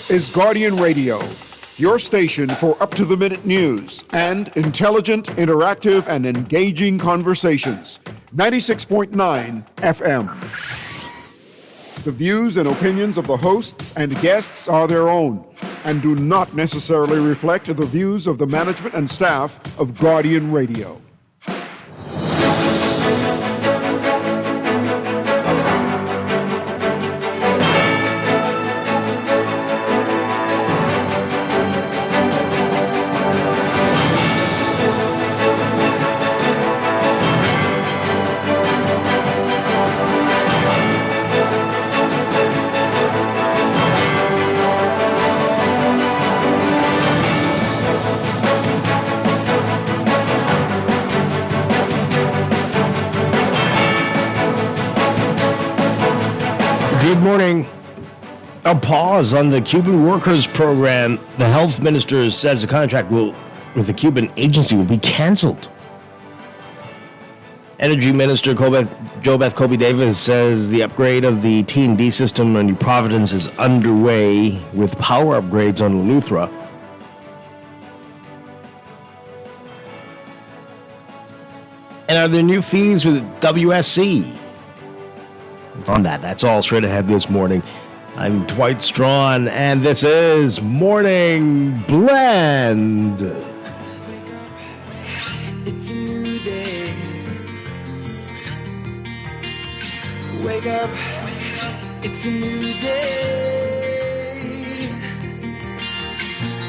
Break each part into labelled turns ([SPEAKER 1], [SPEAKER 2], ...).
[SPEAKER 1] This is Guardian Radio, your station for up-to-the-minute news and intelligent, interactive, and engaging conversations. 96.9 FM. The views and opinions of the hosts and guests are their own and do not necessarily reflect the views of the management and staff of Guardian Radio.
[SPEAKER 2] Good morning. A pause on the Cuban workers program. The health minister says the contract with the Cuban agency will be canceled. Energy Minister JoBeth Colby Davis says the upgrade of the T&D system on New Providence is underway with power upgrades on Eleuthera. And are there new fees with WSC? On that's all straight ahead this morning. I'm Dwight Strachan, and this is Morning Blend.
[SPEAKER 3] Wake up, it's a new day. Wake up, it's a new day.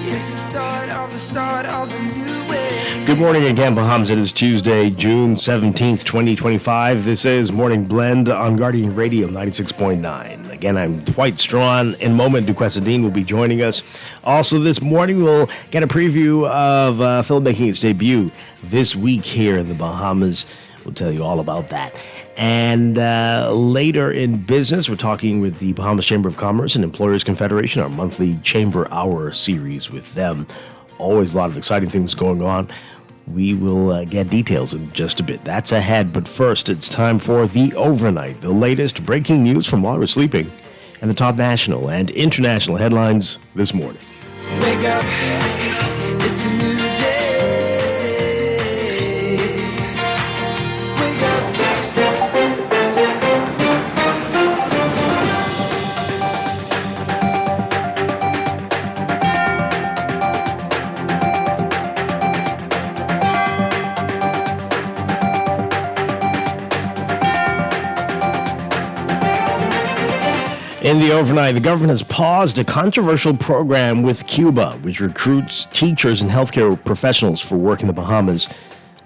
[SPEAKER 3] It's the start of a new way.
[SPEAKER 2] Good morning again, Bahamas. It is Tuesday, June 17th, 2025. This is Morning Blend on Guardian Radio 96.9. Again, I'm Dwight Strachan. In a moment, Duquesne will be joining us. Also this morning, we'll get a preview of film making its debut this week here in the Bahamas. We'll tell you all about that. And later in business, we're talking with the Bahamas Chamber of Commerce and Employers Confederation, our monthly Chamber Hour series with them. Always a lot of exciting things going on. We will get details in just a bit. That's ahead, but first it's time for The Overnight, the latest breaking news from while we're sleeping, and the top national and international headlines this morning.
[SPEAKER 3] Wake up, it's a new day. Wake up.
[SPEAKER 2] In the overnight, the government has paused a controversial program with Cuba, which recruits teachers and healthcare professionals for work in the Bahamas.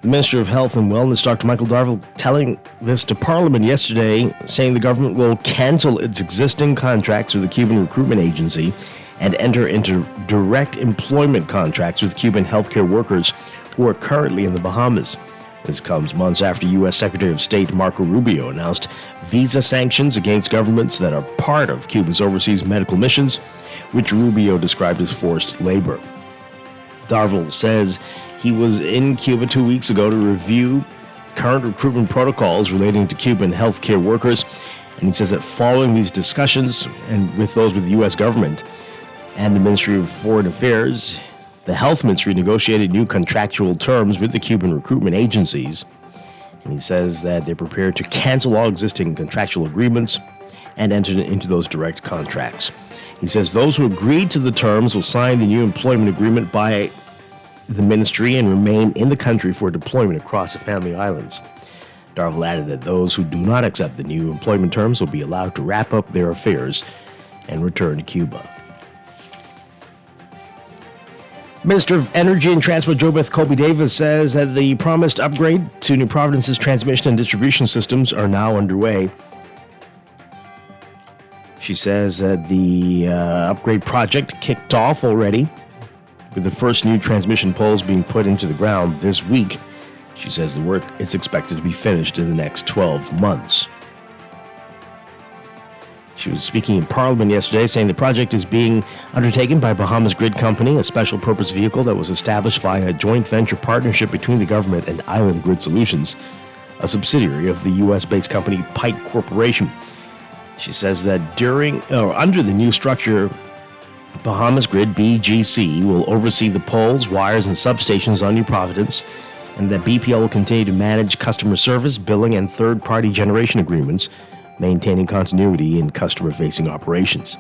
[SPEAKER 2] The Minister of Health and Wellness, Dr. Michael Darville, telling this to Parliament yesterday, saying the government will cancel its existing contracts with the Cuban recruitment agency and enter into direct employment contracts with Cuban healthcare workers who are currently in the Bahamas. This comes months after U.S. Secretary of State Marco Rubio announced visa sanctions against governments that are part of Cuba's overseas medical missions, which Rubio described as forced labor. Darville says he was in Cuba 2 weeks ago to review current recruitment protocols relating to Cuban healthcare workers, and he says that following these discussions and with those with the U.S. government and the Ministry of Foreign Affairs, the Health Ministry negotiated new contractual terms with the Cuban recruitment agencies, and he says that they're prepared to cancel all existing contractual agreements and enter into those direct contracts. He says those who agreed to the terms will sign the new employment agreement by the ministry and remain in the country for deployment across the Family Islands. Darville added that those who do not accept the new employment terms will be allowed to wrap up their affairs and return to Cuba. Minister of Energy and Transport JoBeth Colby Davis says that the promised upgrade to New Providence's transmission and distribution systems are now underway. She says that the upgrade project kicked off already, with the first new transmission poles being put into the ground this week. She says the work is expected to be finished in the next 12 months. She was speaking in Parliament yesterday, saying the project is being undertaken by Bahamas Grid Company, a special purpose vehicle that was established via a joint venture partnership between the government and Island Grid Solutions, a subsidiary of the U.S.-based company Pike Corporation. She says that under the new structure, Bahamas Grid, BGC, will oversee the poles, wires, and substations on New Providence, and that BPL will continue to manage customer service, billing, and third-party generation agreements, maintaining continuity in customer-facing operations.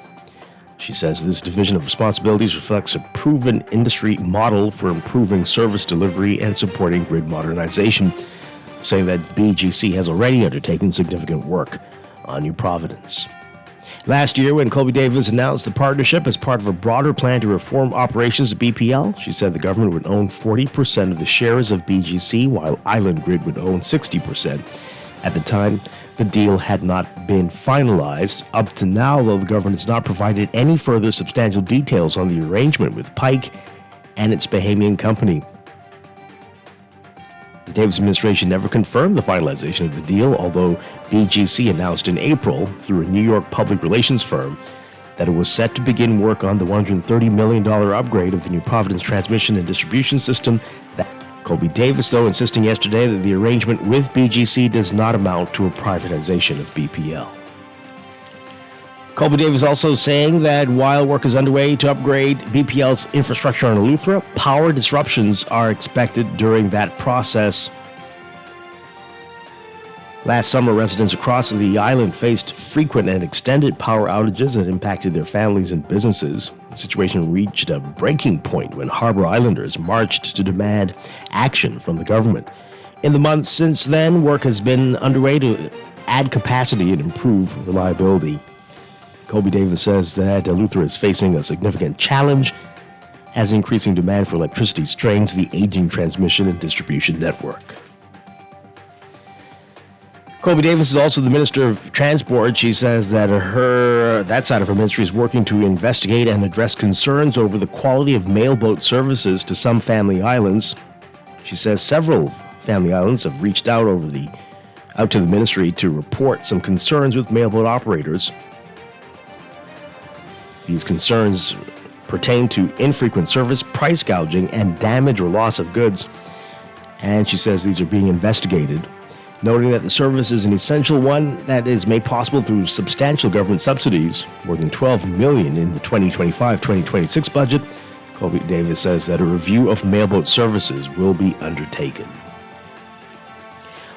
[SPEAKER 2] She says this division of responsibilities reflects a proven industry model for improving service delivery and supporting grid modernization, saying that BGC has already undertaken significant work on New Providence. Last year, when Colby Davis announced the partnership as part of a broader plan to reform operations at BPL, she said the government would own 40% of the shares of BGC, while Island Grid would own 60%. At the time, the deal had not been finalized. Up to now, though, the government has not provided any further substantial details on the arrangement with Pike and its Bahamian company. The Davis administration never confirmed the finalization of the deal, although BGC announced in April through a New York public relations firm that it was set to begin work on the $130 million upgrade of the New Providence transmission and distribution system. Colby Davis, though, insisting yesterday that the arrangement with BGC does not amount to a privatization of BPL. Colby Davis also saying that while work is underway to upgrade BPL's infrastructure on Eleuthera, power disruptions are expected during that process. Last summer, residents across the island faced frequent and extended power outages that impacted their families and businesses. The situation reached a breaking point when Harbor Islanders marched to demand action from the government. In the months since then, work has been underway to add capacity and improve reliability. Colby Davis says that Eleuthera is facing a significant challenge as increasing demand for electricity strains the aging transmission and distribution network. Colby Davis is also the Minister of Transport. She says that that side of her ministry is working to investigate and address concerns over the quality of mailboat services to some family islands. She says several family islands have reached out to the ministry to report some concerns with mailboat operators. These concerns pertain to infrequent service, price gouging, and damage or loss of goods. And she says these are being investigated, noting that the service is an essential one that is made possible through substantial government subsidies, more than $12 million in the 2025-2026 budget. Colby Davis says that a review of mailboat services will be undertaken.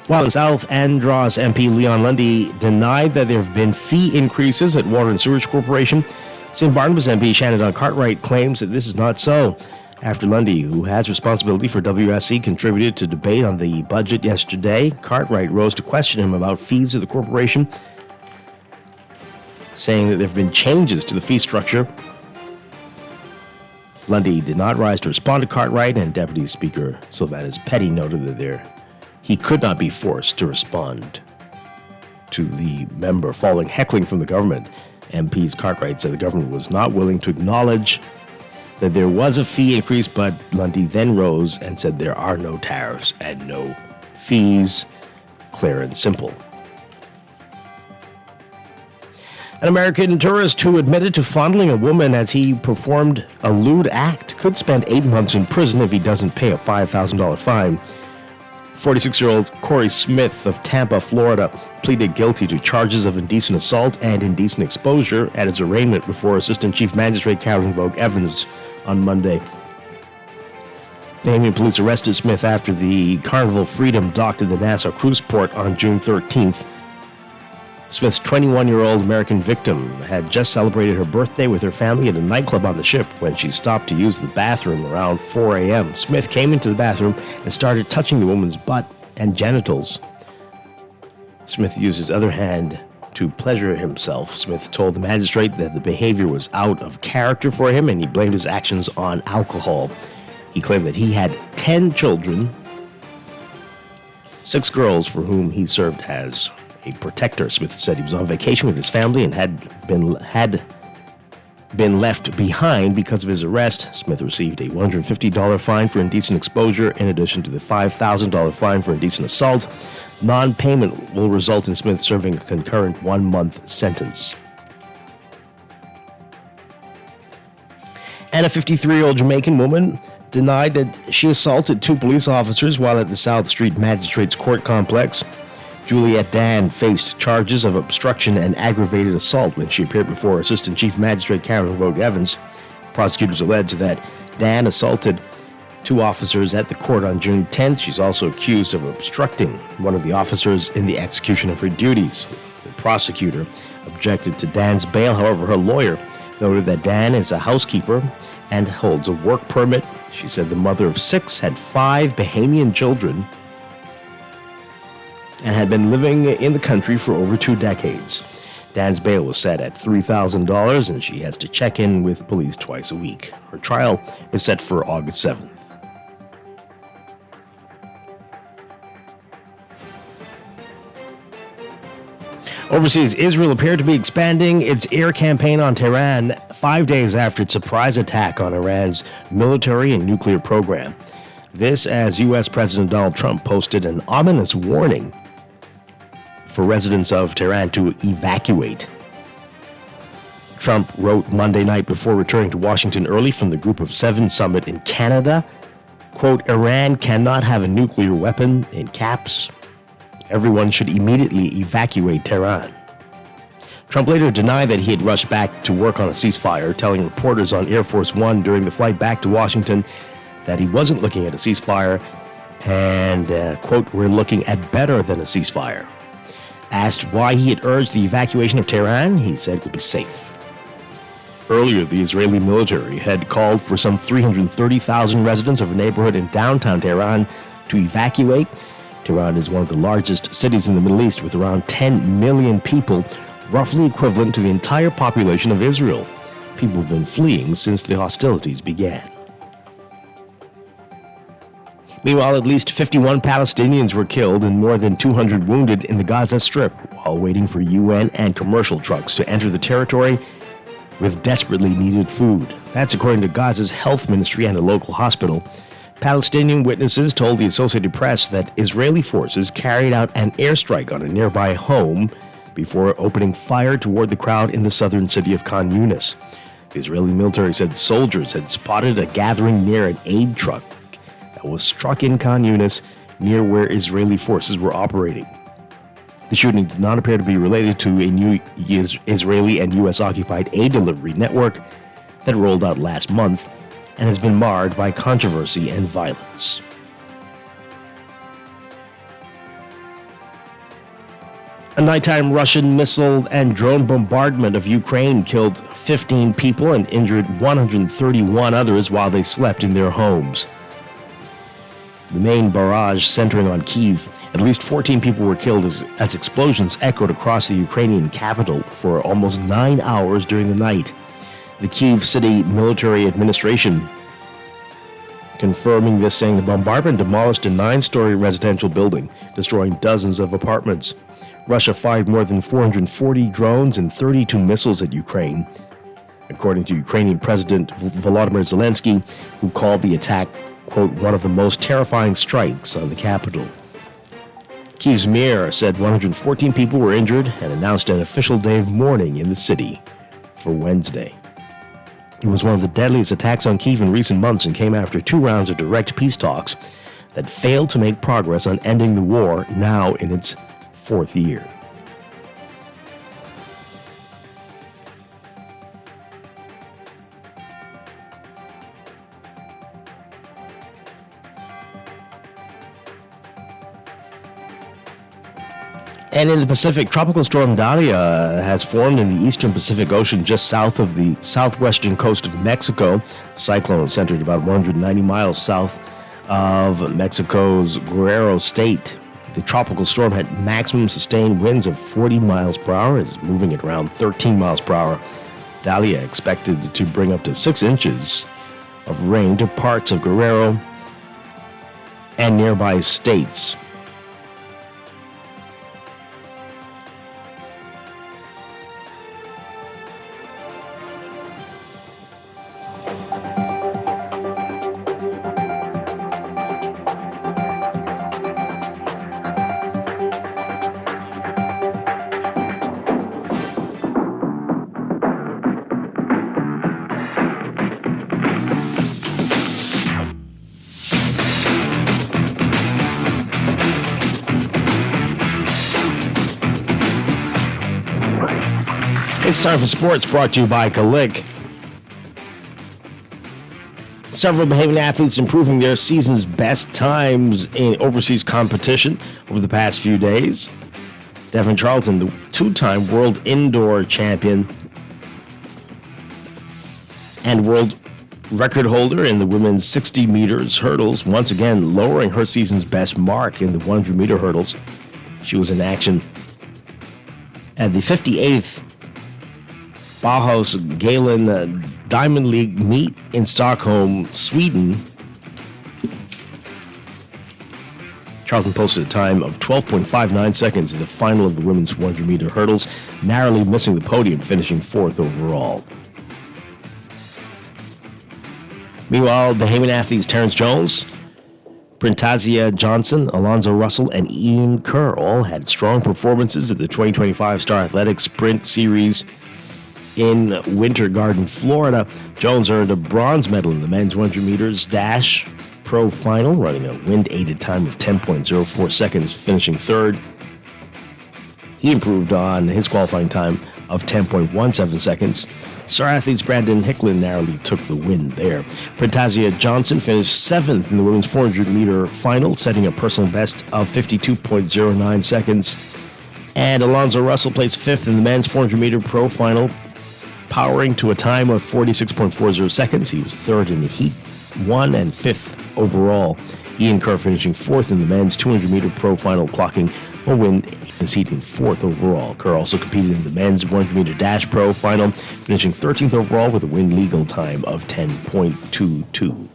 [SPEAKER 2] While in South Andros, MP Leon Lundy denied that there have been fee increases at Water and Sewage Corporation, St. Barnabas MP Shannon Cartwright claims that this is not so. After Lundy, who has responsibility for WSC, contributed to debate on the budget yesterday, Cartwright rose to question him about fees of the corporation, saying that there have been changes to the fee structure. Lundy did not rise to respond to Cartwright, and Deputy Speaker Sylvanus Petty noted that he could not be forced to respond to the member following heckling from the government. MP's Cartwright said the government was not willing to acknowledge that there was a fee increase, but Lundy then rose and said there are no tariffs and no fees, clear and simple. An American tourist who admitted to fondling a woman as he performed a lewd act could spend 8 months in prison if he doesn't pay a $5,000 fine. 46-year-old Corey Smith of Tampa, Florida, pleaded guilty to charges of indecent assault and indecent exposure at his arraignment before Assistant Chief Magistrate Carolyn Vogue Evans on Monday. Bahamian police arrested Smith after the Carnival Freedom docked at the Nassau Cruise Port on June 13th. Smith's 21-year-old American victim had just celebrated her birthday with her family at a nightclub on the ship when she stopped to use the bathroom around 4 a.m. Smith came into the bathroom and started touching the woman's butt and genitals. Smith used his other hand to pleasure himself. Smith told the magistrate that the behavior was out of character for him, and he blamed his actions on alcohol. He claimed that he had 10 children, 6 girls for whom he served as a protector. Smith said he was on vacation with his family and had been left behind because of his arrest. Smith received a $150 fine for indecent exposure in addition to the $5,000 fine for indecent assault. Non-payment will result in Smith serving a concurrent 1-month sentence. And a 53-year-old Jamaican woman denied that she assaulted 2 police officers while at the South Street Magistrates Court complex. Juliette Dan faced charges of obstruction and aggravated assault when she appeared before Assistant Chief Magistrate Carolyn Vogue Evans. Prosecutors allege that Dan assaulted two officers at the court on June 10th. She's also accused of obstructing one of the officers in the execution of her duties. The prosecutor objected to Dan's bail. However, her lawyer noted that Dan is a housekeeper and holds a work permit. She said the mother of 6 had 5 Bahamian children and had been living in the country for over 2 decades. Dan's bail was set at $3,000, and she has to check in with police twice a week. Her trial is set for August 7th. Overseas, Israel appeared to be expanding its air campaign on Tehran 5 days after its surprise attack on Iran's military and nuclear program. This as U.S. President Donald Trump posted an ominous warning for residents of Tehran to evacuate. Trump wrote Monday night before returning to Washington early from the Group of 7 summit in Canada, quote, Iran cannot have a nuclear weapon, in caps. Everyone should immediately evacuate Tehran. Trump later denied that he had rushed back to work on a ceasefire, telling reporters on Air Force One during the flight back to Washington that he wasn't looking at a ceasefire and, quote, we're looking at better than a ceasefire. Asked why he had urged the evacuation of Tehran, he said it would be safe. Earlier, the Israeli military had called for some 330,000 residents of a neighborhood in downtown Tehran to evacuate. Tehran is one of the largest cities in the Middle East with around 10 million people, roughly equivalent to the entire population of Israel. People have been fleeing since the hostilities began. Meanwhile, at least 51 Palestinians were killed and more than 200 wounded in the Gaza Strip while waiting for UN and commercial trucks to enter the territory with desperately needed food. That's according to Gaza's health ministry and a local hospital. Palestinian witnesses told the Associated Press that Israeli forces carried out an airstrike on a nearby home before opening fire toward the crowd in the southern city of Khan Yunis. The Israeli military said soldiers had spotted a gathering near an aid truck that was struck in Khan Yunis, near where Israeli forces were operating. The shooting did not appear to be related to a new Israeli and U.S.-occupied aid delivery network that rolled out last month and has been marred by controversy and violence. A nighttime Russian missile and drone bombardment of Ukraine killed 15 people and injured 131 others while they slept in their homes. The main barrage centering on Kyiv, at least 14 people were killed as explosions echoed across the Ukrainian capital for almost 9 hours during the night. The Kyiv City Military Administration confirming this, saying the bombardment demolished a 9-story residential building, destroying dozens of apartments. Russia fired more than 440 drones and 32 missiles at Ukraine, according to Ukrainian President Volodymyr Zelensky, who called the attack, quote, one of the most terrifying strikes on the capital. Kyiv's mayor said 114 people were injured and announced an official day of mourning in the city for Wednesday. It was one of the deadliest attacks on Kyiv in recent months and came after 2 rounds of direct peace talks that failed to make progress on ending the war, now in its 4th year. And in the Pacific, Tropical Storm Dahlia has formed in the eastern Pacific Ocean just south of the southwestern coast of Mexico. The cyclone centered about 190 miles south of Mexico's Guerrero state. The tropical storm had maximum sustained winds of 40 miles per hour, is moving at around 13 miles per hour. Dahlia expected to bring up to 6 inches of rain to parts of Guerrero and nearby states. It's time for sports, brought to you by Kalik. Several Bahamian athletes improving their season's best times in overseas competition over the past few days. Devin Charlton, the two-time world indoor champion and world record holder in the women's 60 meters hurdles, once again lowering her season's best mark in the 100-meter hurdles. She was in action at the 58th Bauhaus Galen Diamond League meet in Stockholm, Sweden. Charlton posted a time of 12.59 seconds in the final of the women's 100-meter hurdles, narrowly missing the podium, finishing fourth overall. Meanwhile, Bahamian athletes Terrence Jones, Printazia Johnson, Alonzo Russell, and Ian Kerr all had strong performances at the 2025 Star Athletics Sprint Series in Winter Garden, Florida. Jones earned a bronze medal in the men's 100 meters dash pro final, running a wind-aided time of 10.04 seconds, finishing third. He improved on his qualifying time of 10.17 seconds. Star athletes Brandon Hicklin narrowly took the win there. Printazia Johnson finished seventh in the women's 400-meter final, setting a personal best of 52.09 seconds. And Alonzo Russell placed fifth in the men's 400-meter pro final, powering to a time of 46.40 seconds. He was third in the heat, one and fifth overall. Ian Kerr finishing fourth in the men's 200-meter pro final, clocking a win in his heat in fourth overall. Kerr also competed in the men's 100-meter dash pro final, finishing 13th overall with a win legal time of 10.22.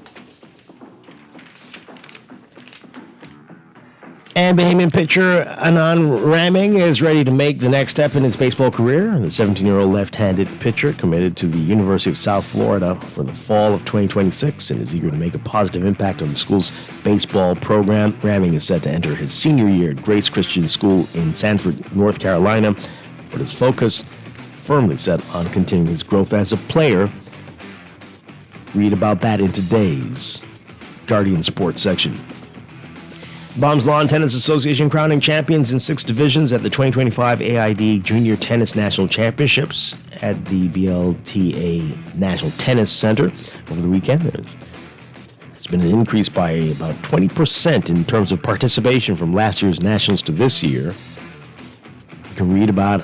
[SPEAKER 2] And Bahamian pitcher Anand Raming is ready to make the next step in his baseball career. The 17-year-old left-handed pitcher committed to the University of South Florida for the fall of 2026 and is eager to make a positive impact on the school's baseball program. Raming is set to enter his senior year at Grace Christian School in Sanford, North Carolina, but his focus firmly set on continuing his growth as a player. Read about that in today's Guardian Sports section. Bombs Lawn Tennis Association crowning champions in 6 divisions at the 2025 AID Junior Tennis National Championships at the BLTA National Tennis Center over the weekend. It's been an increase by about 20% in terms of participation from last year's Nationals to this year. You can read about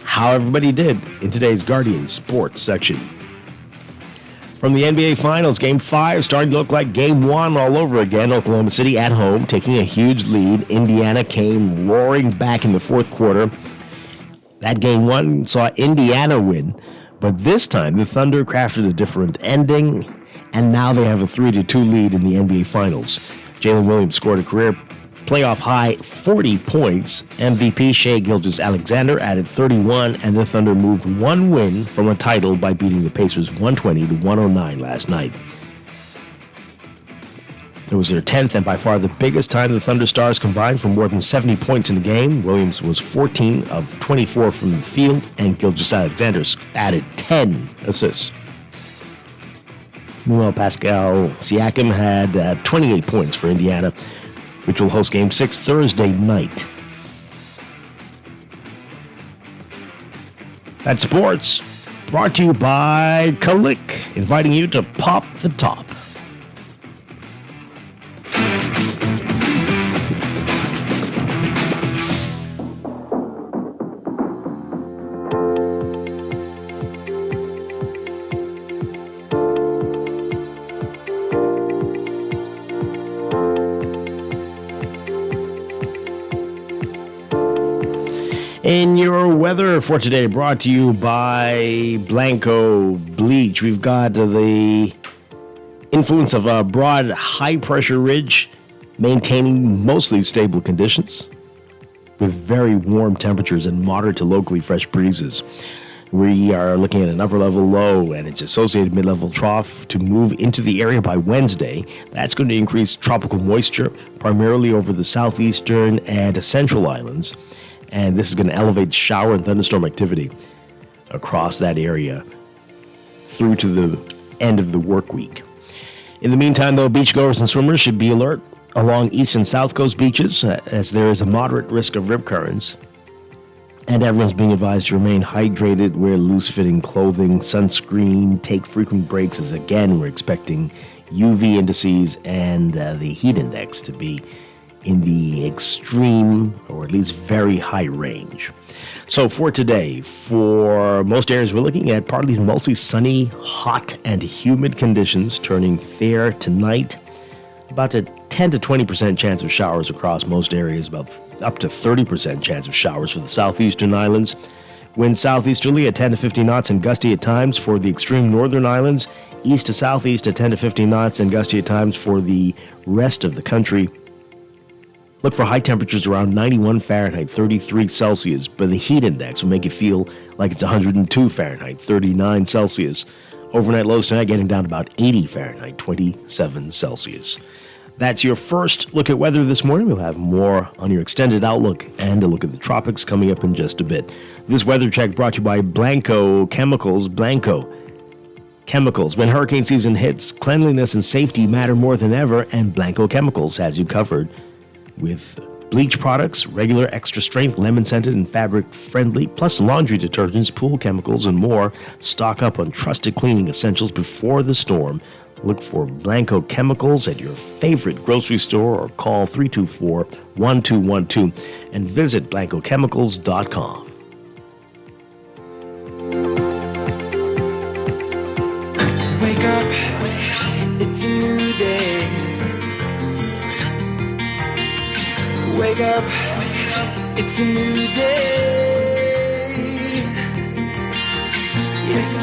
[SPEAKER 2] how everybody did in today's Guardian Sports section. From the NBA Finals, Game 5 starting to look like Game 1 all over again. Oklahoma City at home, taking a huge lead. Indiana came roaring back in the fourth quarter. That Game 1 saw Indiana win, but this time the Thunder crafted a different ending, and now they have a 3-2 lead in the NBA Finals. Jalen Williams scored a career playoff high 40 points. MVP Shai Gilgeous-Alexander added 31, and the Thunder moved one win from a title by beating the Pacers 120-109 last night. It was their 10th and by far the biggest time the Thunder Stars combined for more than 70 points in the game. Williams was 14 of 24 from the field, and Gilgeous-Alexander added 10 assists. Meanwhile, Pascal Siakam had 28 points for Indiana, which will host Game 6 Thursday night. That's sports, brought to you by Kalik, inviting you to pop the top. In your weather for today, brought to you by Blanco Bleach. We've got the influence of a broad high-pressure ridge maintaining mostly stable conditions with very warm temperatures and moderate to locally fresh breezes. We are looking at an upper-level low and its associated mid-level trough to move into the area by Wednesday. That's going to increase tropical moisture, primarily over the southeastern and central islands. And this is going to elevate shower and thunderstorm activity across that area through to the end of the work week. In the meantime, though, beachgoers and swimmers should be alert along east and south coast beaches as there is a moderate risk of rip currents. And everyone's being advised to remain hydrated, wear loose-fitting clothing, sunscreen, take frequent breaks, as again, we're expecting UV indices and the heat index to be in the extreme, or at least very high range. So for today, for most areas, we're looking at partly to mostly sunny, hot, and humid conditions, turning fair tonight. About a 10 to 20% chance of showers across most areas, about up to 30% chance of showers for the southeastern islands. Wind southeasterly at 10 to 50 knots and gusty at times for the extreme northern islands. East to southeast at 10 to 50 knots and gusty at times for the rest of the country. Look for high temperatures around 91 Fahrenheit, 33 Celsius, but the heat index will make you feel like it's 102 Fahrenheit, 39 Celsius. Overnight lows tonight getting down to about 80 Fahrenheit, 27 Celsius. That's your first look at weather this morning. We'll have more on your extended outlook and a look at the tropics coming up in just a bit. This weather check brought to you by Blanco Chemicals. Blanco Chemicals. When hurricane season hits, cleanliness and safety matter more than ever, and Blanco Chemicals has you covered with bleach products, regular, extra strength, lemon scented, and fabric friendly, plus laundry detergents, pool chemicals, and more. Stock up on trusted cleaning essentials before the storm. Look for Blanco Chemicals at your favorite grocery store or call 324-1212 and visit blancochemicals.com.
[SPEAKER 3] Wake up, it's a new day. Wake up, it's a new day. It's the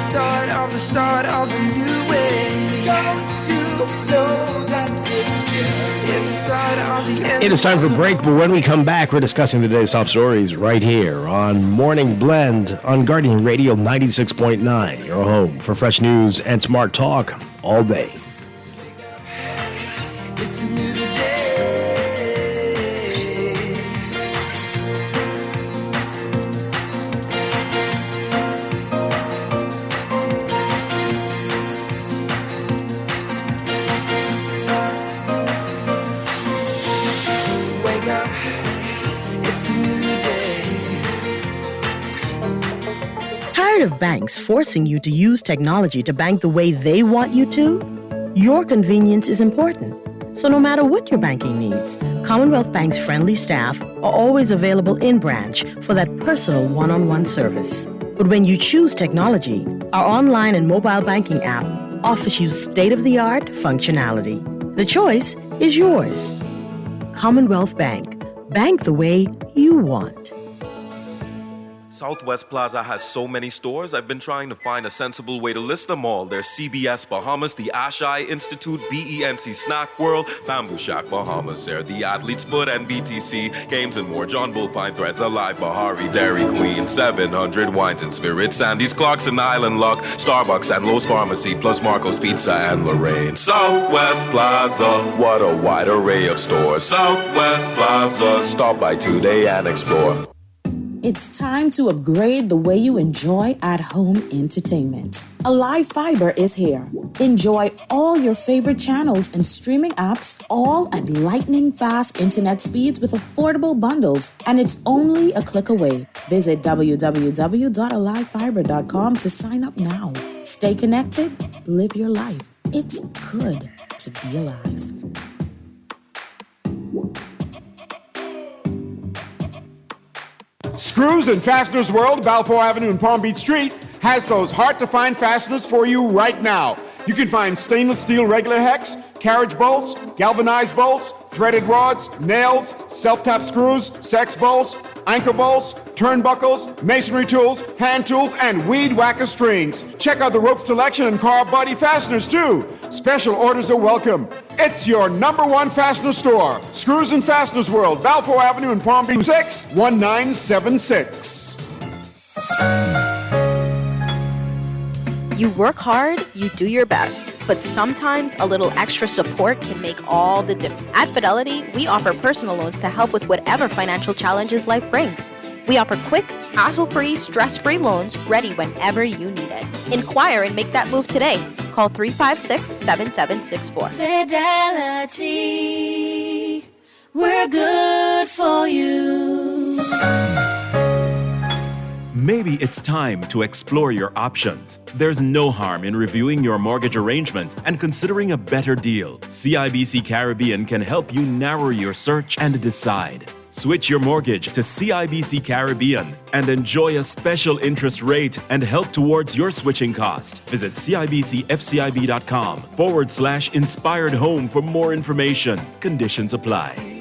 [SPEAKER 3] start of a new way. Don't you know that it's the start of the end?
[SPEAKER 2] It is time for break, but when we come back, we're discussing the day's top stories right here on Morning Blend on Guardian Radio 96.9, your home for fresh news and smart talk all day.
[SPEAKER 3] It's a new day. Wake up, it's a new day.
[SPEAKER 4] Tired of banks forcing you to use technology to bank the way they want you to? Your convenience is important. So no matter what your banking needs, Commonwealth Bank's friendly staff are always available in branch for that personal one-on-one service. But when you choose technology, our online and mobile banking app offers you state-of-the-art functionality. The choice is yours. Commonwealth Bank. Bank the way you want.
[SPEAKER 5] Southwest Plaza has so many stores, I've been trying to find a sensible way to list them all. There's CBS Bahamas, the Ashai Institute, BENC Snack World, Bamboo Shack Bahamas, there, the Athlete's Foot, and BTC, Games and more, John Bull, Fine Threads, Alive, Bahari, Dairy Queen, 700 Wines and Spirits, Sandy's, Clarkson, Island Luck, Starbucks, and Lowe's Pharmacy, plus Marco's Pizza and Lorraine. Southwest Plaza, what a wide array of stores. Southwest Plaza, stop by today and explore.
[SPEAKER 6] It's time to upgrade the way you enjoy at-home entertainment. Alive Fiber is here. Enjoy all your favorite channels and streaming apps, all at lightning-fast internet speeds with affordable bundles, and it's only a click away. Visit www.alivefiber.com to sign up now. Stay connected, live your life. It's good to be alive.
[SPEAKER 1] Screws and Fasteners World, Balfour Avenue and Palm Beach Street, has those hard-to-find fasteners for you right now. You can find stainless steel regular hex, carriage bolts, galvanized bolts, threaded rods, nails, self-tap screws, sex bolts, anchor bolts, turnbuckles, masonry tools, hand tools, and weed whacker strings. Check out the rope selection and car body fasteners, too. Special orders are welcome. It's your #1 fastener store. Screws and Fasteners World, Balfour Avenue in Palm Beach, 61976.
[SPEAKER 7] You work hard, you do your best, but sometimes a little extra support can make all the difference. At Fidelity, we offer personal loans to help with whatever financial challenges life brings. We offer quick, hassle-free, stress-free loans ready whenever you need it. Inquire and make that move today. Call 356-7764.
[SPEAKER 8] Fidelity, we're good for you. Maybe it's time to explore your options. There's no harm in reviewing your mortgage arrangement and considering a better deal. CIBC Caribbean can help you narrow your search and decide. Switch your mortgage to CIBC Caribbean and enjoy a special interest rate and help towards your switching cost. Visit CIBCFCIB.com/inspired home for more information. Conditions apply.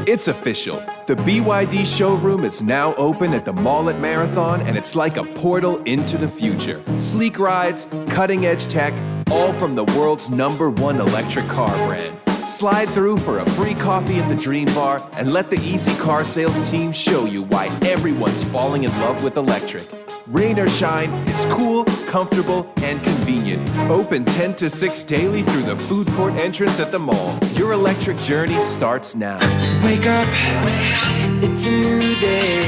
[SPEAKER 9] It's official. The BYD showroom is now open at the mall at Marathon, and it's like a portal into the future. Sleek rides, cutting-edge tech, all from the world's #1 electric car brand. Slide through for a free coffee at the Dream Bar and let the Easy Car Sales team show you why everyone's falling in love with electric. Rain or shine, it's cool, comfortable, and convenient. Open 10 to 6 daily through the food court entrance at the mall. Your electric journey starts now.
[SPEAKER 3] Wake up, it's a new day.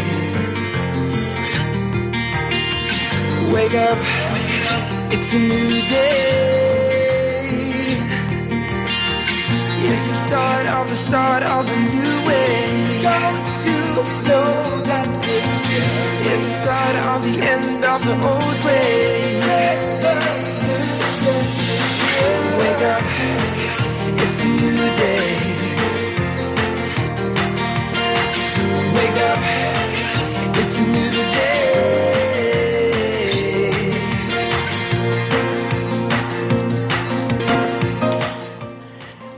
[SPEAKER 3] Wake up, it's a new day. It's the start of a new way. Don't you know that it's the start of the end of the old way. Wake up, it's a new day. Wake up, it's a new day.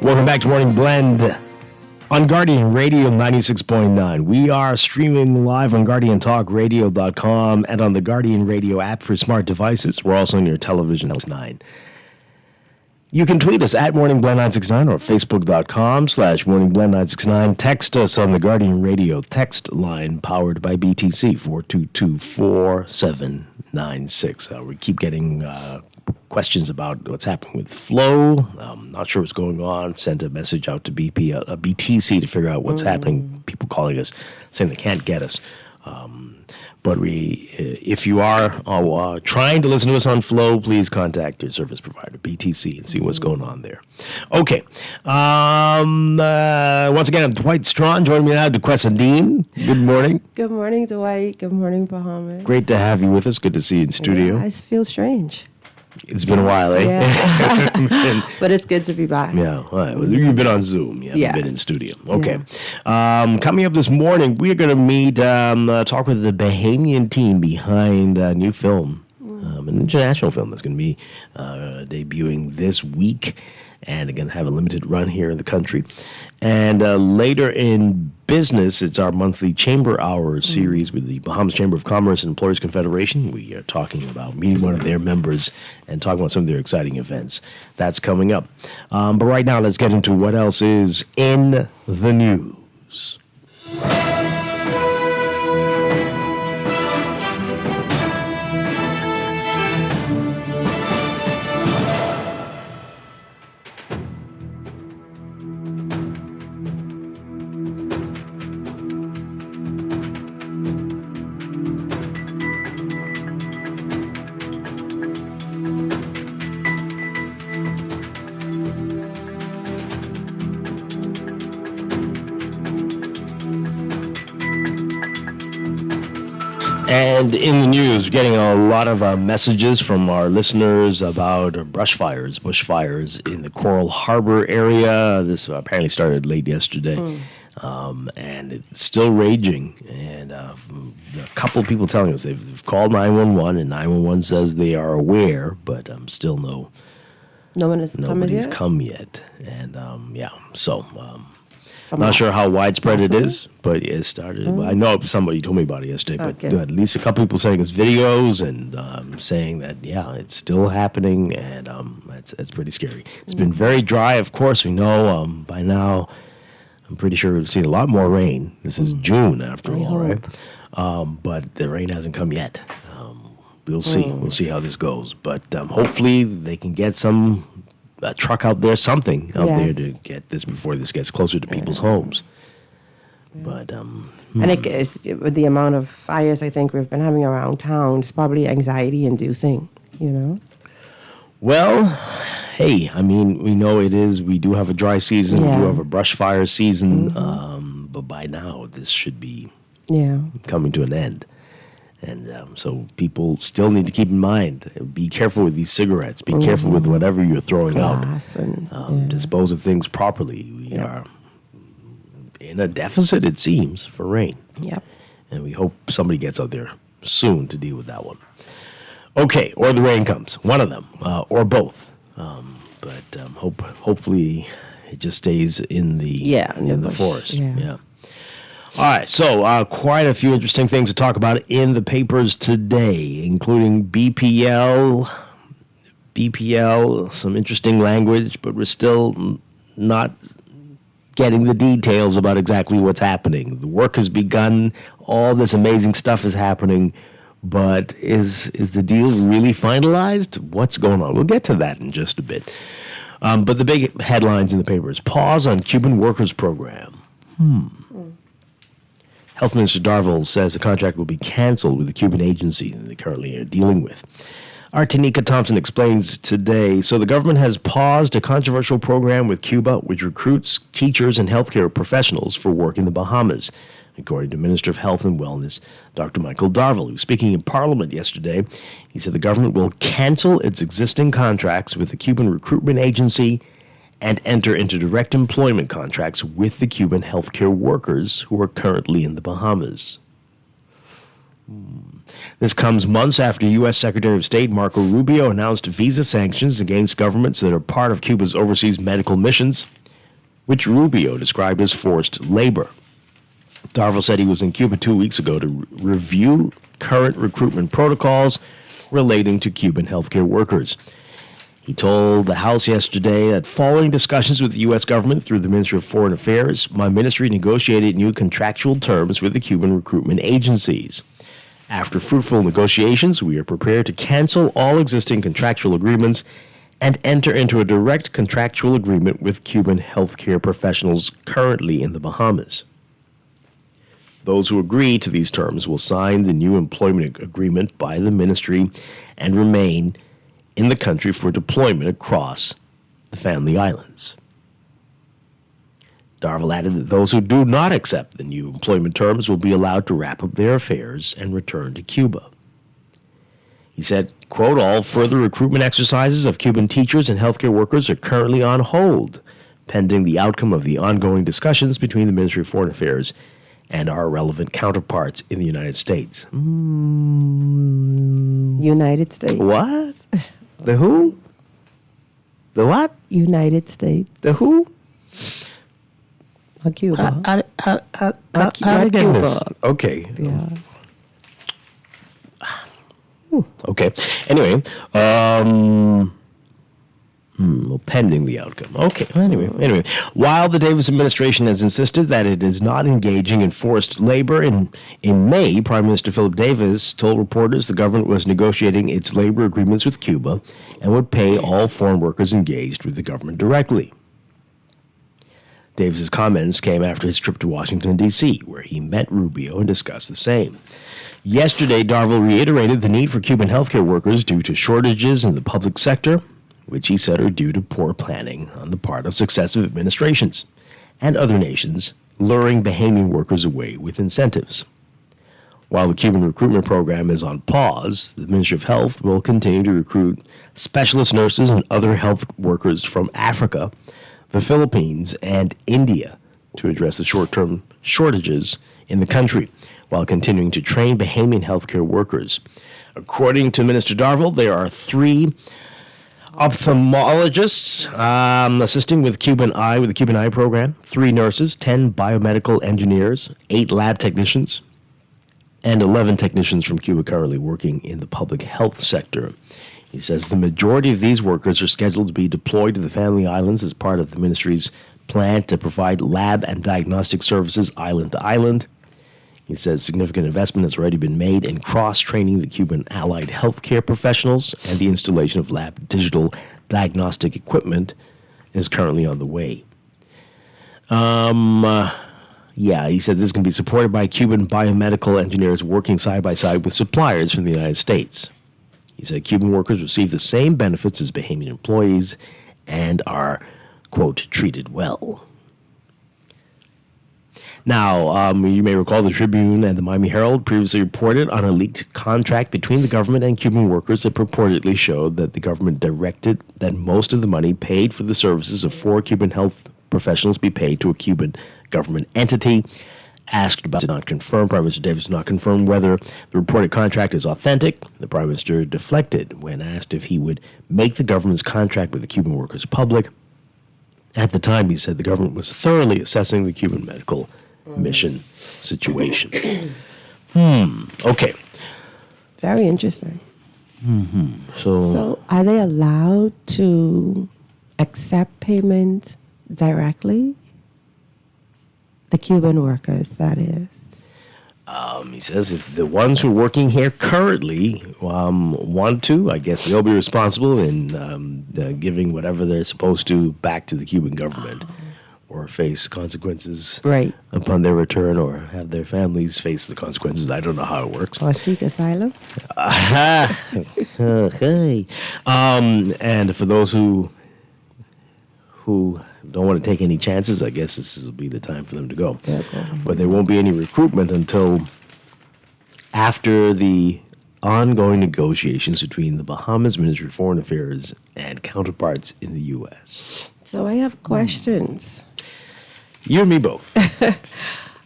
[SPEAKER 2] Welcome back to Morning Blend on Guardian Radio 96.9. We are streaming live on GuardianTalkRadio.com and on the Guardian Radio app for smart devices. We're also on your television, L9. You can tweet us at MorningBlend969 or Facebook.com/MorningBlend969. Text us on the Guardian Radio text line powered by BTC 422-4796. We keep getting questions about what's happening with Flow. Not sure what's going on. Sent a message out to BTC to figure out what's happening. People calling us saying they can't get us. But if you are trying to listen to us on Flow, please contact your service provider, BTC, and see what's going on there. Okay. Once again, I'm Dwight Strachan. Joining me now, Dean. Good morning.
[SPEAKER 10] Good morning, Dwight. Good morning, Bahamas.
[SPEAKER 2] Great to have you with us. Good to see you in studio.
[SPEAKER 10] Yeah, I feel strange.
[SPEAKER 2] It's been a while, eh?
[SPEAKER 10] Yeah. But it's good to be back.
[SPEAKER 2] Yeah. All right. Well, you've been on Zoom. You haven't
[SPEAKER 10] Yes.
[SPEAKER 2] been in studio. Okay. Yeah. Coming up this morning, we are going to meet, talk with the Bahamian team behind a new film, an international film that's going to be debuting this week and going to have a limited run here in the country. And later in business, it's our monthly Chamber Hour series with the Bahamas Chamber of Commerce and Employers Confederation. We are talking about meeting one of their members and talking about some of their exciting events. That's coming up. But right now, let's get into what else is in the news. And in the news, we're getting a lot of our messages from our listeners about bushfires in the Coral Harbor area. This apparently started late yesterday, and it's still raging. And a couple of people telling us they've called 911, and 911 says they are aware, but still nobody's come yet. And not sure how widespread it is, but it started. I know somebody told me about it yesterday, but at least a couple people saying it's videos and saying that, it's still happening, and it's pretty scary. It's been very dry, of course, we know. By now, I'm pretty sure we've seen a lot more rain. This is June, after all, right? But the rain hasn't come yet. We'll see. We'll see how this goes. But hopefully they can get a truck out there, something out there to get this before this gets closer to people's homes. But
[SPEAKER 10] and it is, with the amount of fires I think we've been having around town, it's probably anxiety inducing,
[SPEAKER 2] Well, hey, I mean, we know we do have a dry season, we do have a brush fire season, but by now this should be coming to an end. And so people still need to keep in mind, be careful with these cigarettes, be careful with whatever you're throwing out. Dispose of things properly. We are in a deficit, it seems, for rain.
[SPEAKER 10] Yep.
[SPEAKER 2] And we hope somebody gets out there soon to deal with that one. Okay, or the rain comes, one of them, or both. Hopefully it just stays in the forest. Yeah. All right, so quite a few interesting things to talk about in the papers today, including BPL, some interesting language, but we're still not getting the details about exactly what's happening. The work has begun, all this amazing stuff is happening, but is the deal really finalized? What's going on? We'll get to that in just a bit. But the big headlines in the papers: pause on Cuban workers program. Health Minister Darville says the contract will be canceled with the Cuban agency that they currently are dealing with. Our Tanika Thompson explains today. So the government has paused a controversial program with Cuba which recruits teachers and healthcare professionals for work in the Bahamas, according to Minister of Health and Wellness, Dr. Michael Darville, who was speaking in Parliament yesterday. He said the government will cancel its existing contracts with the Cuban recruitment agency and enter into direct employment contracts with the Cuban healthcare workers who are currently in the Bahamas. This comes months after U.S. Secretary of State Marco Rubio announced visa sanctions against governments that are part of Cuba's overseas medical missions, which Rubio described as forced labor. Darville said he was in Cuba 2 weeks ago to review current recruitment protocols relating to Cuban healthcare workers. He told the House yesterday that following discussions with the U.S. government through the Ministry of Foreign Affairs, my ministry negotiated new contractual terms with the Cuban recruitment agencies. After fruitful negotiations, we are prepared to cancel all existing contractual agreements and enter into a direct contractual agreement with Cuban healthcare professionals currently in the Bahamas. Those who agree to these terms will sign the new employment agreement by the ministry and remain in the country for deployment across the Family Islands. Darville added that those who do not accept the new employment terms will be allowed to wrap up their affairs and return to Cuba. He said, quote, all further recruitment exercises of Cuban teachers and healthcare workers are currently on hold, pending the outcome of the ongoing discussions between the Ministry of Foreign Affairs and our relevant counterparts in the United States.
[SPEAKER 10] United States.
[SPEAKER 2] What? The who? The what?
[SPEAKER 10] United States.
[SPEAKER 2] The who?
[SPEAKER 10] Or Cuba.
[SPEAKER 2] I get this. Okay.
[SPEAKER 10] Yeah.
[SPEAKER 2] Okay. Anyway, pending the outcome. Okay. Anyway, while the Davis administration has insisted that it is not engaging in forced labor, in May, Prime Minister Philip Davis told reporters the government was negotiating its labor agreements with Cuba and would pay all foreign workers engaged with the government directly. Davis's comments came after his trip to Washington, D.C., where he met Rubio and discussed the same. Yesterday, Darville reiterated the need for Cuban healthcare workers due to shortages in the public sector, which he said are due to poor planning on the part of successive administrations and other nations luring Bahamian workers away with incentives. While the Cuban recruitment program is on pause, the Ministry of Health will continue to recruit specialist nurses and other health workers from Africa, the Philippines, and India to address the short-term shortages in the country, while continuing to train Bahamian healthcare workers. According to Minister Darville, there are 3 ophthalmologists assisting with the Cuban Eye program, 3 nurses, 10 biomedical engineers, 8 lab technicians, and 11 technicians from Cuba currently working in the public health sector. He says the majority of these workers are scheduled to be deployed to the Family Islands as part of the ministry's plan to provide lab and diagnostic services island to island. He says significant investment has already been made in cross-training the Cuban allied healthcare professionals, and the installation of lab digital diagnostic equipment is currently on the way. He said this can be supported by Cuban biomedical engineers working side by side with suppliers from the United States. He said Cuban workers receive the same benefits as Bahamian employees and are, quote, treated well. Now, you may recall the Tribune and the Miami Herald previously reported on a leaked contract between the government and Cuban workers that purportedly showed that the government directed that most of the money paid for the services of 4 Cuban health professionals be paid to a Cuban government entity. Asked about did not confirm, Prime Minister Davis did not confirm whether the reported contract is authentic. The Prime Minister deflected when asked if he would make the government's contract with the Cuban workers public. At the time, he said the government was thoroughly assessing the Cuban medical mission situation. Okay.
[SPEAKER 10] Very interesting.
[SPEAKER 2] So
[SPEAKER 10] So are they allowed to accept payment directly? The Cuban workers, that is.
[SPEAKER 2] he says if the ones who are working here currently want to, I guess they'll be responsible in giving whatever they're supposed to back to the Cuban government, or face consequences
[SPEAKER 10] Right.
[SPEAKER 2] upon their return, or have their families face the consequences. I don't know how it works.
[SPEAKER 10] Or seek asylum?
[SPEAKER 2] Okay. And for those who don't want to take any chances, I guess this will be the time for them to go.
[SPEAKER 10] They'll go.
[SPEAKER 2] But there won't be any recruitment until after the ongoing negotiations between the Bahamas Ministry of Foreign Affairs and counterparts in the U.S.
[SPEAKER 10] So I have questions.
[SPEAKER 2] You and me both.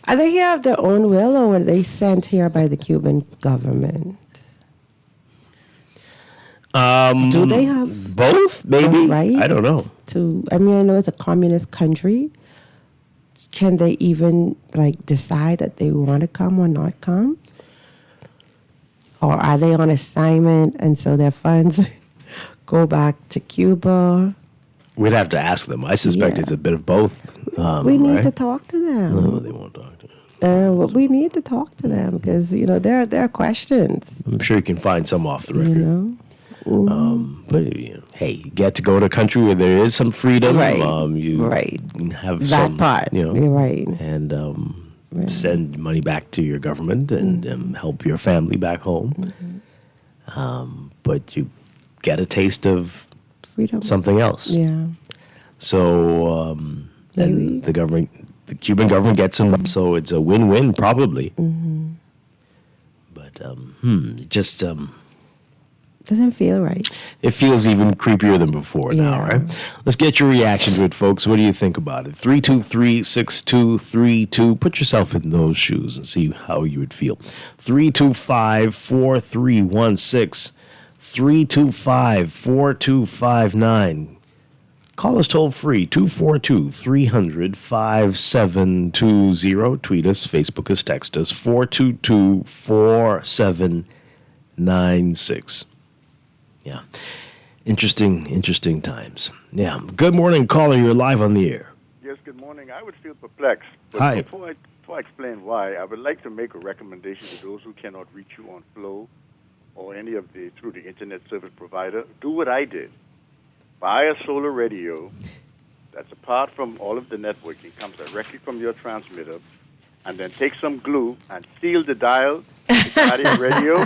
[SPEAKER 10] Are they here of their own will, or were they sent here by the Cuban government? Do they have
[SPEAKER 2] Both, maybe.
[SPEAKER 10] right?
[SPEAKER 2] I don't know.
[SPEAKER 10] I know it's a communist country. Can they even decide that they want to come or not come? Or are they on assignment and so their funds go back to Cuba?
[SPEAKER 2] We'd have to ask them. I suspect
[SPEAKER 10] Yeah.
[SPEAKER 2] it's a bit of both.
[SPEAKER 10] We need
[SPEAKER 2] right?
[SPEAKER 10] to talk to them.
[SPEAKER 2] No, they won't talk to them.
[SPEAKER 10] Well, we need to talk to them because there are questions.
[SPEAKER 2] I'm sure you can find some off the record.
[SPEAKER 10] You know.
[SPEAKER 2] But hey, you get to go to a country where there is some freedom.
[SPEAKER 10] Right.
[SPEAKER 2] You
[SPEAKER 10] Right.
[SPEAKER 2] have
[SPEAKER 10] That
[SPEAKER 2] some,
[SPEAKER 10] part. You're right.
[SPEAKER 2] and send money back to your government and help your family back home. But you get a taste of
[SPEAKER 10] Freedom.
[SPEAKER 2] something else.
[SPEAKER 10] Yeah.
[SPEAKER 2] So
[SPEAKER 10] Maybe.
[SPEAKER 2] and the Cuban government gets them. So it's a win-win probably. But just.
[SPEAKER 10] Doesn't feel right.
[SPEAKER 2] It feels even creepier than before now,
[SPEAKER 10] Yeah.
[SPEAKER 2] right? Let's get your reaction to it, folks. What do you think about it? 323-6232. Put yourself in those shoes and see how you would feel. 325-4316. 325-4259. Call us toll free, 242-300-5720. Tweet us, Facebook us, text us, 422-4796. Yeah. Interesting times. Yeah. Good morning, caller. You're live on the air.
[SPEAKER 11] Yes, good morning. I would feel perplexed. But
[SPEAKER 2] Hi.
[SPEAKER 11] Before I explain why, I would like to make a recommendation to those who cannot reach you on Flow or any of through the internet service provider. Do what I did. Buy a solar radio that's apart from all of the networking, comes directly from your transmitter, and then take some glue and seal the dial inside your radio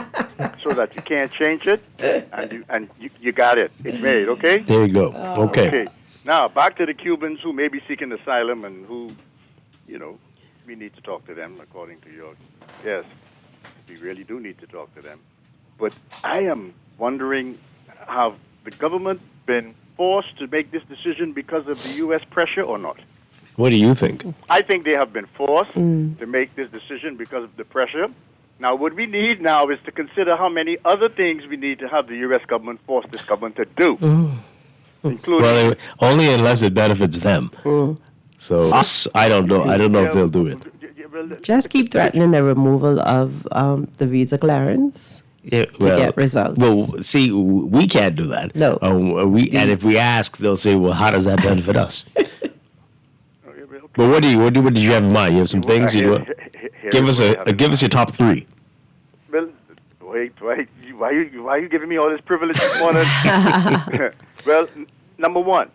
[SPEAKER 11] so that you can't change it, and you got it. It's made, okay?
[SPEAKER 2] There you go. Okay.
[SPEAKER 11] Now, back to the Cubans who may be seeking asylum and who, we need to talk to them, according to your... Yes, we really do need to talk to them. But I am wondering, have the government been forced to make this decision because of the U.S. pressure or not?
[SPEAKER 2] What do you think?
[SPEAKER 11] I think they have been forced to make this decision because of the pressure. Now, what we need now is to consider how many other things we need to have the U.S. government force this government to do, including...
[SPEAKER 2] Well, only unless it benefits them. So us, I don't know. I don't know if they'll do it.
[SPEAKER 10] Just keep threatening the removal of the visa clearance
[SPEAKER 2] Yeah,
[SPEAKER 10] to get results.
[SPEAKER 2] Well, see, we can't do that.
[SPEAKER 10] No.
[SPEAKER 2] And if we ask, they'll say, "Well, how does that benefit us?" But what did you have in mind? You have some things you do. Give us your top 3.
[SPEAKER 11] Well, wait, why are you giving me all this privilege this morning? Well, number one,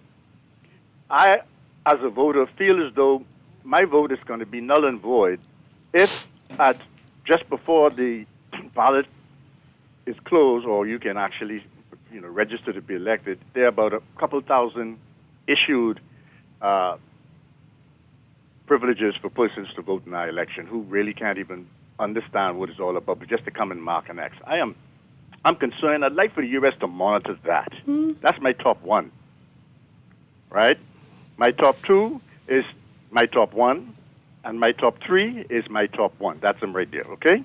[SPEAKER 11] I, as a voter, feel as though my vote is going to be null and void if just before the ballot is closed, or you can actually, register to be elected, there are about a couple thousand issued privileges for persons to vote in our election who really can't even understand what it's all about, but just to come and mark an X. I'm concerned. I'd like for the U.S. to monitor that. That's my top one, right? My top two is my top one, and my top three is my top one. That's them right there, okay?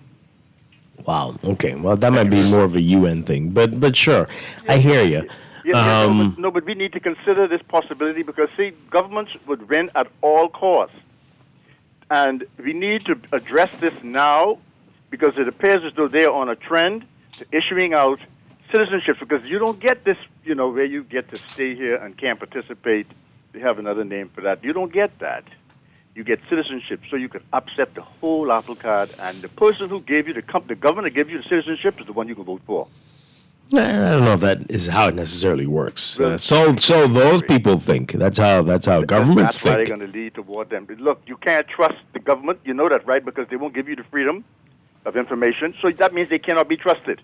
[SPEAKER 2] Wow. Okay. Well, that might be more of a UN thing, but sure, I hear you.
[SPEAKER 11] No, but we need to consider this possibility because, see, governments would win at all costs. And we need to address this now because it appears as though they are on a trend to issuing out citizenship because you don't get this, where you get to stay here and can't participate. They have another name for that. You don't get that. You get citizenship, so you can upset the whole apple cart, and the person who gave you the government that gave you the citizenship is the one you can vote for.
[SPEAKER 2] I don't know if that is how it necessarily works. So those people think that's how governments
[SPEAKER 11] That's why
[SPEAKER 2] think.
[SPEAKER 11] they're going to lead toward them. But look, you can't trust the government. You know that, right? Because they won't give you the freedom of information. So that means they cannot be trusted.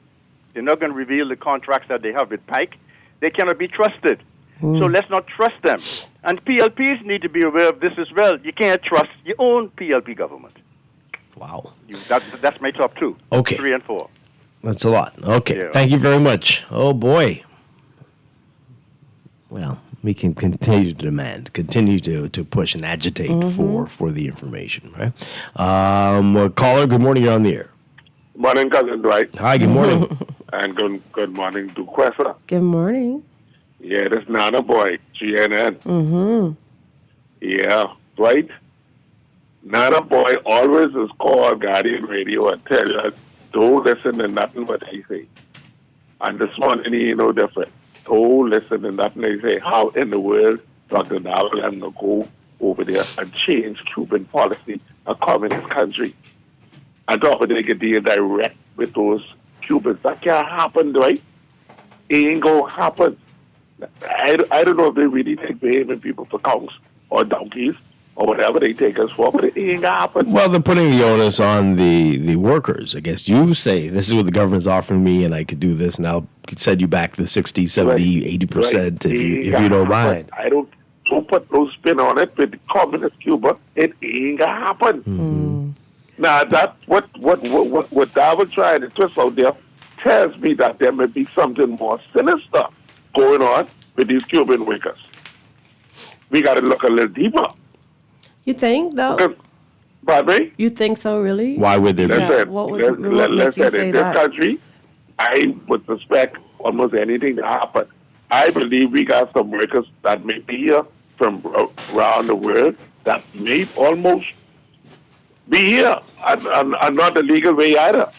[SPEAKER 11] They're not going to reveal the contracts that they have with Pike. They cannot be trusted. So let's not trust them. And PLPs need to be aware of this as well. You can't trust your own PLP government.
[SPEAKER 2] Wow.
[SPEAKER 11] That's my top two.
[SPEAKER 2] Okay.
[SPEAKER 11] 3 and 4.
[SPEAKER 2] That's a lot. Okay.
[SPEAKER 11] Yeah.
[SPEAKER 2] Thank you very much. Oh, boy. Well, we can continue to demand, continue to push and agitate for the information, right? Caller, good morning. You're on the air.
[SPEAKER 12] Morning, Cousin Dwight.
[SPEAKER 2] Hi, good morning.
[SPEAKER 12] And good morning to Quessa.
[SPEAKER 10] Good morning.
[SPEAKER 12] Yeah, this Nana boy, GNN.
[SPEAKER 10] Mm-hmm.
[SPEAKER 12] Yeah, Dwight. Nana boy always is called Guardian Radio and tell you, don't listen to nothing what they say. And this morning, he ain't no different. Don't listen to nothing they say. How in the world Dr. Nawal and go over there and change Cuban policy, a communist country, and talk they can deal direct with those Cubans? That can't happen, right? It ain't going to happen. I don't know if they really take behaving people for cows or donkeys or whatever they take us for, but it ain't going to happen.
[SPEAKER 2] Well, they're putting the onus on the workers. I guess you say, this is what the government's offering me, and I could do this, and I'll send you back the 60, 70, 80% if you don't mind.
[SPEAKER 12] Don't put no spin on it with communist Cuba. It ain't going to happen. Now, that's what David trying to twist out there tells me that there may be something more sinister going on with these Cuban workers. We got to look a little deeper.
[SPEAKER 10] You think, though?
[SPEAKER 12] Pardon me?
[SPEAKER 10] You think so, really?
[SPEAKER 2] Why would there be?
[SPEAKER 12] Let's say in this country, I would suspect almost anything to happen. I believe we got some workers that may be here from around the world that may almost be here and not the legal way either.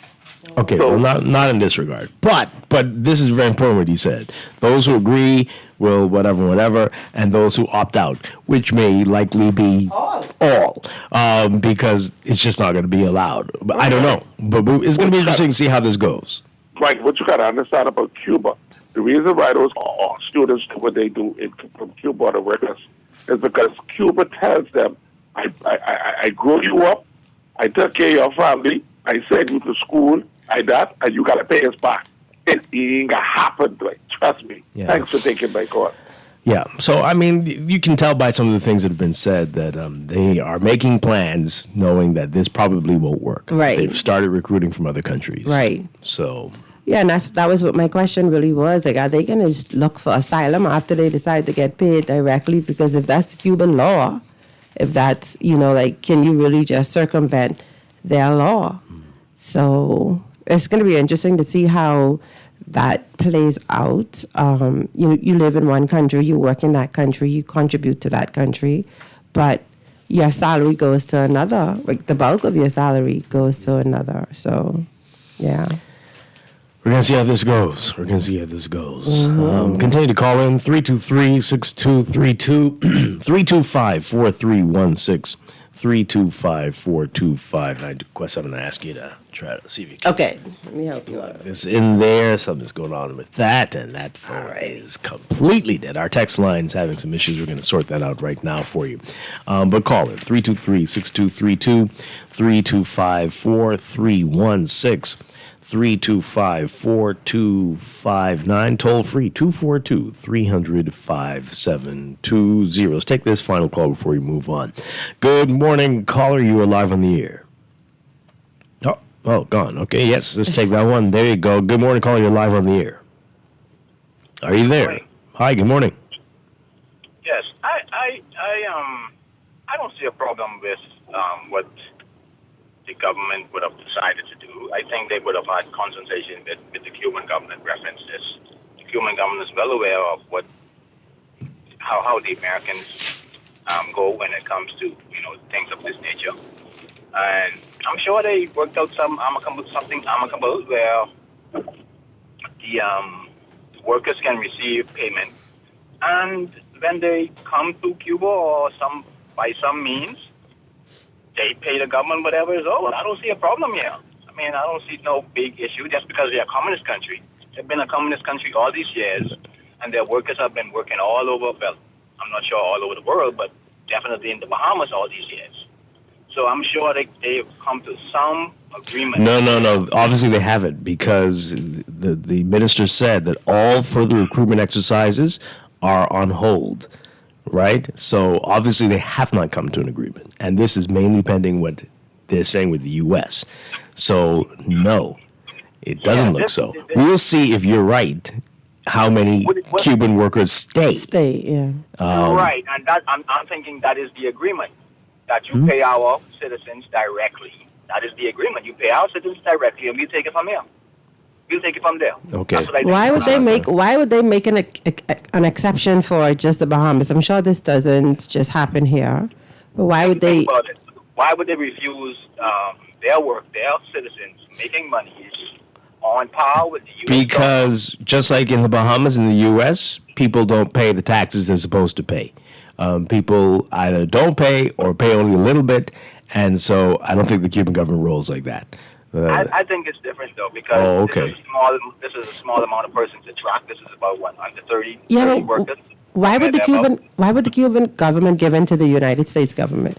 [SPEAKER 2] Okay, well, not in this regard. But this is very important what he said. Those who agree will whatever, and those who opt out, which may likely be all because it's just not going to be allowed. But I don't know. But it's going to be interesting to see how this goes.
[SPEAKER 12] Right, what you got to understand about Cuba, the reason why those students do what they do from Cuba, the workers, is because Cuba tells them, I grow you up, I took care of your family, I sent you to school, and you got to pay us back. It ain't going to happen, right? Trust me.
[SPEAKER 2] Yeah.
[SPEAKER 12] Thanks for taking my call.
[SPEAKER 2] Yeah, so I mean, you can tell by some of the things that have been said that they are making plans knowing that this probably won't work.
[SPEAKER 10] Right.
[SPEAKER 2] They've started recruiting from other countries.
[SPEAKER 10] Right.
[SPEAKER 2] So...
[SPEAKER 10] Yeah, and that was what my question really was. Like, are they going to look for asylum after they decide to get paid directly? Because if that's the Cuban law, if that's, can you really just circumvent their law? So it's going to be interesting to see how that plays out. You live in one country, you work in that country, you contribute to that country, but your salary goes to another. Like, the bulk of your salary goes to another. So, yeah.
[SPEAKER 2] We're going to see how this goes. Continue to call in 323-6232, 325-4316, 325-425. Quest, I'm going to ask you to try to see if you can.
[SPEAKER 10] Okay, let me help you out.
[SPEAKER 2] It's in there. Something's going on with that, and that phone is completely dead. Our text line's having some issues. We're going to sort that out right now for you. But call in 323-6232, 325-4316. 325-4259. Toll free 242-300-5720. Let's take this final call before we move on. Good morning, caller. You are live on the air. Oh, gone. Okay, yes, let's take that one. There you go. Good morning, caller. You're live on the air. Are you there? Hi, good morning.
[SPEAKER 13] Yes, I don't see a problem with what the government would have decided to do. I think they would have had consultation with the Cuban government reference this. The Cuban government is well aware of how the Americans go when it comes to things of this nature, and I'm sure they worked out something amicable where the workers can receive payment, and when they come to Cuba or by some means, they pay the government whatever is owed. I don't see a problem here. I mean, I don't see no big issue just because they're a communist country. They've been a communist country all these years, and their workers have been working all over, well, I'm not sure all over the world, but definitely in the Bahamas all these years. So I'm sure they've come to some agreement.
[SPEAKER 2] No. Obviously they haven't, because the minister said that all further recruitment exercises are on hold, right? So obviously they have not come to an agreement. And this is mainly pending what they're saying with the U.S. So, no, it doesn't look so. We'll see if you're right, how many Cuban workers stay.
[SPEAKER 10] Yeah.
[SPEAKER 13] Right, and that I'm thinking that is the agreement, that you pay our citizens directly. That is the agreement. You pay our citizens directly, and we take it from here. We'll take it from there.
[SPEAKER 2] Okay.
[SPEAKER 10] Why would they make an exception for just the Bahamas? I'm sure this doesn't just happen here, but why would they?
[SPEAKER 13] Why would they refuse their work, their citizens making money on par with the U.S.
[SPEAKER 2] Because just like in the Bahamas and the U.S., people don't pay the taxes they're supposed to pay. People either don't pay or pay only a little bit, and so I don't think the Cuban government rolls like that.
[SPEAKER 13] I think it's different though, because this is a small amount of persons to track. This is about under 30 workers.
[SPEAKER 10] Why would the Cuban government give in to the United States government?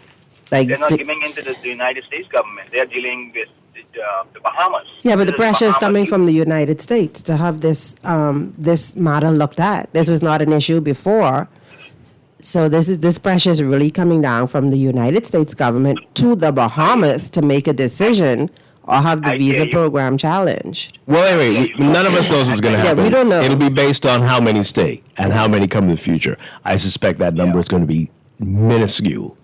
[SPEAKER 13] Like they're not giving in to the United States government. They're dealing with the Bahamas.
[SPEAKER 10] Yeah, but the pressure is coming from the United States to have this matter looked at. This was not an issue before. So this pressure is really coming down from the United States government to the Bahamas to make a decision or have the visa program challenged.
[SPEAKER 2] Well, anyway, none of us knows what's going to happen.
[SPEAKER 10] Yeah, we don't know.
[SPEAKER 2] It'll be based on how many stay and how many come in the future. I suspect that number is going to be minuscule.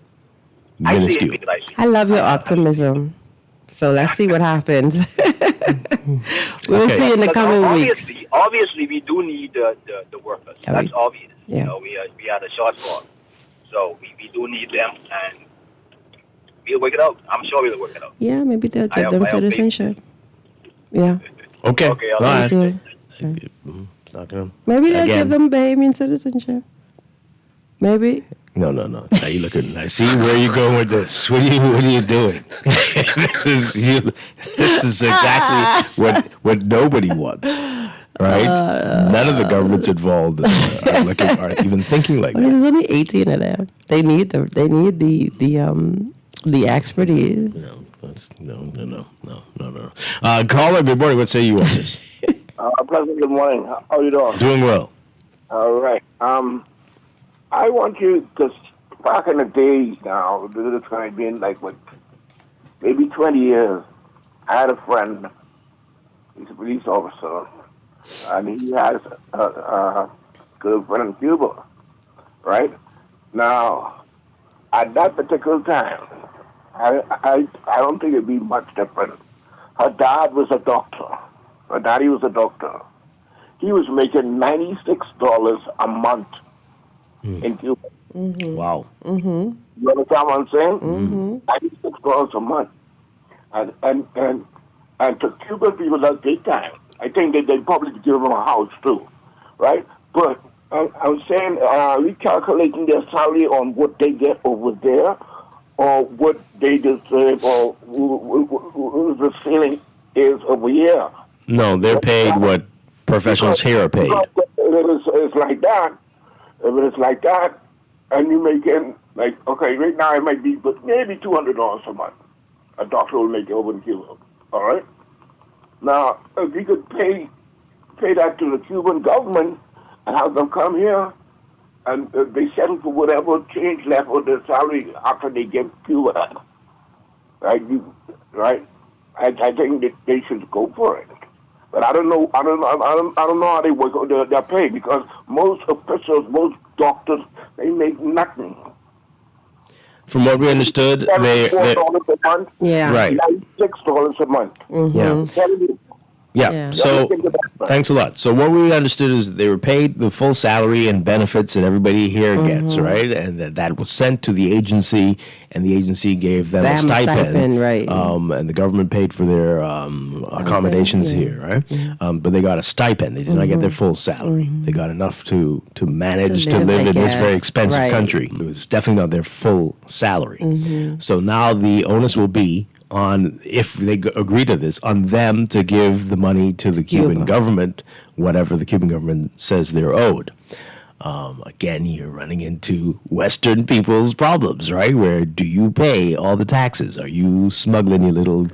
[SPEAKER 2] Minuscule.
[SPEAKER 10] I love your optimism. So let's see what happens. We'll see in the coming weeks.
[SPEAKER 13] Obviously, we do need the workers. That's obvious.
[SPEAKER 10] Yeah.
[SPEAKER 13] We are the shortfall. So we do need them, and we'll work it out. I'm sure we'll work it out.
[SPEAKER 10] Yeah, maybe they'll get them citizenship. Yeah.
[SPEAKER 2] Okay. All right.
[SPEAKER 10] Maybe they'll give them Bahamian citizenship. Maybe.
[SPEAKER 2] No. Now you look at. I see where you're going with this. What are you doing? This is exactly what nobody wants, right? None of the governments involved are even thinking like that.
[SPEAKER 10] There's only 18 of them. They need the expertise.
[SPEAKER 2] No. Caller, good morning. What say you on this?
[SPEAKER 14] President, good morning. How are you doing?
[SPEAKER 2] Doing well.
[SPEAKER 14] All right. I want you, because back in the days now, this is going to be like maybe 20 years, I had a friend, he's a police officer, and he has a girlfriend in Cuba, right? Now, at that particular time, I don't think it'd be much different. Her dad was a doctor. Her daddy was a doctor. He was making $96 a month in Cuba.
[SPEAKER 10] Mm-hmm.
[SPEAKER 2] Wow.
[SPEAKER 10] Mm-hmm.
[SPEAKER 14] You understand what I'm saying?
[SPEAKER 10] Mm-hmm.
[SPEAKER 14] $96 a month. And to Cuban people, that's big time. I think they probably give them a house too, right? But I'm saying, recalculating their salary on what they get over there, or what they deserve, or what the ceiling is over here.
[SPEAKER 2] No, they're paid what professionals here are paid.
[SPEAKER 14] It's like that. If it's like that, and you make it right now it might be, but maybe $200 a month. A doctor will make it over in Cuba. All right. Now, if you could pay that to the Cuban government and have them come here and they settle for whatever change left of their salary after they give Cuba, right? Right? I think that they should go for it. But I don't know how they work their pay, because most officials, most doctors, they make nothing.
[SPEAKER 2] From what we understood, they
[SPEAKER 14] $4 a month.
[SPEAKER 10] Yeah.
[SPEAKER 2] Right.
[SPEAKER 14] $6 a month.
[SPEAKER 10] Mm-hmm.
[SPEAKER 2] Yeah. So thanks a lot. So what we understood is that they were paid the full salary and benefits that everybody here gets, right? And that was sent to the agency, and the agency gave them a stipend,
[SPEAKER 10] right?
[SPEAKER 2] And the government paid for their accommodations here, right? But they got a stipend. They did not get their full salary. They got enough to manage to live in this very expensive country. It was definitely not their full salary. So now the onus will be on, if they agree to this, on them to give the money to the Cuban government, whatever the Cuban government says they're owed. Again, you're running into Western people's problems, right? Where do you pay all the taxes? Are you smuggling your little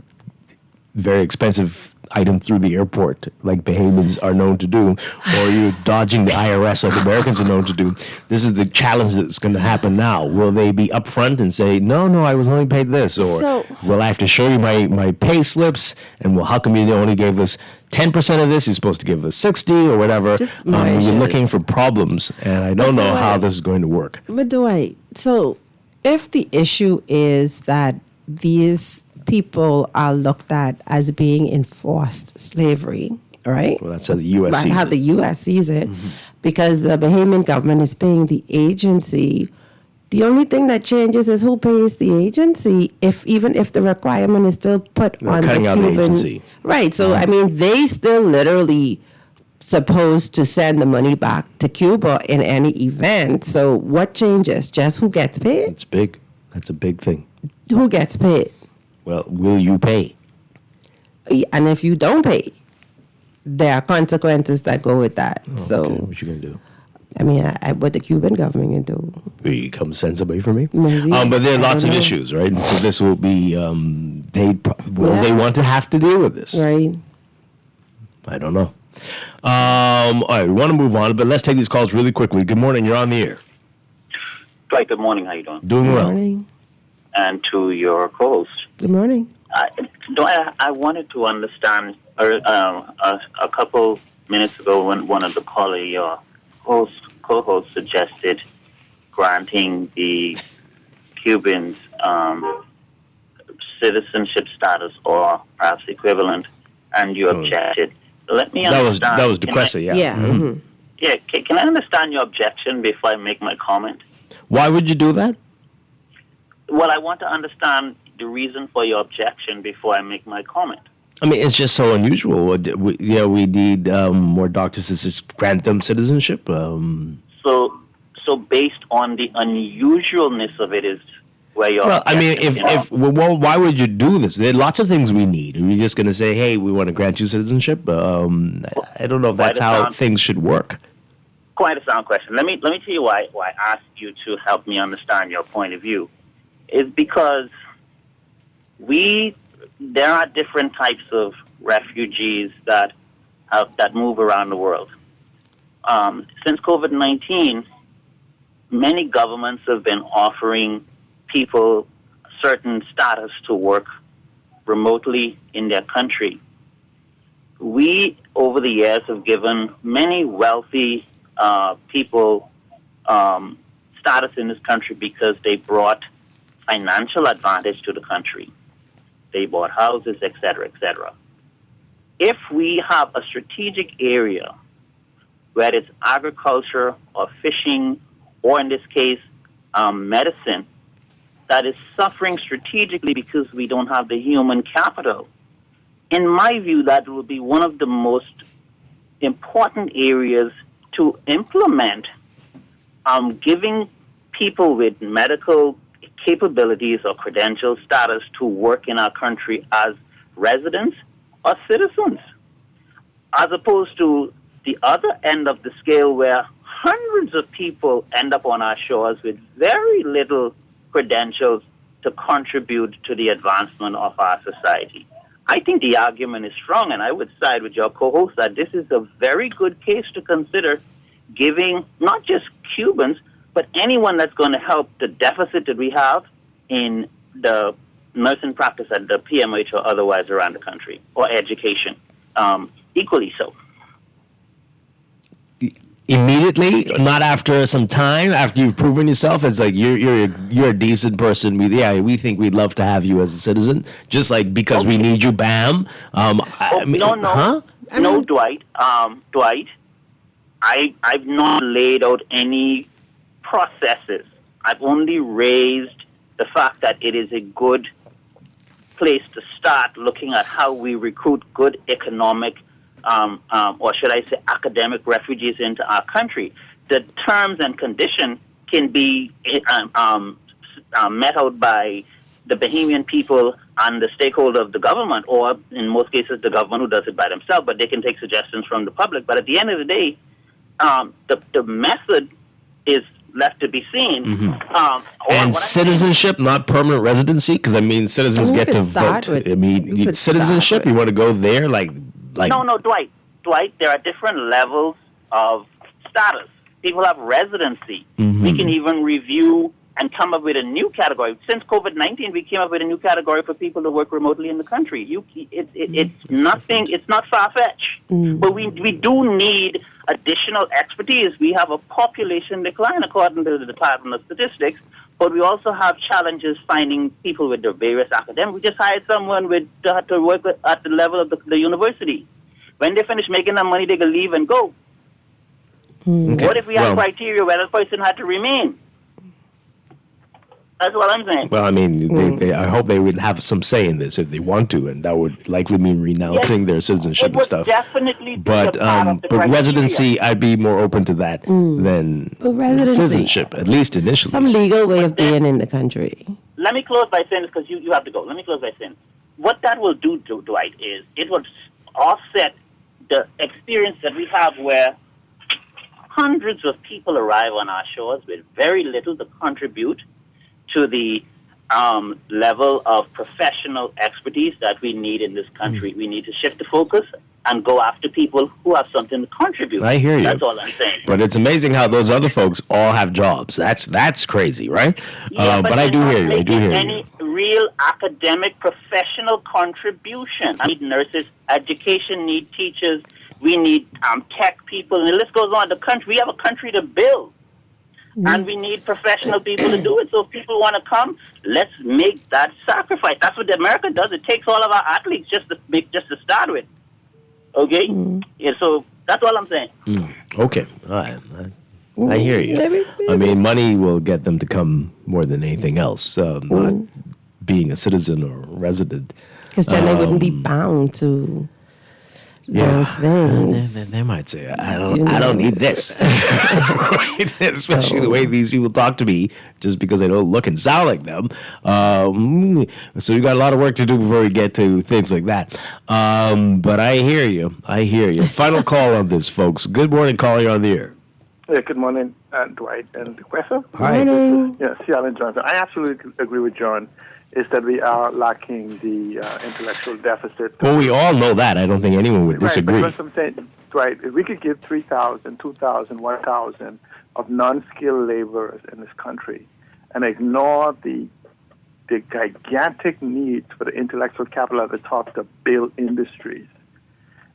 [SPEAKER 2] very expensive item through the airport like Bahamians are known to do, or you're dodging the IRS like Americans are known to do? This is the challenge that's going to happen now. Will they be upfront and say, no, I was only paid this? Or will I have to show you my pay slips? And, well, how come you only gave us 10% of this? You're supposed to give us 60 or whatever. You're looking for problems, and I don't know how this is going to work.
[SPEAKER 10] But Dwight, so if the issue is that these people are looked at as being in forced slavery, right?
[SPEAKER 2] Well, that's how the U.S. sees it.
[SPEAKER 10] How the U.S. sees it, because the Bahamian government is paying the agency. The only thing that changes is who pays the agency, even if the requirement is still put on the Cuban
[SPEAKER 2] agency.
[SPEAKER 10] Right. So, I mean, they still literally supposed to send the money back to Cuba in any event. So what changes? Just who gets paid?
[SPEAKER 2] It's big. That's a big thing.
[SPEAKER 10] Who gets paid?
[SPEAKER 2] Well, will you pay?
[SPEAKER 10] And if you don't pay, there are consequences that go with that. So
[SPEAKER 2] what you gonna do?
[SPEAKER 10] I mean, what the Cuban government can do?
[SPEAKER 2] Will you come send somebody for me?
[SPEAKER 10] Maybe.
[SPEAKER 2] But there are lots of issues, right? And so this will be they want to have to deal with this,
[SPEAKER 10] right?
[SPEAKER 2] I don't know. All right, we want to move on, but let's take these calls really quickly. Good morning, you're on the air.
[SPEAKER 15] Dwight, good morning. How you doing?
[SPEAKER 2] Doing well.
[SPEAKER 10] Good morning.
[SPEAKER 15] And to your co-host.
[SPEAKER 10] Good morning.
[SPEAKER 15] Dwight, I wanted to understand, a couple minutes ago when one of the callers, your co-host suggested granting the Cubans citizenship status or perhaps equivalent, and you objected. Let me understand.
[SPEAKER 2] That was the question, yeah.
[SPEAKER 10] Yeah. Mm-hmm.
[SPEAKER 15] Yeah, can I understand your objection before I make my comment?
[SPEAKER 2] Why would you do that?
[SPEAKER 15] Well, I want to understand the reason for your objection before I make my comment.
[SPEAKER 2] I mean, it's just so unusual. We need more doctors to just grant them citizenship.
[SPEAKER 15] So based on the unusualness of it is where your
[SPEAKER 2] well, I mean, why would you do this? There are lots of things we need. Are we just going to say, hey, we want to grant you citizenship? I don't know if that's how things should work.
[SPEAKER 15] Quite a sound question. Let me tell you why I asked you to help me understand your point of view. Is because there are different types of refugees that move around the world. Since COVID-19, many governments have been offering people certain status to work remotely in their country. We, over the years, have given many wealthy people status in this country because they brought financial advantage to the country. They bought houses, et cetera, et cetera. If we have a strategic area, whether it's agriculture or fishing, or in this case, medicine, that is suffering strategically because we don't have the human capital, in my view, that will be one of the most important areas to implement, giving people with medical capabilities or credentials status to work in our country as residents or citizens, as opposed to the other end of the scale where hundreds of people end up on our shores with very little credentials to contribute to the advancement of our society. I think the argument is strong, and I would side with your co-host that this is a very good case to consider giving not just Cubans, but anyone that's going to help the deficit that we have in the nursing practice at the PMH or otherwise around the country, or education, equally so.
[SPEAKER 2] Immediately, not after some time, after you've proven yourself, it's like you're a decent person. We think we'd love to have you as a citizen, just like because we need you. Bam.
[SPEAKER 15] No, Dwight. Dwight, I've not laid out any processes. I've only raised the fact that it is a good place to start looking at how we recruit good economic or should I say academic refugees into our country. The terms and conditions can be met out by the Bahamian people and the stakeholder of the government, or in most cases the government who does it by themselves, but they can take suggestions from the public. But at the end of the day, the method is left to be seen.
[SPEAKER 2] Mm-hmm. And citizenship, not permanent residency, because citizens get to vote. Citizenship, you want to go there, like.
[SPEAKER 15] No, Dwight. There are different levels of status. People have residency.
[SPEAKER 2] Mm-hmm.
[SPEAKER 15] We can even review and come up with a new category. Since COVID-19, we came up with a new category for people to work remotely in the country. It's nothing. It's not far-fetched. But we do need additional expertise. We have a population decline, according to the Department of Statistics, but we also have challenges finding people with their various academics. We just hired someone to work at the level of the university. When they finish making that money, they can leave and go.
[SPEAKER 2] Okay.
[SPEAKER 15] What if we had criteria where the person had to remain? That's what I'm saying.
[SPEAKER 2] Well, I hope they would have some say in this if they want to, and that would likely mean renouncing their citizenship and stuff.
[SPEAKER 15] Definitely
[SPEAKER 2] but residency, I'd be more open to that than citizenship, at least initially.
[SPEAKER 10] Some legal way of being in the country.
[SPEAKER 15] Let me close by saying this, because you have to go. Let me close by saying what that will do, Dwight, is it will offset the experience that we have where hundreds of people arrive on our shores with very little to contribute to the level of professional expertise that we need in this country. We need to shift the focus and go after people who have something to contribute.
[SPEAKER 2] I hear you.
[SPEAKER 15] That's all I'm saying.
[SPEAKER 2] But it's amazing how those other folks all have jobs. That's crazy, right?
[SPEAKER 15] Yeah,
[SPEAKER 2] but I do hear you.
[SPEAKER 15] Any real academic professional contribution. I need nurses, education need teachers, we need tech people, and the list goes on. The country, we have a country to build. And we need professional people to do it. So if people want to come, let's make that sacrifice. That's what America does. It takes all of our athletes just to start with. Okay? Yeah, so that's all I'm saying.
[SPEAKER 2] Okay. All right. I hear you. Money will get them to come more than anything else. Not being a citizen or resident.
[SPEAKER 10] Because then they wouldn't be bound to those things.
[SPEAKER 2] They might say, I don't need this. Especially the way these people talk to me, just because I don't look and sound like them. So we got a lot of work to do before we get to things like that. But I hear you. Final call on this, folks. Good morning, caller. You're on the air.
[SPEAKER 16] Yeah, good morning, Dwight and Professor.
[SPEAKER 2] Hi.
[SPEAKER 16] Yes, Alan Johnson. I absolutely agree with John. Is that we are lacking the intellectual deficit.
[SPEAKER 2] Well, we all know that. I don't think anyone would disagree.
[SPEAKER 16] Right, but what I'm saying, right, if we could give 3,000, 2,000, 1,000 of non-skilled laborers in this country and ignore the gigantic needs for the intellectual capital at the top to build industries.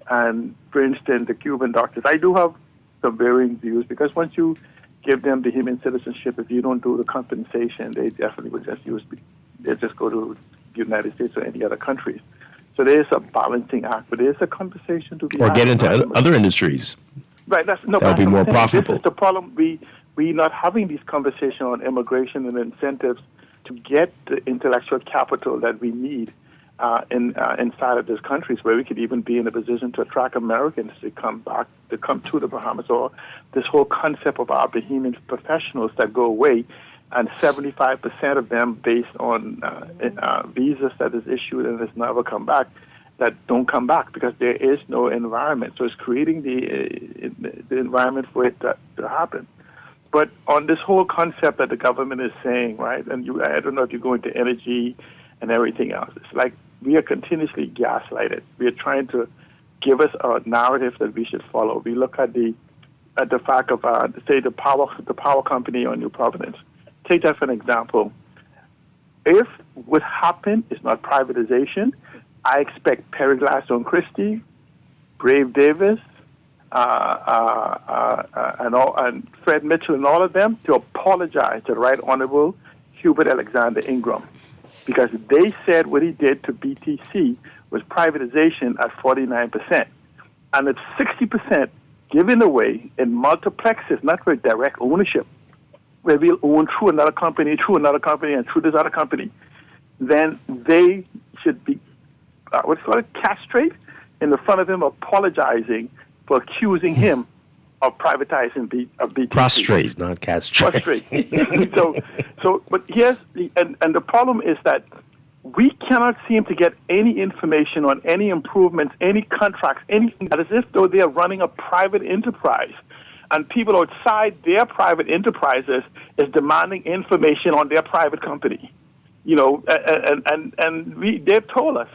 [SPEAKER 16] And, for instance, the Cuban doctors, I do have some varying views, because once you give them the human citizenship, if you don't do the compensation, they definitely would they'll just go to the United States or any other countries. So there's a balancing act, but there's a conversation to be had.
[SPEAKER 2] Or get into other industries.
[SPEAKER 16] Right. That
[SPEAKER 2] would be more profitable.
[SPEAKER 16] This is the problem. We're not having these conversations on immigration and incentives to get the intellectual capital that we need inside of these countries, where we could even be in a position to attract Americans to come to the Bahamas, or this whole concept of our Bahamian professionals that go away, and 75% of them based on visas that is issued and has never come back, that don't come back because there is no environment. So it's creating the environment for it to happen. But on this whole concept that the government is saying, right, and I don't know if you go into energy and everything else, it's like we are continuously gaslighted. We are trying to give us a narrative that we should follow. We look at the fact of say the power company on New Providence. Take that for an example. If what happened is not privatization, I expect Perry Gladstone Christie, Brave Davis, and Fred Mitchell and all of them to apologize to the Right Honorable Hubert Alexander Ingram, because they said what he did to BTC was privatization at 49%. And it's 60% given away in multiplexes, not with direct ownership, where we'll own through another company, and through this other company. Then they should be, castrate in the front of him, apologizing for accusing him of privatizing BTC.
[SPEAKER 2] Prostrate, not castrate.
[SPEAKER 16] Prostrate. But here's and the problem is that we cannot seem to get any information on any improvements, any contracts, anything, as if though they are running a private enterprise. And people outside their private enterprises is demanding information on their private company. They've told us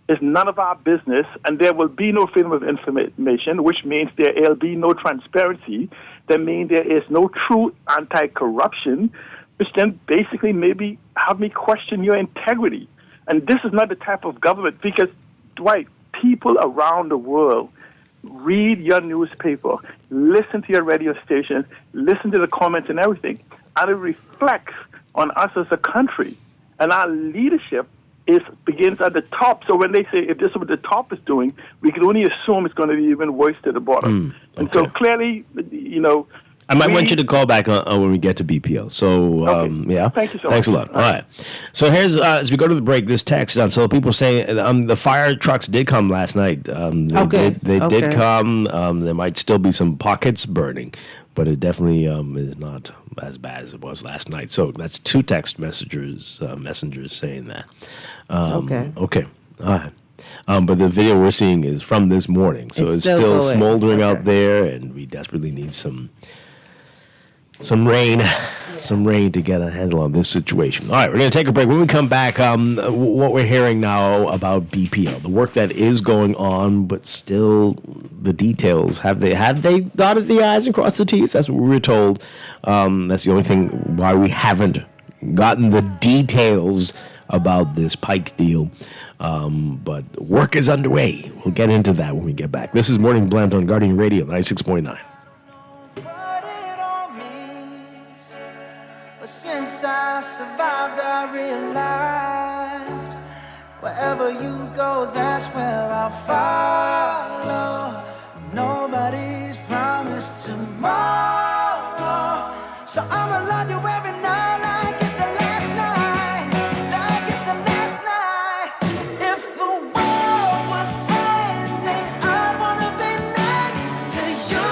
[SPEAKER 16] it's none of our business, and there will be no freedom of information, which means there will be no transparency. That means there is no true anti-corruption, which then basically maybe have me question your integrity. And this is not the type of government, because, Dwight, people around the world read your newspaper, listen to your radio station, listen to the comments and everything, and it reflects on us as a country. And our leadership begins at the top. So when they say, if this is what the top is doing, we can only assume it's going to be even worse to the bottom. And so clearly,
[SPEAKER 2] I might want you to call back on when we get to BPO. So, yeah.
[SPEAKER 16] Thank you so
[SPEAKER 2] Thanks
[SPEAKER 16] much.
[SPEAKER 2] a lot. All right. So here's, as we go to the break, this text. So people saying the fire trucks did come last night. They did come. There might still be some pockets burning, but it definitely is not as bad as it was last night. So that's two text messengers saying that. Okay. All right. But the video we're seeing is from this morning. So it's still smoldering out there, and we desperately need some rain to get a handle on this situation. All right, we're going to take a break. When we come back, what we're hearing now about BPO, the work that is going on, but still the details. Have they dotted the I's and crossed the T's? That's what we were told. That's the only thing why we haven't gotten the details about this Pike deal. But work is underway. We'll get into that when we get back. This is Morning Blend on Guardian Radio 96.9.
[SPEAKER 3] Since I survived, I realized wherever you go, that's where I'll follow. Nobody's promised tomorrow, so I'ma love you every night like it's the last night, like it's the last night. If the world was ending, I'd wanna be next to you.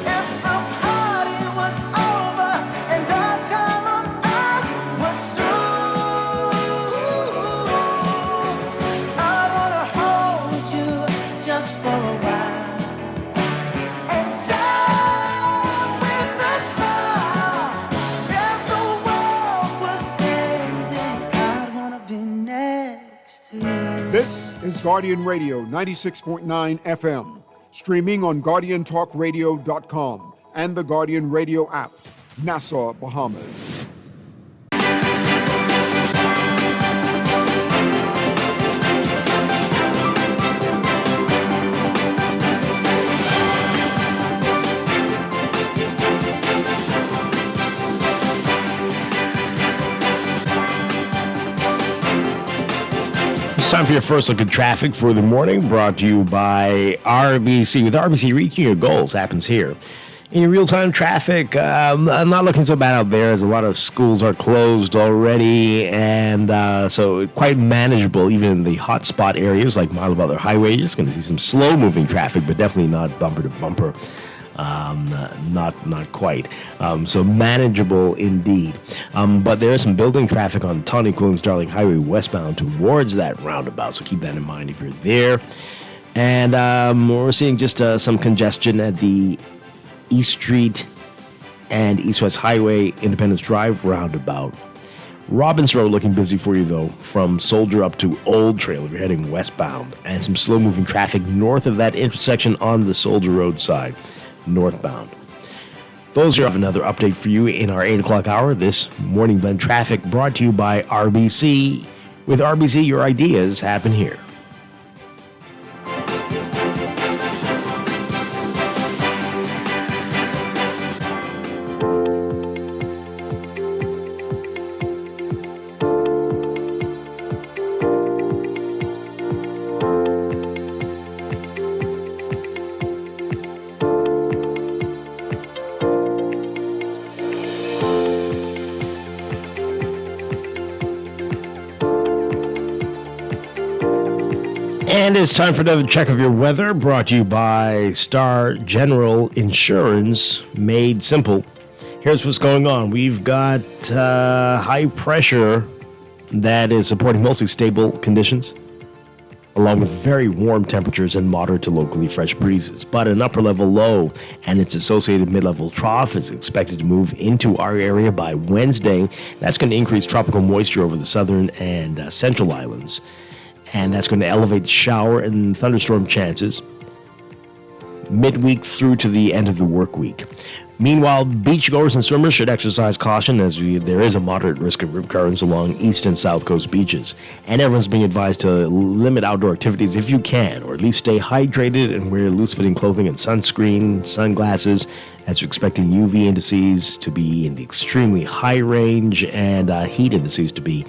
[SPEAKER 3] If the party was over and our time on earth was through, I wanna hold you just for a while and die with a smile. If the world was ending, I'd wanna be next to you.
[SPEAKER 1] This is Guardian Radio 96.9 FM, streaming on GuardianTalkRadio.com and the Guardian Radio app, Nassau, Bahamas.
[SPEAKER 2] It's time for your first look at traffic for the morning, brought to you by RBC. With RBC, reaching your goals happens here. In real-time traffic, not looking so bad out there, as a lot of schools are closed already, and so quite manageable, even in the hotspot areas like Mile Butler Highway. You're just going to see some slow-moving traffic, but definitely not bumper to bumper. Not quite. So manageable indeed. But there is some building traffic on Tawny Quillen's Darling Highway westbound towards that roundabout. So keep that in mind if you're there. And we're seeing just some congestion at the East Street and East West Highway Independence Drive roundabout. Robbins Road looking busy for you, though, from Soldier up to Old Trail if you're heading westbound, and some slow-moving traffic north of that intersection on the Soldier Road side, northbound. Those are another update for you in our 8 o'clock hour. This Morning Blend traffic brought to you by RBC. With RBC, your ideas happen here. And it's time for another check of your weather, brought to you by Star General Insurance, made simple. Here's what's going on. We've got high pressure that is supporting mostly stable conditions, along with very warm temperatures and moderate to locally fresh breezes. But an upper level low and its associated mid-level trough is expected to move into our area by Wednesday. That's going to increase tropical moisture over the southern and central islands. And that's going to elevate shower and thunderstorm chances midweek through to the end of the work week. Meanwhile, beachgoers and swimmers should exercise caution as there is a moderate risk of rip currents along east and south coast beaches. And everyone's being advised to limit outdoor activities if you can, or at least stay hydrated and wear loose-fitting clothing and sunscreen, sunglasses, as you're expecting UV indices to be in the extremely high range and heat indices to be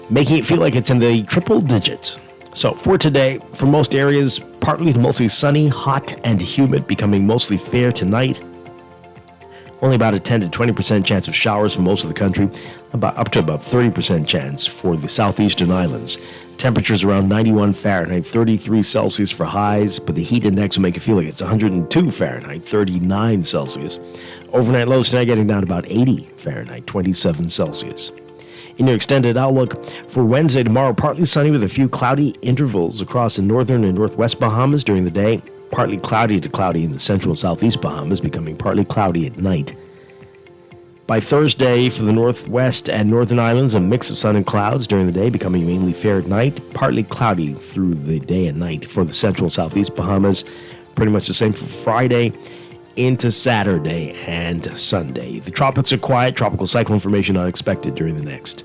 [SPEAKER 2] making it feel like it's in the triple digits. So for today, for most areas, partly to mostly sunny, hot, and humid, becoming mostly fair tonight. Only about a 10 to 20% chance of showers for most of the country, up to about 30% chance for the southeastern islands. Temperatures around 91 Fahrenheit, 33 Celsius for highs, but the heat index will make it feel like it's 102 Fahrenheit, 39 Celsius. Overnight lows tonight getting down to about 80 Fahrenheit, 27 Celsius. In your extended outlook for Wednesday, tomorrow, partly sunny with a few cloudy intervals across the northern and northwest Bahamas during the day. Partly cloudy to cloudy in the central and southeast Bahamas, becoming partly cloudy at night. By Thursday, for the northwest and northern islands, a mix of sun and clouds during the day, becoming mainly fair at night. Partly cloudy through the day and night for the central and southeast Bahamas. Pretty much the same for Friday into Saturday and Sunday. The tropics are quiet. Tropical cyclone formation not expected during the next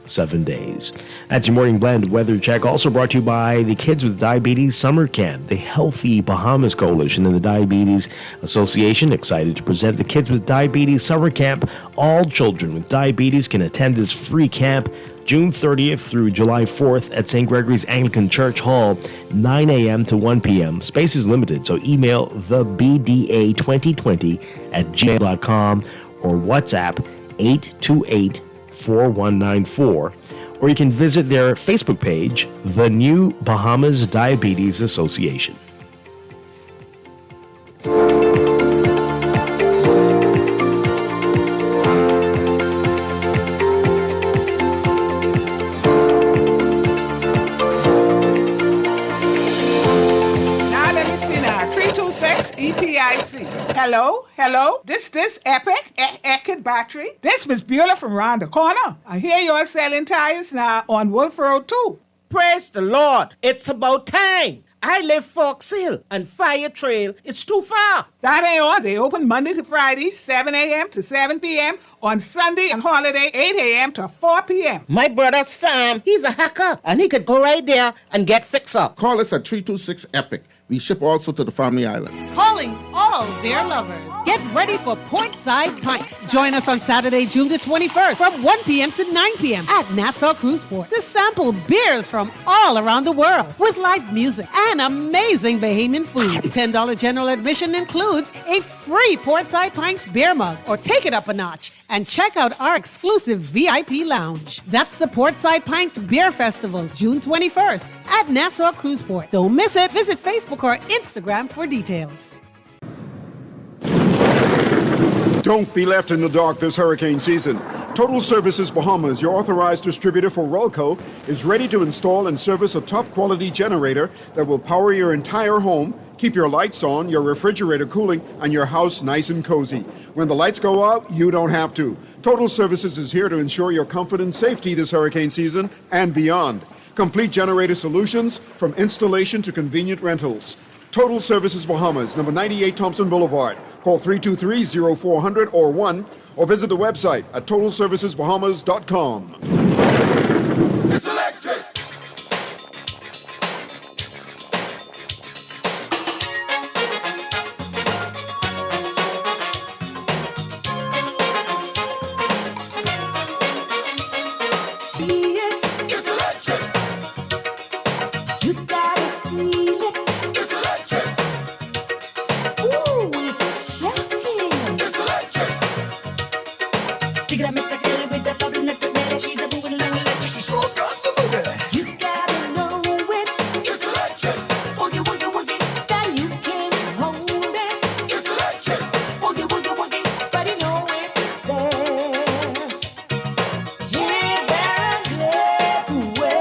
[SPEAKER 2] 7 days. That's your Morning Blend weather check. Also brought to you by the Kids with Diabetes Summer Camp. The Healthy Bahamas Coalition and the Diabetes Association excited to present the Kids with Diabetes Summer Camp. All children with diabetes can attend this free camp June 30th through July 4th at St. Gregory's Anglican Church Hall, 9 a.m. to 1 p.m. Space is limited, so email thebda2020@gmail.com or WhatsApp 828-4194, or you can visit their Facebook page, The New Bahamas Diabetes Association.
[SPEAKER 17] ETIC. Hello. This Epic battery. This Miss Beulah from round the corner. I hear you're selling tires now on Wolf Road too.
[SPEAKER 18] Praise the Lord. It's about time. I live Fox Hill and Fire Trail. It's too far.
[SPEAKER 17] That ain't all. They open Monday to Friday, 7 a.m. to 7 p.m. On Sunday and holiday, 8 a.m. to 4 p.m.
[SPEAKER 18] My brother Sam, he's a hacker, and he could go right there and get fixed up.
[SPEAKER 19] Call us at 326 Epic. We ship also to the Family Island.
[SPEAKER 20] Calling all beer lovers. Get ready for Portside Pints. Join us on Saturday, June the 21st from 1 p.m. to 9 p.m. at Nassau Cruise Port to sample beers from all around the world with live music and amazing Bahamian food. $10 general admission includes a free Portside Pints beer mug, or take it up a notch and check out our exclusive VIP lounge. That's the Portside Pints Beer Festival, June 21st at Nassau Cruise Port. Don't miss it. Visit Facebook or Instagram for details.
[SPEAKER 1] Don't be left in the dark this hurricane season. Total Services Bahamas, your authorized distributor for Rolco, is ready to install and service a top-quality generator that will power your entire home, keep your lights on, your refrigerator cooling, and your house nice and cozy. When the lights go out, you don't have to. Total Services is here to ensure your comfort and safety this hurricane season and beyond. Complete generator solutions from installation to convenient rentals. Total Services Bahamas, number 98 Thompson Boulevard. Call 323-0400 or 1, or visit the website at totalservicesbahamas.com.
[SPEAKER 3] It's electric. It's electric. You gotta feel it. It's electric. Ooh, it's shocking. It's electric. Dig that mix again with that bubbling up the man. She's a moving along electric. She sure got the boogie. You gotta know it. It's electric. Woogie, woogie, woogie. That you can't hold it. It's electric. Woogie, woogie, woogie. But you know it's there. Here, there, and everywhere.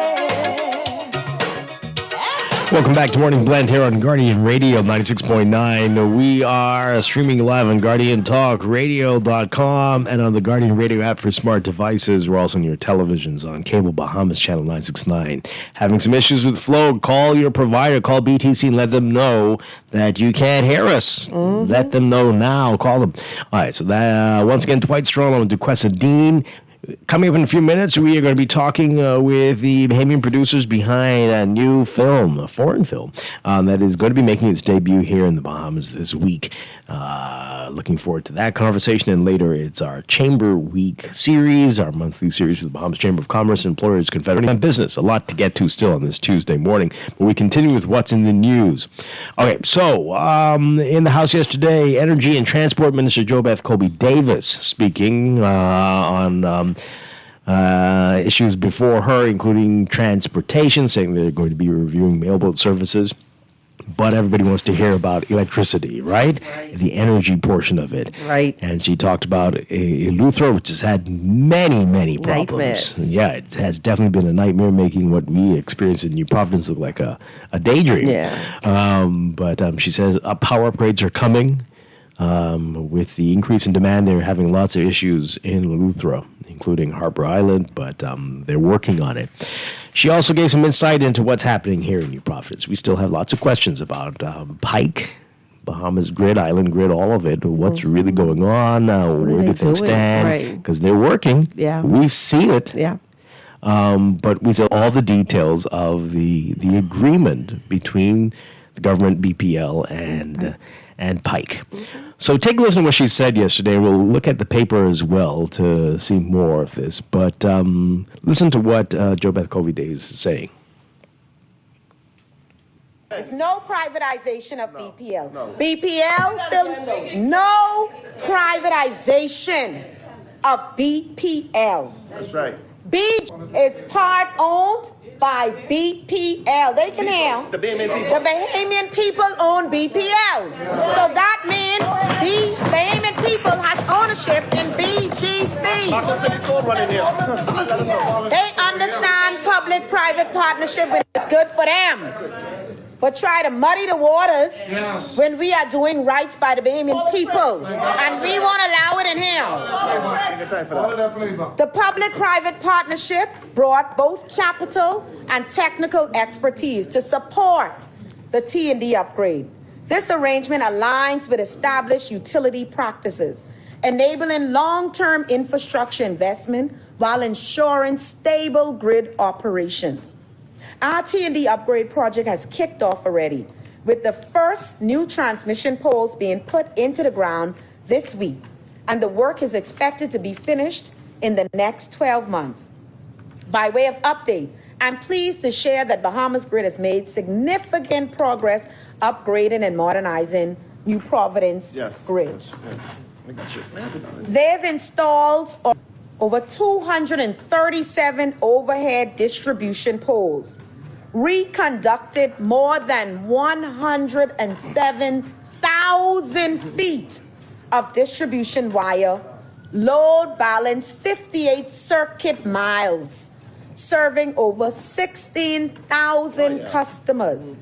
[SPEAKER 2] Welcome back to Morning Blend here on Guardian Radio 96.9. We are streaming live on GuardianTalkRadio.com and on the Guardian Radio app for smart devices. We're also on your televisions on Cable Bahamas Channel 969. Having some issues with flow, call your provider, call BTC and let them know that you can't hear us. Let them know now. Call them. All right, so that once again, Dwight Strachan and Duquesa Dean. Coming up in a few minutes, we are going to be talking with the Bahamian producers behind a new film, a foreign film, that is going to be making its debut here in the Bahamas this week. Looking forward to that conversation. And later, it's our Chamber Week series, our monthly series with the Bahamas Chamber of Commerce and Employers Confederation and Business. A lot to get to still on this Tuesday morning. But we continue with what's in the news. Okay, so in the House yesterday, Energy and Transport Minister JoBeth Colby Davis speaking on issues before her, including transportation, saying they're going to be reviewing mailboat services. But everybody wants to hear about electricity, right? The energy portion of it.
[SPEAKER 10] Right.
[SPEAKER 2] And she talked about Eleuthera, which has had many, many problems.
[SPEAKER 10] Nightmares.
[SPEAKER 2] Yeah, it has definitely been a nightmare, making what we experience in New Providence look like a daydream.
[SPEAKER 10] Yeah.
[SPEAKER 2] But she says power upgrades are coming. With the increase in demand, they're having lots of issues in Eleuthera, including Harbour Island, but they're working on it. She also gave some insight into what's happening here in New Providence. We still have lots of questions about Pike, Bahamas Grid, Island Grid, all of it. What's really going on? Where do things stand? Because they're working.
[SPEAKER 10] Yeah.
[SPEAKER 2] We've seen it.
[SPEAKER 10] Yeah.
[SPEAKER 2] But we saw all the details of the agreement between the government, BPL, and Pike. So take a listen to what she said yesterday. We'll look at the paper as well to see more of this. But listen to what JoBeth Colby Davis is saying.
[SPEAKER 21] There's no privatization of BPL. No. BPL still no privatization of BPL.
[SPEAKER 19] That's right.
[SPEAKER 21] B is part owned by BPL. They can hear.
[SPEAKER 19] The Bahamian people.
[SPEAKER 21] The Bahamian people own BPL. So that means the Bahamian people has ownership in BGC. They understand public-private partnership, which is good for them. But try to muddy the waters when we are doing right by the Bahamian people. And we won't allow it in here. The public-private partnership brought both capital and technical expertise to support the T&D upgrade. This arrangement aligns with established utility practices, enabling long-term infrastructure investment while ensuring stable grid operations. Our T&D upgrade project has kicked off already, with the first new transmission poles being put into the ground this week, and the work is expected to be finished in the next 12 months. By way of update, I'm pleased to share that Bahamas Grid has made significant progress upgrading and modernizing New Providence Grid.
[SPEAKER 19] Yes. I got you.
[SPEAKER 21] They've installed over 237 overhead distribution poles, reconducted more than 107,000 feet of distribution wire, load balanced 58 circuit miles, serving over 16,000 customers,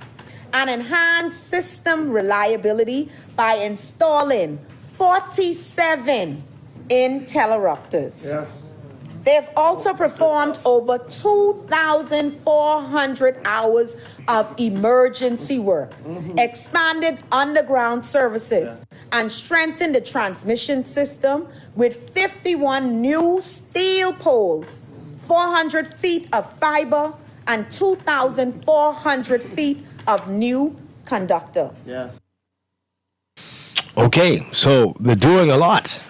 [SPEAKER 21] and enhanced system reliability by installing 47 interrupters.
[SPEAKER 19] Yes.
[SPEAKER 21] They've also performed over 2,400 hours of emergency work, expanded underground services, and strengthened the transmission system with 51 new steel poles, 400 feet of fiber, and 2,400 feet of new conductor.
[SPEAKER 19] Yes.
[SPEAKER 2] Okay, so they're doing a lot.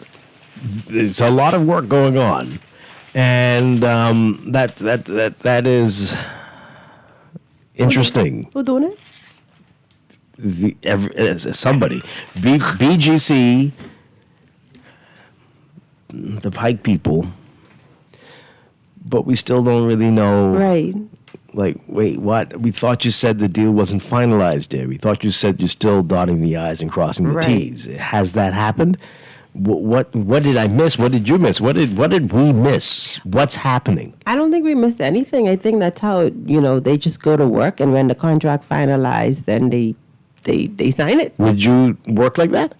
[SPEAKER 2] There's a lot of work going on, and that is interesting.
[SPEAKER 10] Who doing it?
[SPEAKER 2] Somebody, BGC, the Pike people, but we still don't really know.
[SPEAKER 10] Right.
[SPEAKER 2] Like, wait, what? We thought you said the deal wasn't finalized there. We thought you said you're still dotting the I's and crossing the
[SPEAKER 10] Right.
[SPEAKER 2] T's. Has that happened? What did I miss? What did you miss? What did we miss? What's happening?
[SPEAKER 10] I don't think we missed anything. I think that's how, they just go to work, and when the contract finalized, then they sign it.
[SPEAKER 2] Would you work like that?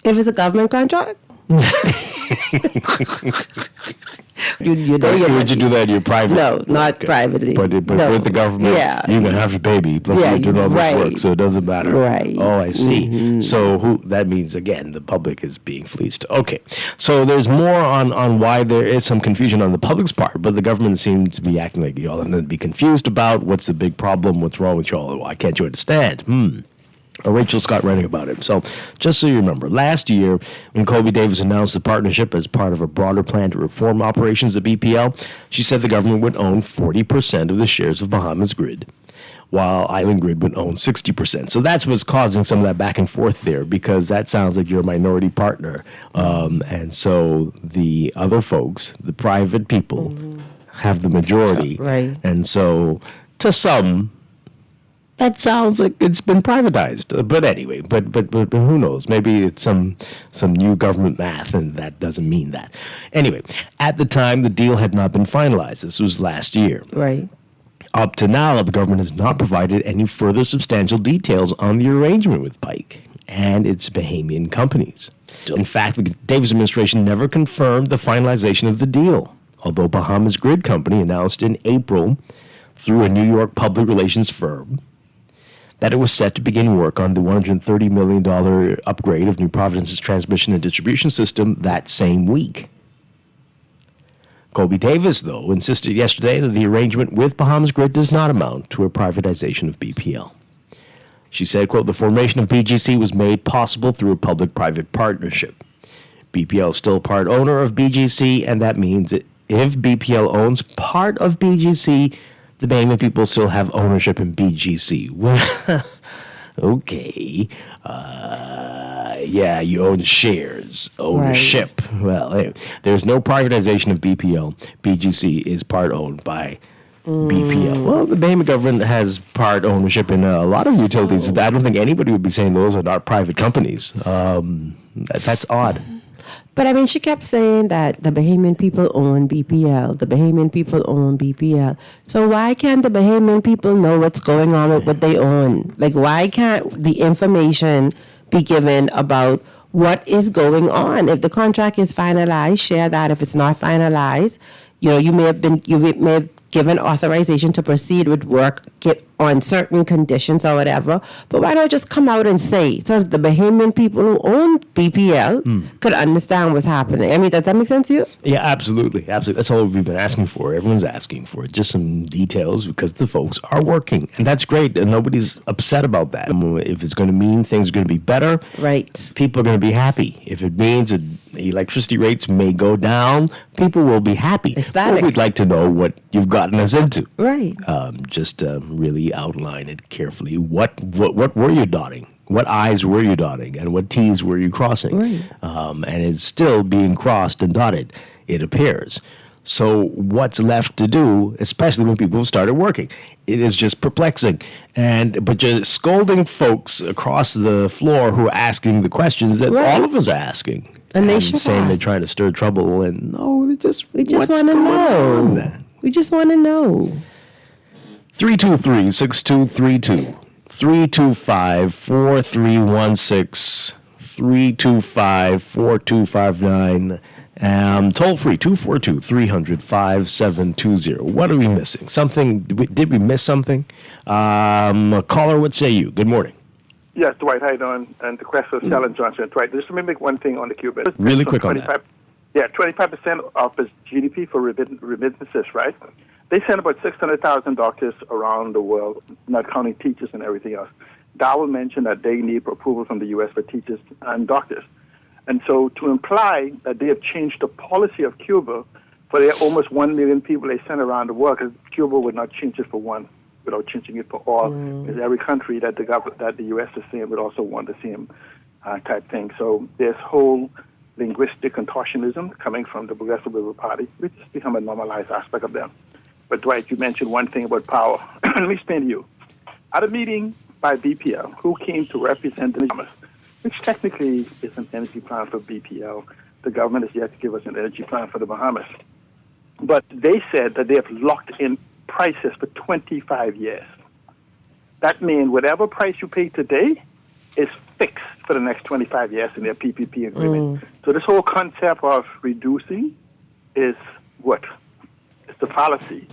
[SPEAKER 10] If it's a government contract?
[SPEAKER 2] Would you do that in your private?
[SPEAKER 10] No, not privately.
[SPEAKER 2] But
[SPEAKER 10] No.
[SPEAKER 2] with the government,
[SPEAKER 10] Yeah.
[SPEAKER 2] you can have your baby. Plus
[SPEAKER 10] Yeah,
[SPEAKER 2] you're doing all this
[SPEAKER 10] right.
[SPEAKER 2] work, so it doesn't matter.
[SPEAKER 10] Right.
[SPEAKER 2] Oh, I see.
[SPEAKER 10] Mhm.
[SPEAKER 2] So that means, again, the public is being fleeced. Okay. So there's more on why there is some confusion on the public's part, but the government seems to be acting like you all have to be confused about what's the big problem, what's wrong with you all, why can't you understand? Rachel Scott writing about it. So, just so you remember, last year when Colby Davis announced the partnership as part of a broader plan to reform operations at BPL, she said the government would own 40% of the shares of Bahamas Grid, while Island Grid would own 60%. So that's what's causing some of that back and forth there, because that sounds like you're a minority partner. And so the other folks, the private people, have the majority.
[SPEAKER 10] Right.
[SPEAKER 2] And so, to some, that sounds like it's been privatized. But anyway, but who knows? Maybe it's some new government math, and that doesn't mean that. Anyway, at the time, the deal had not been finalized. This was last year.
[SPEAKER 10] Right.
[SPEAKER 2] Up to now, the government has not provided any further substantial details on the arrangement with Pike and its Bahamian companies. In fact, the Davis administration never confirmed the finalization of the deal, although Bahamas Grid Company announced in April through a New York public relations firm that it was set to begin work on the $130 million upgrade of New Providence's transmission and distribution system that same week. Colby Davis, though, insisted yesterday that the arrangement with Bahamas Grid does not amount to a privatization of BPL. She said, quote, the formation of BGC was made possible through a public-private partnership. BPL is still part owner of BGC, and that means that if BPL owns part of BGC, the Bahamian people still have ownership in BGC. Well, okay. Yeah, you own shares. Ownership. Right. Well, anyway, there's no privatization of BPL. BGC is part owned by BPL. Well, the Bahamian government has part ownership in a lot of utilities. I don't think anybody would be saying those are not private companies. That's odd.
[SPEAKER 10] But I mean, she kept saying that the Bahamian people own BPL. The Bahamian people own BPL. So why can't the Bahamian people know what's going on with what they own? Like, why can't the information be given about what is going on? If the contract is finalized, share that. If it's not finalized, you may have given authorization to proceed with work on certain conditions or whatever, but why not just come out and say, so that the Bahamian people who own BPL could understand what's happening? I mean, does that make sense to you?
[SPEAKER 2] Yeah, absolutely. That's all we've been asking for. Everyone's asking for it. Just some details, because the folks are working, and that's great, and nobody's upset about that. If it's going to mean things are going to be better,
[SPEAKER 10] right? People
[SPEAKER 2] are going to be happy. If it means that electricity rates may go down, people will be happy. Well, we'd like to know what you've gotten us into.
[SPEAKER 10] Right.
[SPEAKER 2] Just really outline it carefully. What were you dotting? What I's were you dotting? And what T's were you crossing?
[SPEAKER 10] Right.
[SPEAKER 2] And it's still being crossed and dotted, it appears. So what's left to do, especially when people have started working? It is just perplexing. But you're scolding folks across the floor who are asking the questions that all of us are asking.
[SPEAKER 10] And they should
[SPEAKER 2] saying
[SPEAKER 10] ask.
[SPEAKER 2] they're trying to stir trouble, and
[SPEAKER 10] we just
[SPEAKER 2] what's
[SPEAKER 10] want to
[SPEAKER 2] going
[SPEAKER 10] know.
[SPEAKER 2] on?
[SPEAKER 10] We just want to know.
[SPEAKER 2] 323-6232. 325-4316. 325-4259. Toll free, 242-300-5720. What are we missing? Something? Did we miss something? Caller, what say you? Good morning.
[SPEAKER 16] Yes, Dwight, how you doing? And the question of Shellen Johnson. Dwight, just let me make one thing on the Cuban.
[SPEAKER 2] Really quick on that.
[SPEAKER 16] Yeah, 25% of its GDP for remittances, right? They send about 600,000 doctors around the world, not counting teachers and everything else. Darwell mentioned that they need approval from the U.S. for teachers and doctors. And so to imply that they have changed the policy of Cuba for their almost 1 million people they send around the world, because Cuba would not change it for one without changing it for all, because every country that the U.S. is saying would also want the same type thing. So there's whole linguistic contortionism coming from the Progressive Liberal Party, which has become a normalized aspect of them. But Dwight, you mentioned one thing about power. Let me explain to you. At a meeting by BPL, who came to represent the Bahamas, which technically is an energy plan for BPL. The government has yet to give us an energy plan for the Bahamas. But they said that they have locked in prices for 25 years. That means whatever price you pay today is fixed for the next 25 years in their PPP agreement. So this whole concept of reducing is what? It's the fallacy.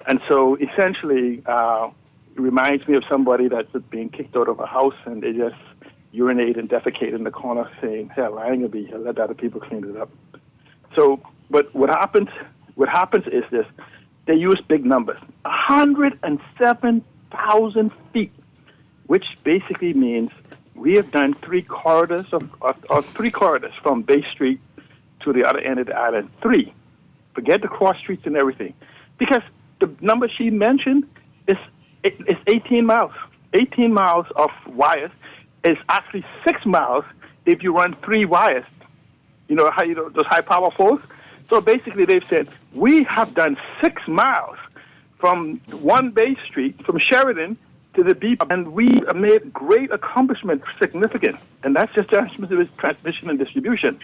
[SPEAKER 16] And so essentially, it reminds me of somebody that's being kicked out of a house and they just urinate and defecate in the corner saying, hell, I ain't gonna be here, let other people clean it up. So, but what happens is this, they use big numbers, 107,000 feet, which basically means we have done three corridors from Bay Street to the other end of the island. 3. Forget the cross streets and everything. Because the number she mentioned is 18 miles. 18 miles of wires is actually 6 miles if you run 3 wires. You know, those high power poles? So basically they've said, we have done 6 miles from 1 Bay Street, from Sheridan to the deep, and we have made great accomplishment, significant. And that's just transmission and distribution.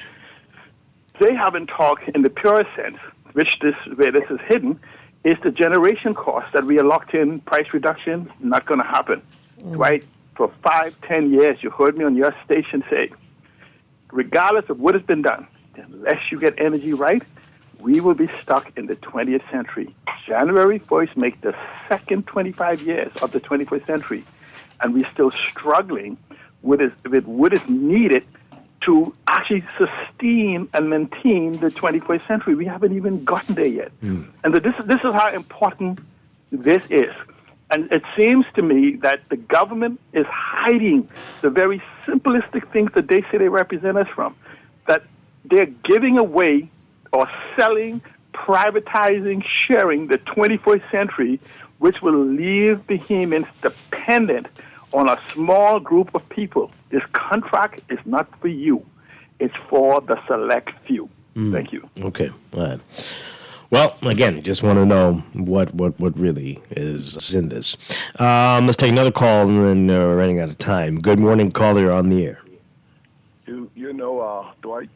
[SPEAKER 16] They haven't talked in the pure sense, where this is hidden, is the generation cost that we are locked in, price reduction, not going to happen. Right? For 5-10 years, you heard me on your station say, regardless of what has been done, unless you get energy right, we will be stuck in the 20th century. January 1st makes the second 25 years of the 21st century, and we're still struggling with what is needed to actually sustain and maintain the 21st century. We haven't even gotten there yet. And this is how important this is. And it seems to me that the government is hiding the very simplistic things that they say they represent us from, that they're giving away or selling, privatizing, sharing the 21st century, which will leave Bahamians dependent on a small group of people. This contract is not for you. It's for the select few. Thank you.
[SPEAKER 2] Okay. All right. Well, again, just want to know what really is in this. Let's take another call, and then we're running out of time. Good morning, caller, on the air.
[SPEAKER 4] You know, Dwight,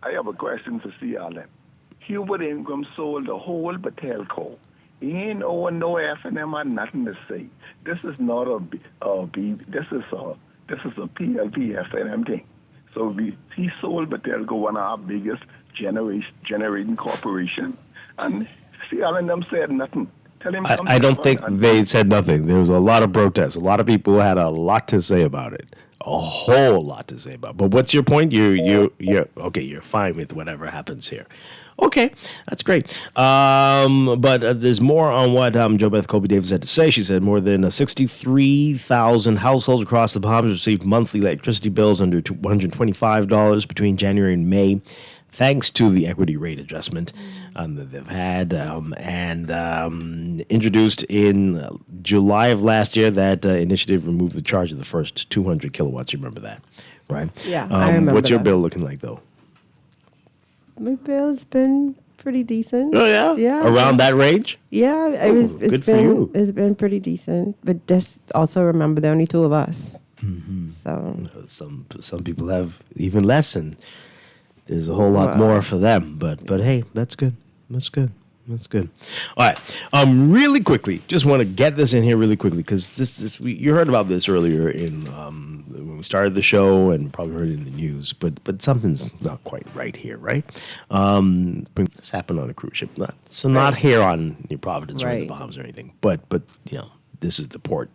[SPEAKER 4] I have a question for CLM. Hubert Ingram sold the whole Batelco. He ain't owing no F&M or nothing to say. This is not this is a PLP F&M thing. So he sold Batelco, one of our biggest generating corporation, and CLM said nothing. Tell him
[SPEAKER 2] I don't think they said nothing. There was a lot of protests. A lot of people had a lot to say about it. A whole lot to say about it. But what's your point? You're okay. You're fine with whatever happens here. Okay, that's great. But there's more on what Jo Beth Colby Davis had to say. She said more than 63,000 households across the Bahamas received monthly electricity bills under $125 between January and May, thanks to the equity rate adjustment that they've had and introduced in July of last year. That initiative removed the charge of the first 200 kilowatts. You remember that, right?
[SPEAKER 10] Yeah, I remember
[SPEAKER 2] What's your
[SPEAKER 10] that.
[SPEAKER 2] bill looking like, though?
[SPEAKER 10] My bill's been pretty decent.
[SPEAKER 2] Oh, yeah?
[SPEAKER 10] Yeah.
[SPEAKER 2] Around that range?
[SPEAKER 10] Yeah, it's
[SPEAKER 2] good for you.
[SPEAKER 10] It's been pretty decent. But just also remember there are only 2 of us. So
[SPEAKER 2] some people have even less, and there's a whole lot more for them. But hey, that's good. That's good. That's good. All right. Really quickly, just want to get this in here really quickly because you heard about this earlier when we We started the show and probably heard it in the news, but something's not quite right here, right? This happened on a cruise ship, not here on New Providence or the Bahamas or anything, but this is the port.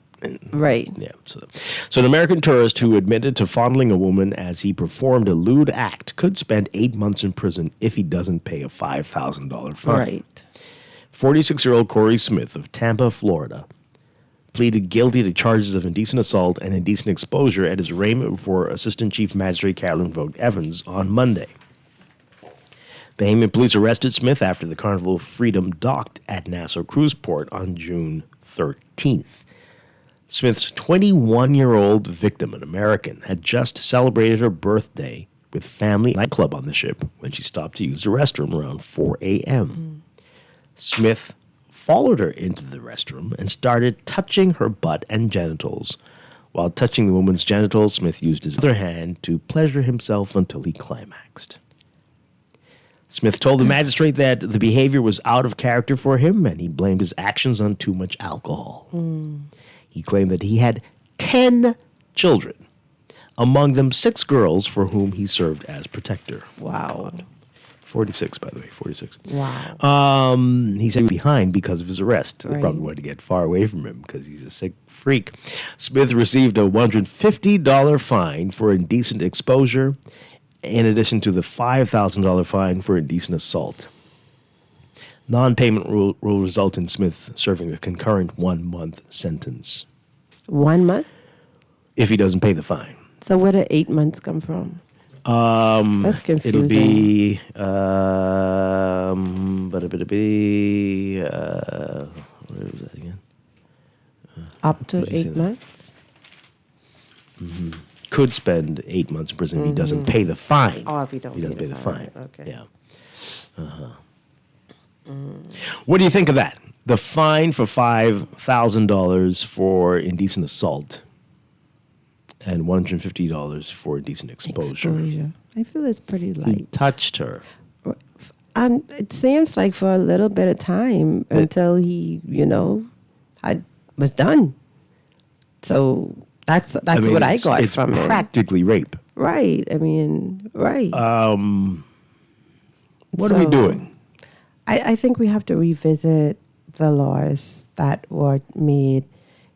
[SPEAKER 10] Right.
[SPEAKER 2] Yeah. So an American tourist who admitted to fondling a woman as he performed a lewd act could spend 8 months in prison if he doesn't pay a $5,000 fine.
[SPEAKER 10] Right.
[SPEAKER 2] 46-year-old Corey Smith of Tampa, Florida, pleaded guilty to charges of indecent assault and indecent exposure at his arraignment before Assistant Chief Magistrate Carolyn Vogt Evans on Monday. Bahamian police arrested Smith after the Carnival of Freedom docked at Nassau Cruise Port on June 13th. Smith's 21-year-old victim, an American, had just celebrated her birthday with family nightclub on the ship when she stopped to use the restroom around 4 a.m. Smith followed her into the restroom and started touching her butt and genitals. While touching the woman's genitals, Smith used his other hand to pleasure himself until he climaxed. Smith told the magistrate that the behavior was out of character for him, and he blamed his actions on too much alcohol. He claimed that he had 10 children, among them 6 girls for whom he served as protector.
[SPEAKER 10] Wow.
[SPEAKER 2] 46, by the way, 46.
[SPEAKER 10] Wow.
[SPEAKER 2] He said he was behind because of his arrest. They
[SPEAKER 10] Right.
[SPEAKER 2] probably wanted to get far away from him because he's a sick freak. Smith received a $150 fine for indecent exposure, in addition to the $5,000 fine for indecent assault. Non-payment will result in Smith serving a concurrent 1-month sentence
[SPEAKER 10] 1 month?
[SPEAKER 2] if he doesn't pay the fine.
[SPEAKER 10] So where did 8 months come from? That's confusing.
[SPEAKER 2] It'll be, where was that again?
[SPEAKER 10] Up to 8 months?
[SPEAKER 2] Could spend 8 months in prison if he doesn't pay the fine.
[SPEAKER 10] Oh, if he don't
[SPEAKER 2] doesn't
[SPEAKER 10] pay
[SPEAKER 2] pay
[SPEAKER 10] the
[SPEAKER 2] the
[SPEAKER 10] fine.
[SPEAKER 2] fine.
[SPEAKER 10] Okay.
[SPEAKER 2] Yeah. What do you think of that? The fine for $5,000 for indecent assault and $150 for indecent exposure.
[SPEAKER 10] I feel it's pretty
[SPEAKER 2] He
[SPEAKER 10] light.
[SPEAKER 2] touched her.
[SPEAKER 10] It seems like for a little bit of time until he, was done. So that's what I got
[SPEAKER 2] it's
[SPEAKER 10] from it.
[SPEAKER 2] practically rape.
[SPEAKER 10] Right. I mean, right.
[SPEAKER 2] What are we doing?
[SPEAKER 10] I think we have to revisit the laws that were made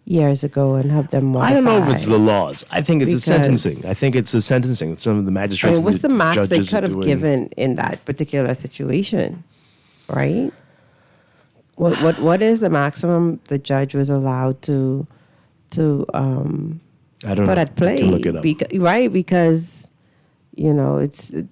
[SPEAKER 10] years ago and have them modified.
[SPEAKER 2] I don't know if it's the laws. I think it's the
[SPEAKER 10] Because-
[SPEAKER 2] sentencing. I think it's the sentencing. Some of the magistrates.
[SPEAKER 10] what's the max they
[SPEAKER 2] judges
[SPEAKER 10] could
[SPEAKER 2] are
[SPEAKER 10] have
[SPEAKER 2] doing.
[SPEAKER 10] given in that particular situation, right? What is the maximum the judge was allowed to
[SPEAKER 2] I don't
[SPEAKER 10] put
[SPEAKER 2] know.
[SPEAKER 10] at play?
[SPEAKER 2] I can look it up.
[SPEAKER 10] Right, because it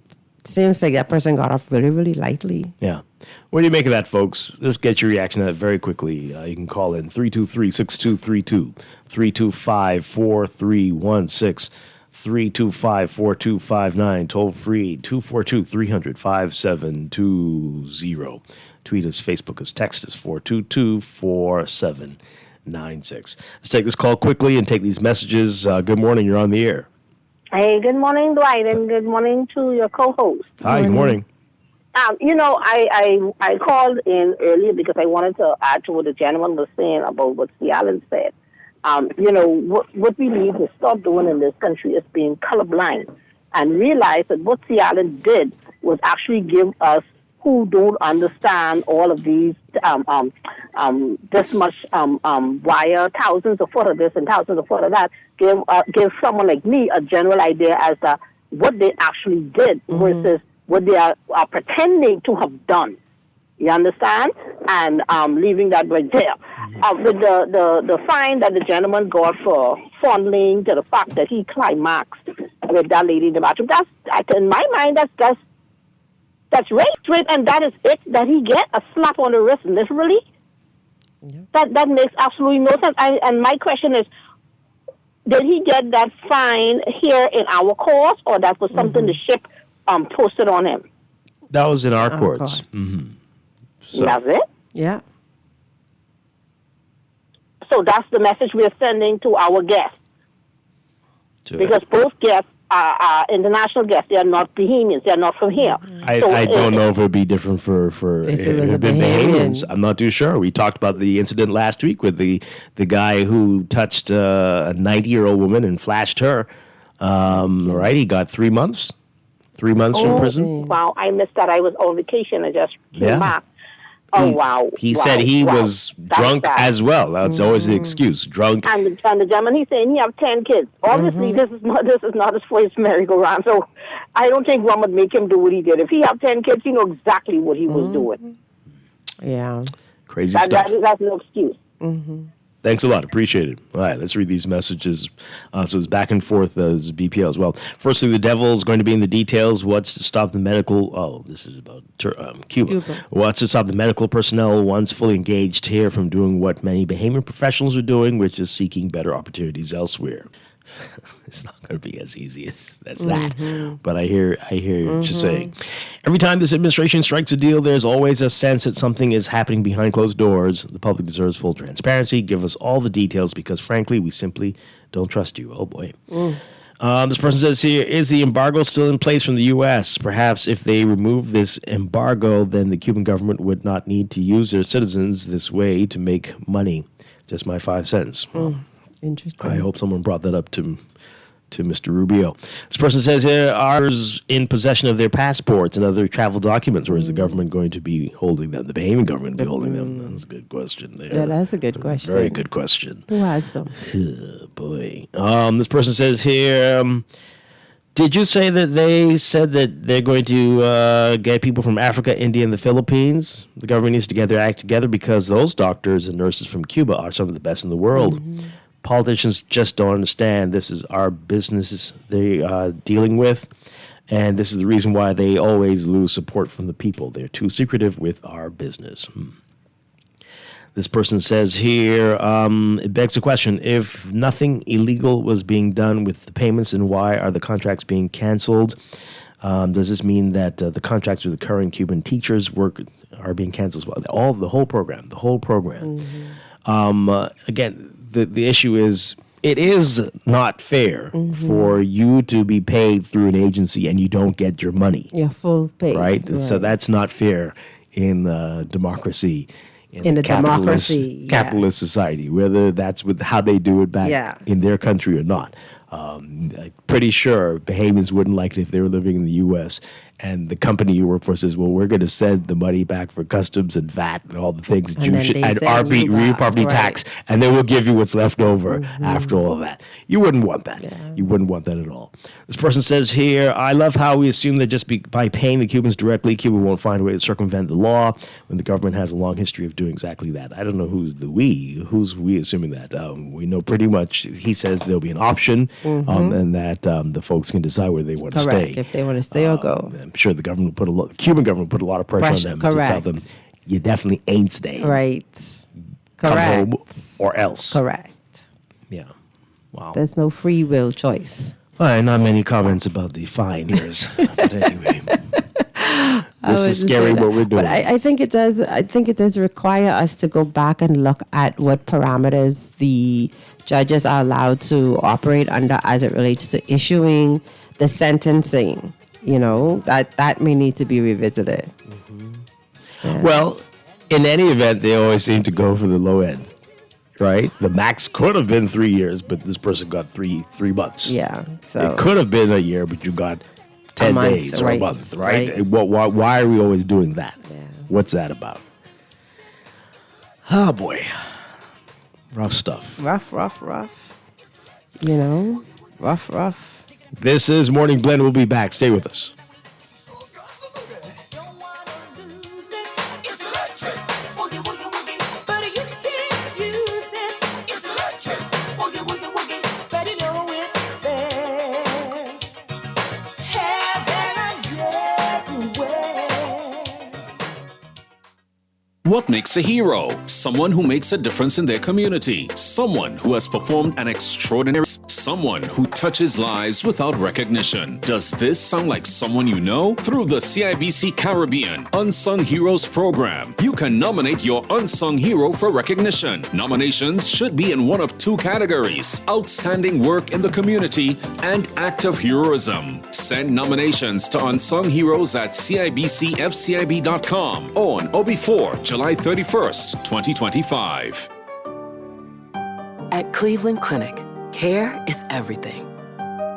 [SPEAKER 10] seems like that person got off really, really lightly.
[SPEAKER 2] Yeah. What do you make of that, folks? Let's get your reaction to that very quickly. You can call in 323-6232, 325-4316, 325-4259, toll free 242-300-5720. Tweet us, Facebook us, text us 422-4796. Let's take this call quickly and take these messages. Good morning, you're on the air.
[SPEAKER 5] Hey, good morning, Dwight, and good morning to your co-host.
[SPEAKER 2] Hi, good morning.
[SPEAKER 5] I called in earlier because I wanted to add to what the gentleman was saying about what C. Allen said. What we need to stop doing in this country is being colorblind and realize that what C. Allen did was actually give us who don't understand all of these this much wire, thousands of foot of this and thousands of foot of that, give someone like me a general idea as to what they actually did versus what they are pretending to have done. You understand? And leaving that right there. With the fine that the gentleman got for fondling, to the fact that he climaxed with that lady in the bathroom, in my mind, that's rape, and that is it, that he get a slap on the wrist, literally. Yeah. That makes absolutely no sense. And my question is, did he get that fine here in our courts, or that was something the ship posted on him?
[SPEAKER 2] That was in our courts. Mm-hmm. So,
[SPEAKER 5] that's it?
[SPEAKER 10] Yeah.
[SPEAKER 5] So that's the message we're sending to our guests. Because both guests are international guests. They are not Bahamians. They are not from here.
[SPEAKER 2] I don't know if it would be different for
[SPEAKER 10] if it was a
[SPEAKER 2] been
[SPEAKER 10] Bahamian.
[SPEAKER 2] Bahamians. I'm not too sure. We talked about the incident last week with the guy who touched a 90-year-old woman and flashed her. Right, he got 3 months. 3 months from prison.
[SPEAKER 5] Wow, I missed that. I was on vacation. I just came back. Oh, wow.
[SPEAKER 2] He
[SPEAKER 5] wow,
[SPEAKER 2] said he
[SPEAKER 5] wow.
[SPEAKER 2] was
[SPEAKER 5] That's
[SPEAKER 2] drunk
[SPEAKER 5] sad.
[SPEAKER 2] as well. That's always the excuse. Drunk.
[SPEAKER 5] And the gentleman, he's saying he have 10 kids. Obviously, this is not his first merry-go-round. So I don't think one would make him do what he did. If he have 10 kids, he know exactly what he was doing.
[SPEAKER 10] Yeah.
[SPEAKER 2] Crazy stuff.
[SPEAKER 5] That's no excuse.
[SPEAKER 2] Thanks a lot. Appreciate it. All right, let's read these messages. So it's back and forth as BPL as well. Firstly, the devil is going to be in the details. What's to stop the medical... Oh, this is about Cuba. What's to stop the medical personnel once fully engaged here from doing what many Bahamian professionals are doing, which is seeking better opportunities elsewhere? It's not going to be as easy as that. But I hear what you're saying. Every time this administration strikes a deal, there's always a sense that something is happening behind closed doors. The public deserves full transparency. Give us all the details because, frankly, we simply don't trust you. Oh, boy. This person says here, is the embargo still in place from the U.S.? Perhaps if they remove this embargo, then the Cuban government would not need to use their citizens this way to make money. Just my 5 cents.
[SPEAKER 10] Interesting.
[SPEAKER 2] I hope someone brought that up to Mr. Rubio. This person says here, are in possession of their passports and other travel documents, or is the government going to be holding them? The Bahamian government will be holding them? That's a good question there.
[SPEAKER 10] Yeah, that's a good question.
[SPEAKER 2] Very good question.
[SPEAKER 10] Who has them?
[SPEAKER 2] Oh, boy. This person says here, did you say that they said that they're going to get people from Africa, India, and the Philippines? The government needs to act together because those doctors and nurses from Cuba are some of the best in the world. Politicians just don't understand. This is our business they are dealing with, and this is the reason why they always lose support from the people. They're too secretive with our business. This person says here, it begs the question, if nothing illegal was being done with the payments, then why are the contracts being canceled? Does this mean that the contracts with the current Cuban teachers are being canceled as well? The whole program. Again, the issue is, it is not fair for you to be paid through an agency and you don't get your money.
[SPEAKER 10] Yeah, full pay.
[SPEAKER 2] Right? So that's not fair in democracy.
[SPEAKER 10] In a
[SPEAKER 2] capitalist society, whether that's with how they do it back in their country or not. I'm pretty sure Bahamians wouldn't like it if they were living in the U.S. and the company you work for says, well, we're going to send the money back for customs and VAT and all the things that you should, and real property tax, and then we'll give you what's left over after all of that. You wouldn't want that. You wouldn't want that at all. This person says here, I love how we assume that just by paying the Cubans directly, Cuba won't find a way to circumvent the law when the government has a long history of doing exactly that. I don't know who's we assuming that. We know pretty much, he says there'll be an option and that the folks can decide where they want to stay.
[SPEAKER 10] If they want to stay or go.
[SPEAKER 2] I'm sure the government Cuban government put a lot of pressure on them to tell them, you definitely ain't staying.
[SPEAKER 10] Right.
[SPEAKER 2] Come home or else.
[SPEAKER 10] Correct.
[SPEAKER 2] Yeah. Wow.
[SPEAKER 10] There's no free will choice.
[SPEAKER 2] All right, not many comments about the fines. But anyway. This is scary what we're doing.
[SPEAKER 10] But I think it does. I think it does require us to go back and look at what parameters the judges are allowed to operate under as it relates to issuing the sentencing. You know, that may need to be revisited. Yeah.
[SPEAKER 2] Well, in any event, they always seem to go for the low end, right? The max could have been 3 years, but this person got three months.
[SPEAKER 10] Yeah. So
[SPEAKER 2] it could have been a year, but you got 10 days or a month, right? Why are we always doing that? Yeah. What's that about? Oh, boy. Rough stuff.
[SPEAKER 10] Rough. You know, rough.
[SPEAKER 2] This is Morning Blend. We'll be back. Stay with us.
[SPEAKER 6] What makes a hero? Someone who makes a difference in their community. Someone who has performed an extraordinary... Someone who touches lives without recognition. Does this sound like someone you know? Through the CIBC Caribbean Unsung Heroes program, you can nominate your unsung hero for recognition. Nominations should be in one of two categories: outstanding work in the community and act of heroism. Send nominations to unsung heroes at cibcfcib.com on or before July 31st, 2025.
[SPEAKER 22] At Cleveland Clinic, care is everything.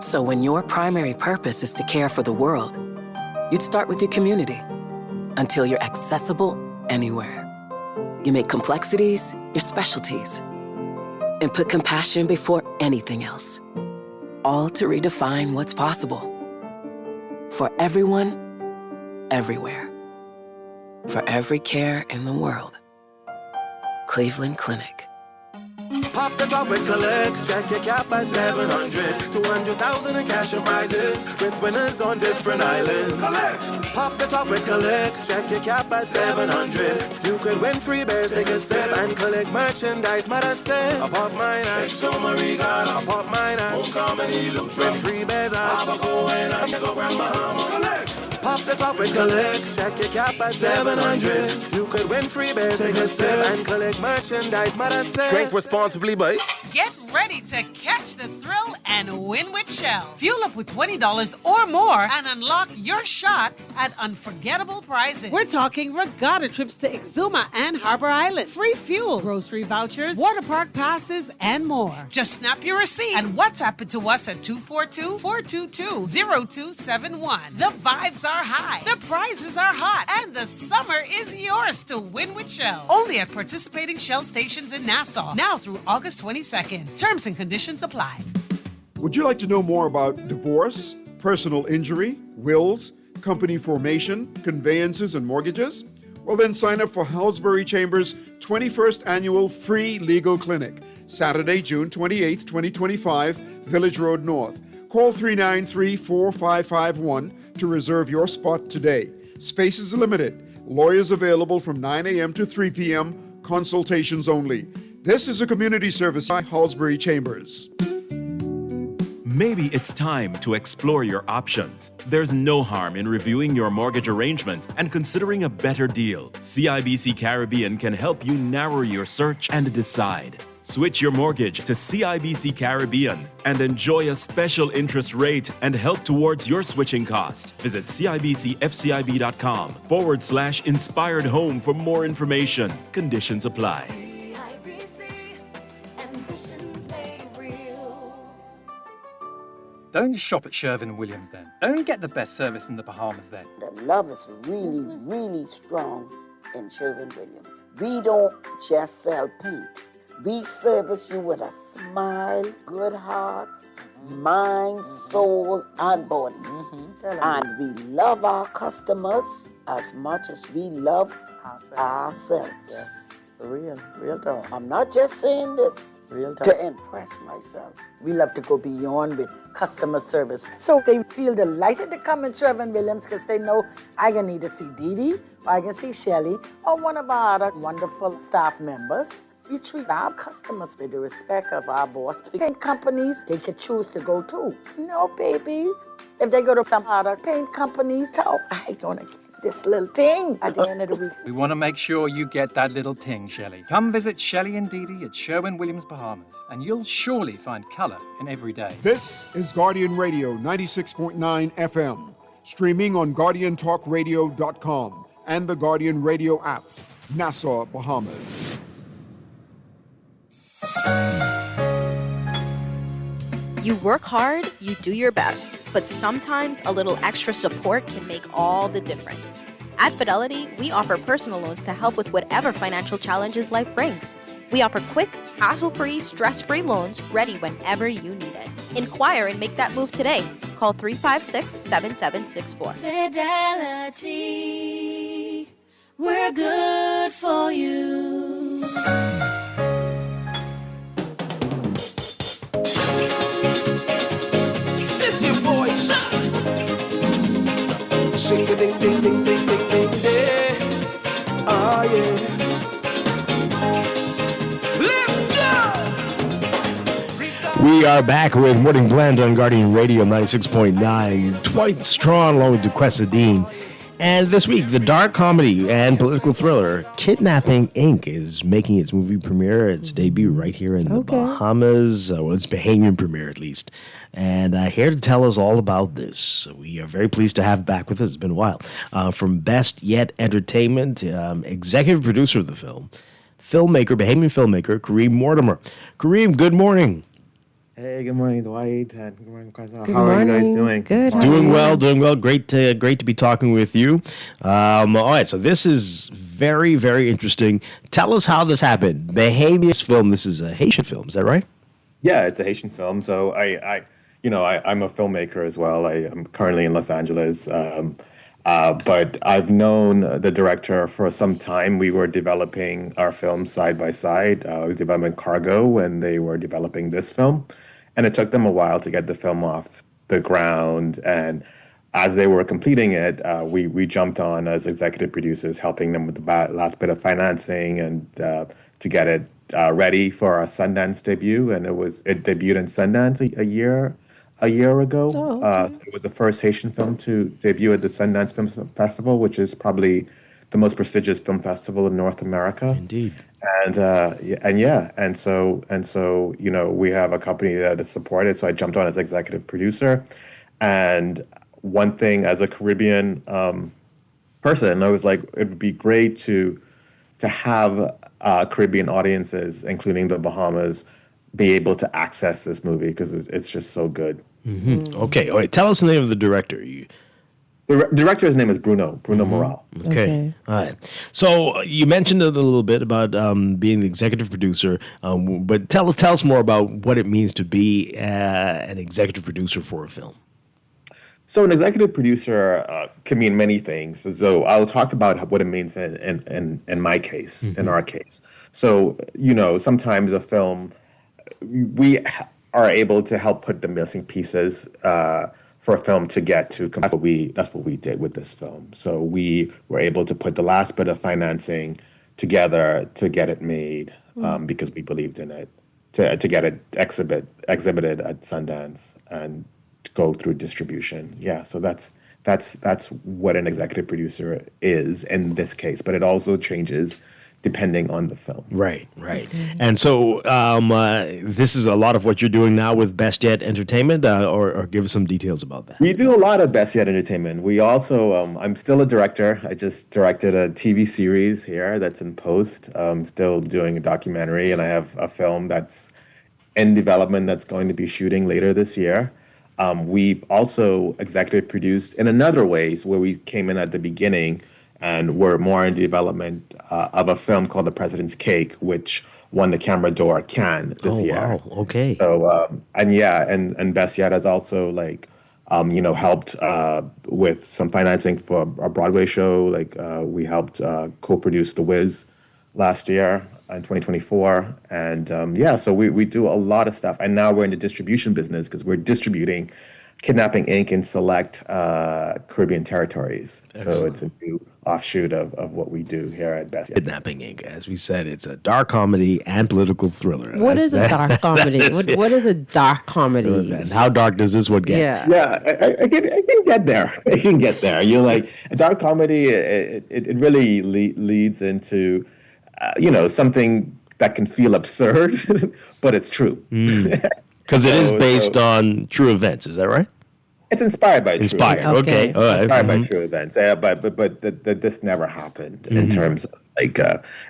[SPEAKER 7] So when your primary purpose is to care for the world, you'd start with your community until you're accessible anywhere. You make complexities your specialties and put compassion before anything else, all to redefine what's possible. For everyone, everywhere. For every care in the world. Cleveland Clinic.
[SPEAKER 3] Pop the top with collect, check your cap by 700, 200,000 in cash and prizes, with winners on different islands. Collect! Pop the top with collect, check your cap by 700, you could win free bears, take a sip, and collect merchandise, matter say. I pop mine and so Marigana, I pop mine and comedy looks with free bears, I go and I go grab my hammer. Collect! Pop the top with collect, check your cap by 700, you could win free bears, take a sip, and collect merchandise, matter say. Drink responsibly, boy.
[SPEAKER 20] Get ready to catch the thrill and win with Shell. Fuel up with $20 or more and unlock your shot at unforgettable prizes.
[SPEAKER 22] We're talking regatta trips to Exuma and Harbor Island.
[SPEAKER 20] Free fuel, grocery vouchers, water park passes, and more. Just snap your receipt and WhatsApp it to us at 242-422-0271. The vibes are high, the prizes are hot, and the summer is yours to win with Shell. Only at participating Shell stations in Nassau. Now through August 22nd. Terms and conditions apply.
[SPEAKER 1] Would you like to know more about divorce, personal injury, wills, company formation, conveyances, and mortgages? Well, then sign up for Halsbury Chambers' 21st Annual Free Legal Clinic, Saturday, June 28, 2025, Village Road North. Call 393-4551 to reserve your spot today. Space is limited. Lawyers available from 9 a.m. to 3 p.m., consultations only. This is a community service by Halsbury Chambers.
[SPEAKER 8] Maybe it's time to explore your options. There's no harm in reviewing your mortgage arrangement and considering a better deal. CIBC Caribbean can help you narrow your search and decide. Switch your mortgage to CIBC Caribbean and enjoy a special interest rate and help towards your switching cost. Visit CIBCFCIB.com/inspired home for more information. Conditions apply.
[SPEAKER 23] Don't shop at Sherwin-Williams then. Don't get the best service in the Bahamas then.
[SPEAKER 24] The love is really, really strong in Sherwin-Williams. We don't just sell paint. We service you with a smile, good hearts, mind, soul, and body. And we love our customers as much as we love ourselves.
[SPEAKER 25] Yes, real talk.
[SPEAKER 24] I'm not just saying this
[SPEAKER 25] Real talk.
[SPEAKER 24] to impress myself.
[SPEAKER 25] We love to go beyond with customer service. So they feel delighted to come in Sherwin-Williams because they know I can either see Dee Dee, or I can see Shelly, or one of our other wonderful staff members. We treat our customers with the respect of our boss. Paint companies, they can choose to go to. No, baby. If they go to some other paint companies, so I'm going to get this little thing at the end of the week.
[SPEAKER 23] We want to make sure you get that little ting, Shelley. Come visit Shelley and Dee Dee at Sherwin-Williams Bahamas, and you'll surely find colour in every day.
[SPEAKER 1] This is Guardian Radio 96.9 FM, streaming on GuardianTalkRadio.com and the Guardian Radio app, Nassau, Bahamas.
[SPEAKER 26] You work hard, you do your best, but sometimes a little extra support can make all the difference. At Fidelity, we offer personal loans to help with whatever financial challenges life brings. We offer quick, hassle-free, stress-free loans ready whenever you need it. Inquire and make that move today. Call 356-7764.
[SPEAKER 27] Fidelity, we're good for you.
[SPEAKER 3] This your boy, Sean. Shing a ding ding ding ding ding ding ding. Oh yeah. Let's go.
[SPEAKER 2] We are back with Morning Blend on Guardian Radio 96.9. Dwight Strachan along with Duquesa Dean. And this week, the dark comedy and political thriller Kidnapping Inc. is making its movie premiere, its debut right here in the Bahamas. Well, its Bahamian premiere, at least. And here to tell us all about this, we are very pleased to have back with us. It's been a while. From Best Yet Entertainment, executive producer of the film, Bahamian filmmaker, Kareem Mortimer. Kareem, good morning.
[SPEAKER 9] Hey, good morning, Dwight, and good morning, Kaza.
[SPEAKER 10] Good
[SPEAKER 9] How are you guys
[SPEAKER 10] morning.
[SPEAKER 9] doing?
[SPEAKER 10] Good. How are
[SPEAKER 2] Doing
[SPEAKER 10] you?
[SPEAKER 2] well, doing well. Great to be talking with you. All right, so this is very, very interesting. Tell us how this happened. Bahamia's film. This is a Haitian film. Is that right?
[SPEAKER 9] Yeah, it's a Haitian film. So I'm a filmmaker as well. I am currently in Los Angeles, but I've known the director for some time. We were developing our film side by side. I was developing Cargo when they were developing this film, and it took them a while to get the film off the ground. And as they were completing it, we jumped on as executive producers, helping them with the last bit of financing and to get it ready for our Sundance debut. And it debuted in Sundance a year ago.
[SPEAKER 10] Oh, okay.
[SPEAKER 9] So it was the first Haitian film to debut at the Sundance Film Festival, which is probably the most prestigious film festival in North America.
[SPEAKER 2] Indeed.
[SPEAKER 9] And we have a company that is supported. So I jumped on as executive producer, and one thing as a Caribbean person, I was like, it would be great to have Caribbean audiences, including the Bahamas, be able to access this movie because it's just so good.
[SPEAKER 2] Okay. All right. Tell us the name of the director.
[SPEAKER 9] The director's name is Bruno Morale.
[SPEAKER 2] Okay. All right. So you mentioned it a little bit about being the executive producer, but tell us more about what it means to be an executive producer for a film.
[SPEAKER 9] So an executive producer can mean many things. So I'll talk about what it means in my case, in our case. So, sometimes a film, we are able to help put the missing pieces for a film to get to. That's what we did with this film. So we were able to put the last bit of financing together to get it made because we believed in it, to get it exhibited at Sundance and to go through distribution. Yeah, so that's what an executive producer is in this case, but it also changes depending on the film.
[SPEAKER 2] Right. And so this is a lot of what you're doing now with Best Yet Entertainment, or give us some details about that.
[SPEAKER 9] We do a lot of Best Yet Entertainment. We also, I'm still a director. I just directed a TV series here that's in post. I'm still doing a documentary, and I have a film that's in development that's going to be shooting later this year. We've also executive produced in another ways where we came in at the beginning and we're more in development of a film called The President's Cake, which won the Camera d'Or Cannes this year.
[SPEAKER 2] Wow. Okay.
[SPEAKER 9] So and Best Yet has also helped with some financing for a Broadway show. We helped co-produce The Wiz last year in 2024, and so we do a lot of stuff. And now we're in the distribution business because we're distributing Kidnapping Inc. in select Caribbean territories.
[SPEAKER 2] Excellent.
[SPEAKER 9] So it's a new offshoot of what we do here at Best Yet.
[SPEAKER 2] Kidnapping Inc. As we said, it's a dark comedy and political thriller.
[SPEAKER 10] What is a dark comedy? What is a dark comedy?
[SPEAKER 2] And how dark does this one get?
[SPEAKER 9] Yeah, I can get there. I can get there. You're like, a dark comedy, it really leads into, something that can feel absurd, but it's true.
[SPEAKER 2] Because it is based on true events, is that right?
[SPEAKER 9] It's inspired by
[SPEAKER 2] inspired.
[SPEAKER 9] True events.
[SPEAKER 2] Okay. All right.
[SPEAKER 9] Inspired by true events. Yeah, but this never happened in terms of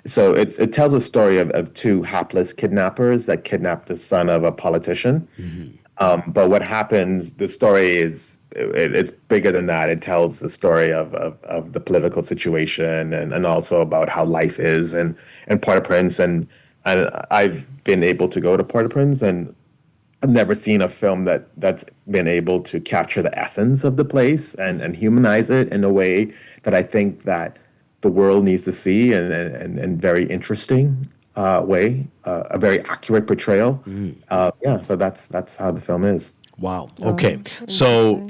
[SPEAKER 9] so it tells a story of two hapless kidnappers that kidnapped the son of a politician. But what happens? The story is it's bigger than that. It tells the story of the political situation and also about how life is in Port-au-Prince. And I've been able to go to Port-au-Prince, and I've never seen a film that's been able to capture the essence of the place and humanize it in a way that I think that the world needs to see and very interesting way, a very accurate portrayal. So that's how the film is.
[SPEAKER 2] Wow. Okay. So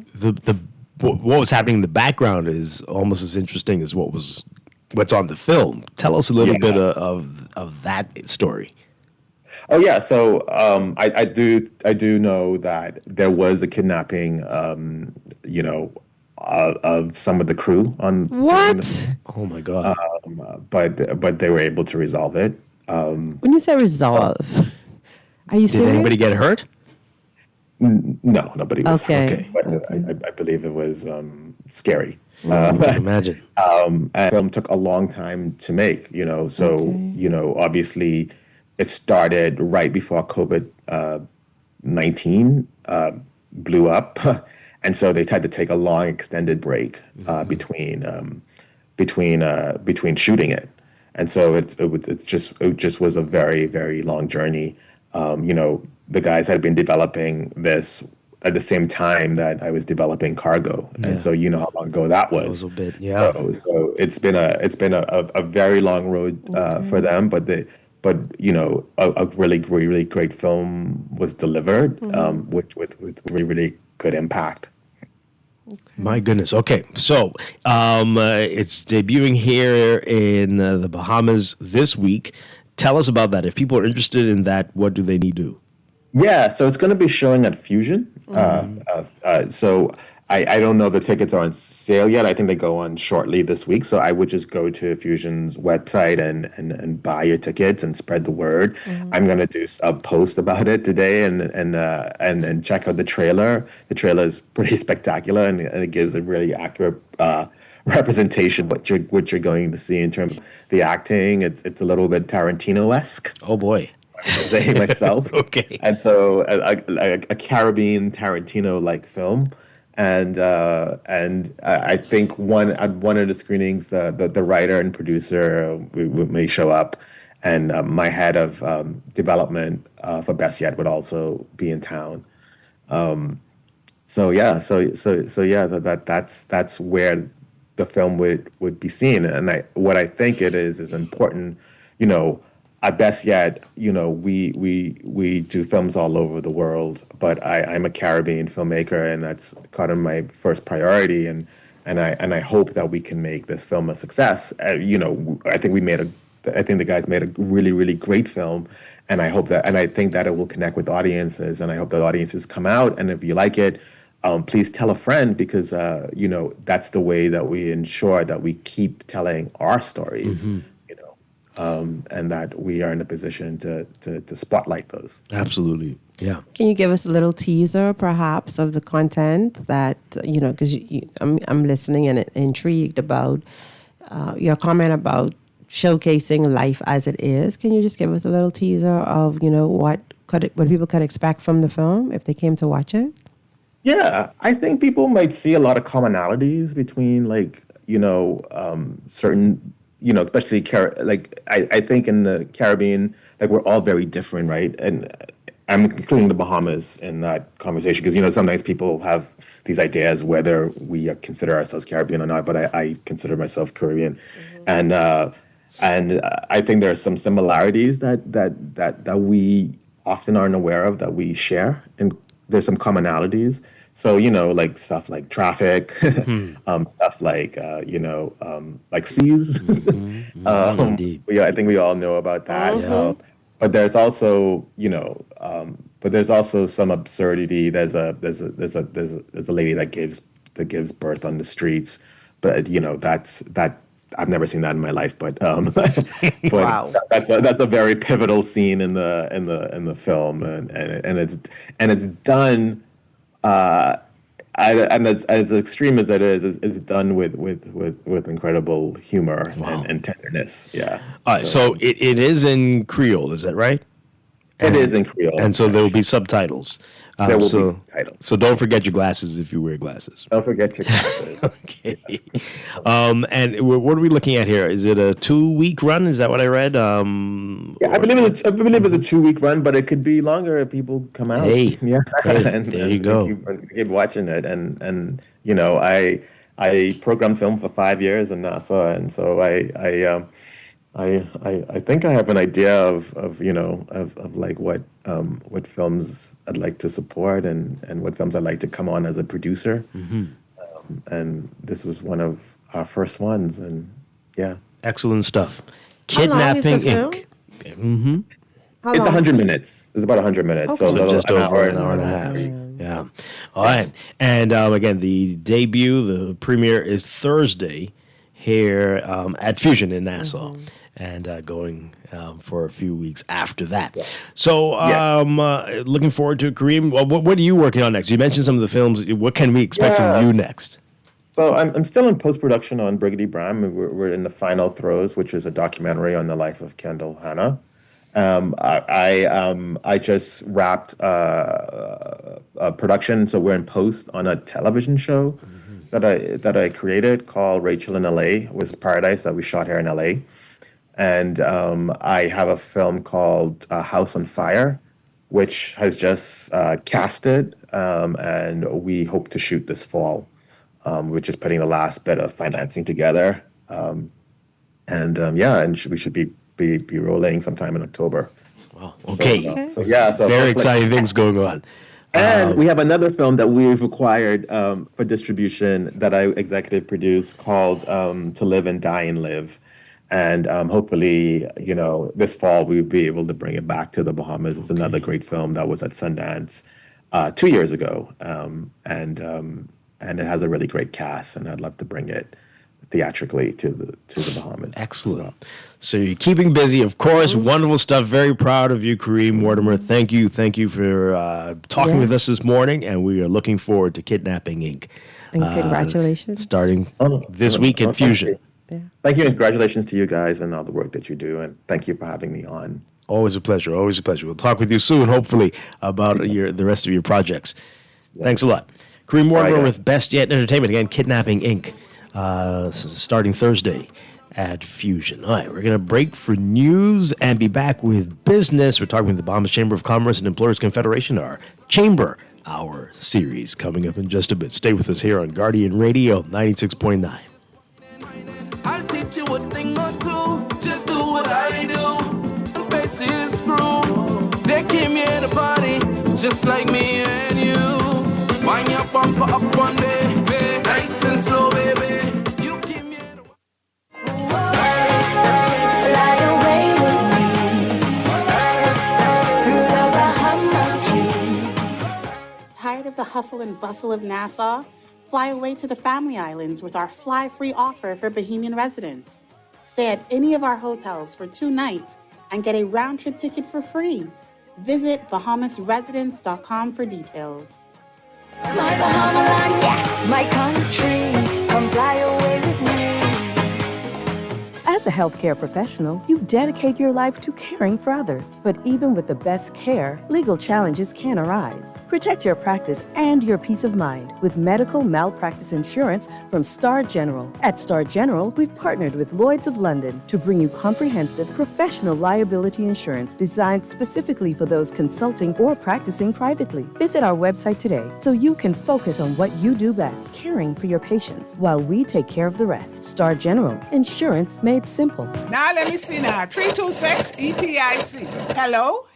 [SPEAKER 2] what was happening in the background is almost as interesting as what's on the film. Tell us a little bit of that story.
[SPEAKER 9] Oh yeah, so I do know that there was a kidnapping, of some of the crew on.
[SPEAKER 10] What?
[SPEAKER 2] Oh my God!
[SPEAKER 9] But they were able to resolve it.
[SPEAKER 10] When you say resolve, are you serious?
[SPEAKER 2] Did anybody get hurt?
[SPEAKER 9] No, nobody was hurt.
[SPEAKER 10] Okay.
[SPEAKER 9] But I believe it was scary.
[SPEAKER 2] I can imagine.
[SPEAKER 9] And the film took a long time to make. Obviously. It started right before COVID 19 blew up, and so they had to take a long extended break between shooting it, and so it just was a very, very long journey. The guys had been developing this at the same time that I was developing Cargo, and so you know how long ago that was.
[SPEAKER 2] A bit, yeah.
[SPEAKER 9] So it's been a very long road for them, but a really, really great film was delivered with really, really good impact.
[SPEAKER 2] My goodness. Okay, so it's debuting here in the Bahamas this week. Tell us about that. If people are interested in that, what do they need to do?
[SPEAKER 9] Yeah, so it's going to be showing at Fusion. So I don't know, the tickets are on sale yet. I think they go on shortly this week. So I would just go to Fusion's website and buy your tickets and spread the word. I'm going to do a post about it today and check out the trailer. The trailer is pretty spectacular, and it gives a really accurate representation of what you're going to see in terms of the acting. It's a little bit Tarantino-esque.
[SPEAKER 2] Oh boy.
[SPEAKER 9] Saying myself.
[SPEAKER 2] Okay.
[SPEAKER 9] And so a Caribbean Tarantino-like film. And I think at one of the screenings, the writer and producer we may show up, and my head of development for Best Yet would also be in town. That's where the film would be seen. And what I think it is important, at Best Yet, we do films all over the world, but I'm a Caribbean filmmaker, and that's kind of my first priority. And I hope that we can make this film a success. I think the guys made a really, really great film, and I think that it will connect with audiences, and I hope that audiences come out. And if you like it, please tell a friend, because that's the way that we ensure that we keep telling our stories. And that we are in a position to spotlight those.
[SPEAKER 2] Absolutely, yeah.
[SPEAKER 10] Can you give us a little teaser, perhaps, of the content that, because I'm listening and intrigued about your comment about showcasing life as it is. Can you just give us a little teaser of, what people could expect from the film if they came to watch it?
[SPEAKER 9] Yeah, I think people might see a lot of commonalities between, certain, especially I think in the Caribbean, we're all very different, right? And I'm including the Bahamas in that conversation because, sometimes people have these ideas whether we consider ourselves Caribbean or not, but I consider myself Caribbean. And I think there are some similarities that we often aren't aware of that we share, and there's some commonalities. So, stuff like traffic, stuff like seas. I think we all know about that. But there's also, some absurdity. There's a lady that gives birth on the streets, but that I've never seen that in my life. But
[SPEAKER 10] wow,
[SPEAKER 9] that's a very pivotal scene in the film, and it's done. And as extreme as it is, it's done with incredible humor and tenderness. Yeah.
[SPEAKER 2] All right, so it is in Creole, is that right?
[SPEAKER 9] It is in Creole.
[SPEAKER 2] And so there will be subtitles.
[SPEAKER 9] There will be subtitles.
[SPEAKER 2] So don't forget your glasses if you wear glasses.
[SPEAKER 9] Don't forget your glasses.
[SPEAKER 2] Okay. And what are we looking at here? Is it a 2-week run? Is that what I read?
[SPEAKER 9] Yeah, I believe it's a 2-week run, but it could be longer if people come out.
[SPEAKER 2] Hey,
[SPEAKER 9] yeah.
[SPEAKER 2] and there you go.
[SPEAKER 9] Keep watching it, and I programmed film for 5 years in NASA, and so I think I have an idea of what films I'd like to support and what films I'd like to come on as a producer. And this was one of our first ones, and yeah.
[SPEAKER 2] Excellent stuff.
[SPEAKER 10] Kidnapping
[SPEAKER 2] Inc.
[SPEAKER 9] It's 100 minutes. It's about 100 minutes.
[SPEAKER 2] Okay. So just over an hour and a half. Yeah. All right. And again, the debut, the premiere is Thursday here at Fusion in Nassau. And going for a few weeks after that. Yeah. So looking forward to it, Kareem. Well, what are you working on next? You mentioned some of the films. What can we expect from you next?
[SPEAKER 9] So I'm still in post-production on Briggity Bram. We're in the final throes, which is a documentary on the life of Kendall Hanna. I just wrapped a production, so we're in post on a television show that I created called Rachel in LA. It was Paradise that we shot here in LA. And I have a film called House on Fire, which has just casted, and we hope to shoot this fall. We're just putting the last bit of financing together. And we should be rolling sometime in October.
[SPEAKER 2] Wow. Okay.
[SPEAKER 9] So
[SPEAKER 2] very exciting things going on.
[SPEAKER 9] And we have another film that we've acquired for distribution that I executive produced called To Live and Die and Live. And hopefully, this fall we'll be able to bring it back to the Bahamas. It's another great film that was at Sundance 2 years ago. And it has a really great cast, and I'd love to bring it theatrically to the Bahamas.
[SPEAKER 2] Excellent. So you're keeping busy, of course. Wonderful stuff. Very proud of you, Kareem Mortimer. Thank you for talking with us this morning, and we are looking forward to Kidnapping Inc.
[SPEAKER 10] And congratulations.
[SPEAKER 2] Starting this week at Fusion.
[SPEAKER 9] Thank you, and congratulations to you guys and all the work that you do, and thank you for having me on.
[SPEAKER 2] Always a pleasure. Always a pleasure. We'll talk with you soon, hopefully, about the rest of your projects. Thanks a lot. Kareem Mortimer with Best Yet Entertainment. Again, Kidnapping Inc. Starting Thursday at Fusion. All right, we're going to break for news and be back with business. We're talking with the Bahamas Chamber of Commerce and Employers Confederation, our Chamber Hour series coming up in just a bit. Stay with us here on Guardian Radio 96.9.
[SPEAKER 3] I'll teach you a thing or two. Just do what I do. And face is screwed. They came here to party, just like me and you. Wind your bumper up one day, baby. Nice and slow, baby. You came here to
[SPEAKER 27] Fly away with me through the Bahama Keys.
[SPEAKER 11] Tired of the hustle and bustle of Nassau? Fly away to the Family Islands with our fly-free offer for Bahamian residents. Stay at any of our hotels for 2 nights and get a round-trip ticket for free. Visit BahamasResidents.com for details.
[SPEAKER 27] My Bahama land, yes, my country. Come fly away with me.
[SPEAKER 12] As a healthcare professional, you dedicate your life to caring for others. But even with the best care, legal challenges can arise. Protect your practice and your peace of mind with medical malpractice insurance from Star General. At Star General, we've partnered with Lloyd's of London to bring you comprehensive professional liability insurance designed specifically for those consulting or practicing privately. Visit our website today so you can focus on what you do best, caring for your patients, while we take care of the rest. Star General, insurance made simple.
[SPEAKER 13] Now let me see now. 326 ETIC. Hello?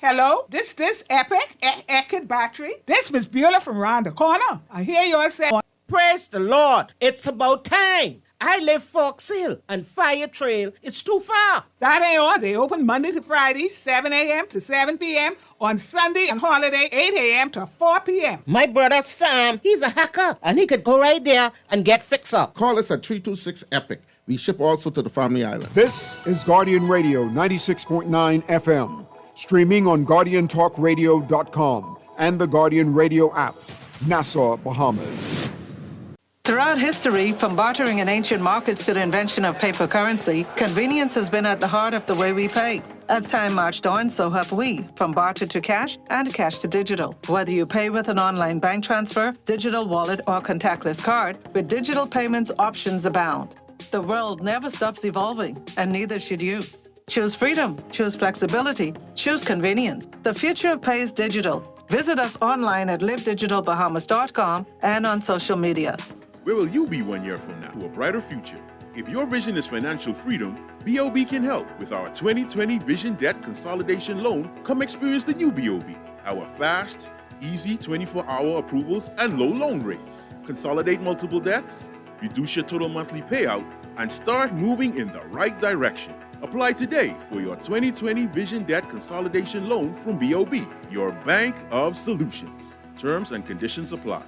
[SPEAKER 13] This Epic Eckert Battery. This Miss Beulah from around the corner. I hear you all say,
[SPEAKER 19] Praise the Lord. It's about time. I live Fox Hill and Fire Trail. It's too far.
[SPEAKER 13] That ain't all. They open Monday to Friday, 7 a.m. to 7 p.m. On Sunday and holiday, 8 a.m. to 4 p.m.
[SPEAKER 19] My brother Sam, he's a hacker, and he could go right there and get fixed up.
[SPEAKER 14] Call us at 326 EPIC. We ship also to the Family Island.
[SPEAKER 1] This is Guardian Radio 96.9 FM, streaming on GuardianTalkRadio.com and the Guardian Radio app, Nassau, Bahamas.
[SPEAKER 15] Throughout history, from bartering in ancient markets to the invention of paper currency, convenience has been at the heart of the way we pay. As time marched on, so have we, from barter to cash and cash to digital. Whether you pay with an online bank transfer, digital wallet, or contactless card, with digital payments, options abound. The world never stops evolving, and neither should you. Choose freedom, choose flexibility, choose convenience. The future of pay is digital. Visit us online at livedigitalbahamas.com and on social media.
[SPEAKER 17] Where will you be 1 year from now to a brighter future? If your vision is financial freedom, BOB can help with our 2020 Vision Debt Consolidation Loan. Come experience the new BOB, our fast, easy 24-hour approvals and low loan rates. Consolidate multiple debts, reduce your total monthly payout, and start moving in the right direction. Apply today for your 2020 Vision Debt Consolidation Loan from BOB, your bank of solutions. Terms and conditions apply.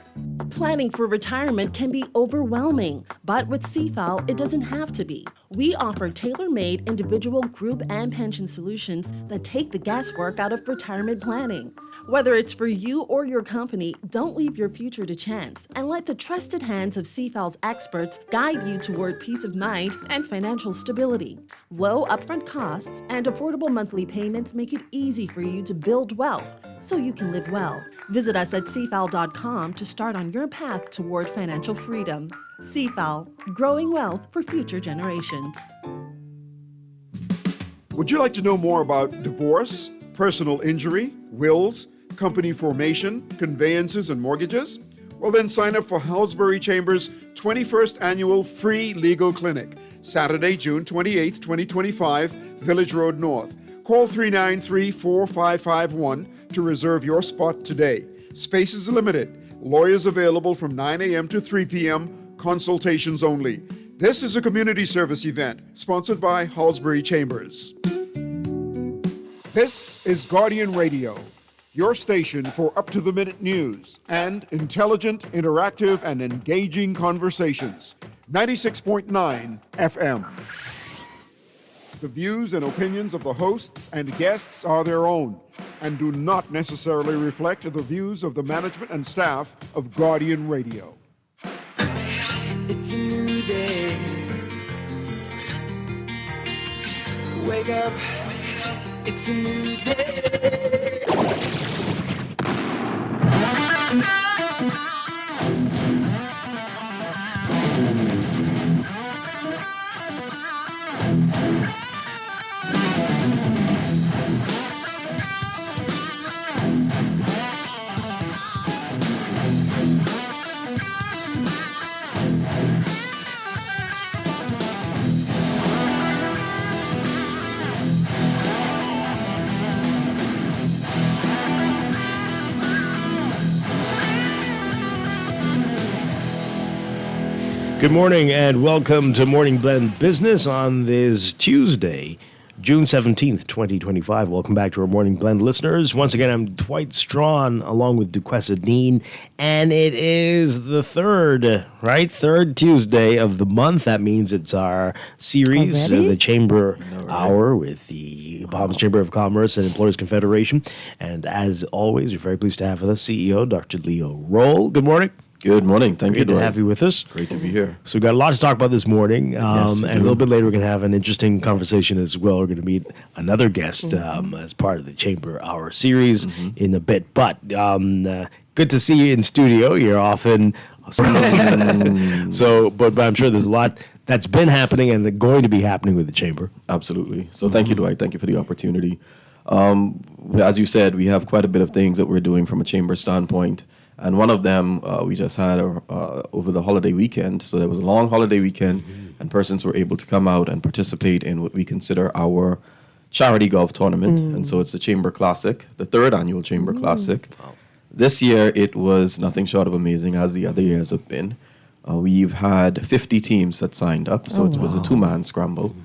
[SPEAKER 18] Planning for retirement can be overwhelming, but with CFAL, it doesn't have to be. We offer tailor-made individual, group, and pension solutions that take the guesswork out of retirement planning. Whether it's for you or your company, don't leave your future to chance and let the trusted hands of CFAL's experts guide you toward peace of mind and financial stability. Low upfront costs and affordable monthly payments make it easy for you to build wealth so you can live well. Visit us at cfal.com to start on your path toward financial freedom. CFAL, growing wealth for future generations.
[SPEAKER 1] Would you like to know more about divorce, personal injury, wills, company formation, conveyances, and mortgages? Well, then sign up for Halsbury Chambers' 21st Annual Free Legal Clinic, Saturday, June 28, 2025, Village Road North. Call 393-4551 to reserve your spot today. Space is limited. Lawyers available from 9 a.m. to 3 p.m., consultations only. This is a community service event sponsored by Halsbury Chambers. This is Guardian Radio, your station for up-to-the-minute news and intelligent, interactive, and engaging conversations. 96.9 FM. The views and opinions of the hosts and guests are their own and do not necessarily reflect the views of the management and staff of Guardian Radio.
[SPEAKER 3] It's a new day. Wake up. It's a new day.
[SPEAKER 2] Good morning and welcome to Morning Blend Business on this Tuesday, June 17th, 2025. Welcome back to our Morning Blend listeners. Once again, I'm Dwight Strachan along with Duquesa Dean, and it is the third Tuesday of the month. That means it's our series, the Chamber Hour with the Bahamas Chamber of Commerce and Employers Confederation. And as always, we're very pleased to have with us CEO Dr. Leo Roll. Good morning.
[SPEAKER 4] Good morning. Thank you,
[SPEAKER 2] Great to
[SPEAKER 4] Dwight.
[SPEAKER 2] have you with us.
[SPEAKER 4] Great to be here.
[SPEAKER 2] So we've got a lot to talk about this morning.
[SPEAKER 4] Yes,
[SPEAKER 2] and a little bit later, we're going to have an interesting conversation as well. We're going to meet another guest as part of the Chamber Hour series in a bit. But good to see you in studio. You're often... but I'm sure there's a lot that's been happening and going to be happening with the Chamber.
[SPEAKER 4] Absolutely. So thank you, Dwight. Thank you for the opportunity. As you said, we have quite a bit of things that we're doing from a Chamber standpoint. And one of them we just had over the holiday weekend. So there was a long holiday weekend, and persons were able to come out and participate in what we consider our charity golf tournament. And so it's the Chamber Classic, the third annual Chamber Classic. Wow. This year, it was nothing short of amazing, as the other years have been. We've had 50 teams that signed up, so it was a two-man scramble,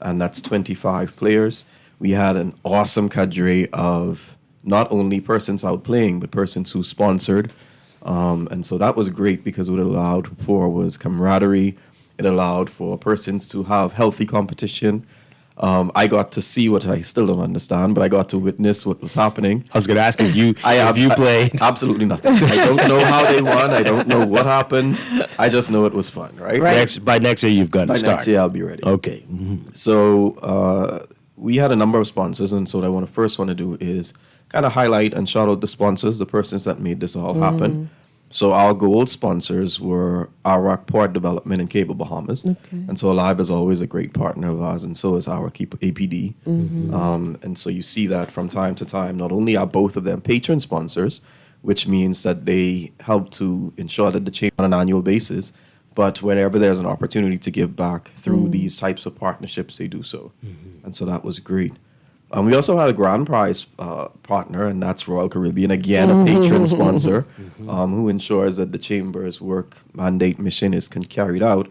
[SPEAKER 4] and that's 25 players. We had an awesome cadre of not only persons out playing, but persons who sponsored. And so that was great because what it allowed for was camaraderie. It allowed for persons to have healthy competition. I got to see what I still don't understand, but I got to witness what was happening.
[SPEAKER 2] I was going to ask if you played.
[SPEAKER 4] Absolutely nothing. I don't know how they won. I don't know what happened. I just know it was fun, right?
[SPEAKER 2] By next year, you've got to start.
[SPEAKER 4] By next year, I'll be ready.
[SPEAKER 2] Okay.
[SPEAKER 4] So we had a number of sponsors, and so what I want to do is kind of highlight and shout out the sponsors, the persons that made this all happen. So our gold sponsors were Arak Port Development in Cable, Bahamas. And so Alive is always a great partner of ours, and so is our APD. And so you see that from time to time. Not only are both of them patron sponsors, which means that they help to ensure that the chamber on an annual basis, but whenever there's an opportunity to give back through these types of partnerships, they do so. And so that was great. We also had a grand prize partner, and that's Royal Caribbean, again, a patron sponsor, who ensures that the Chamber's work mandate mission is carried out.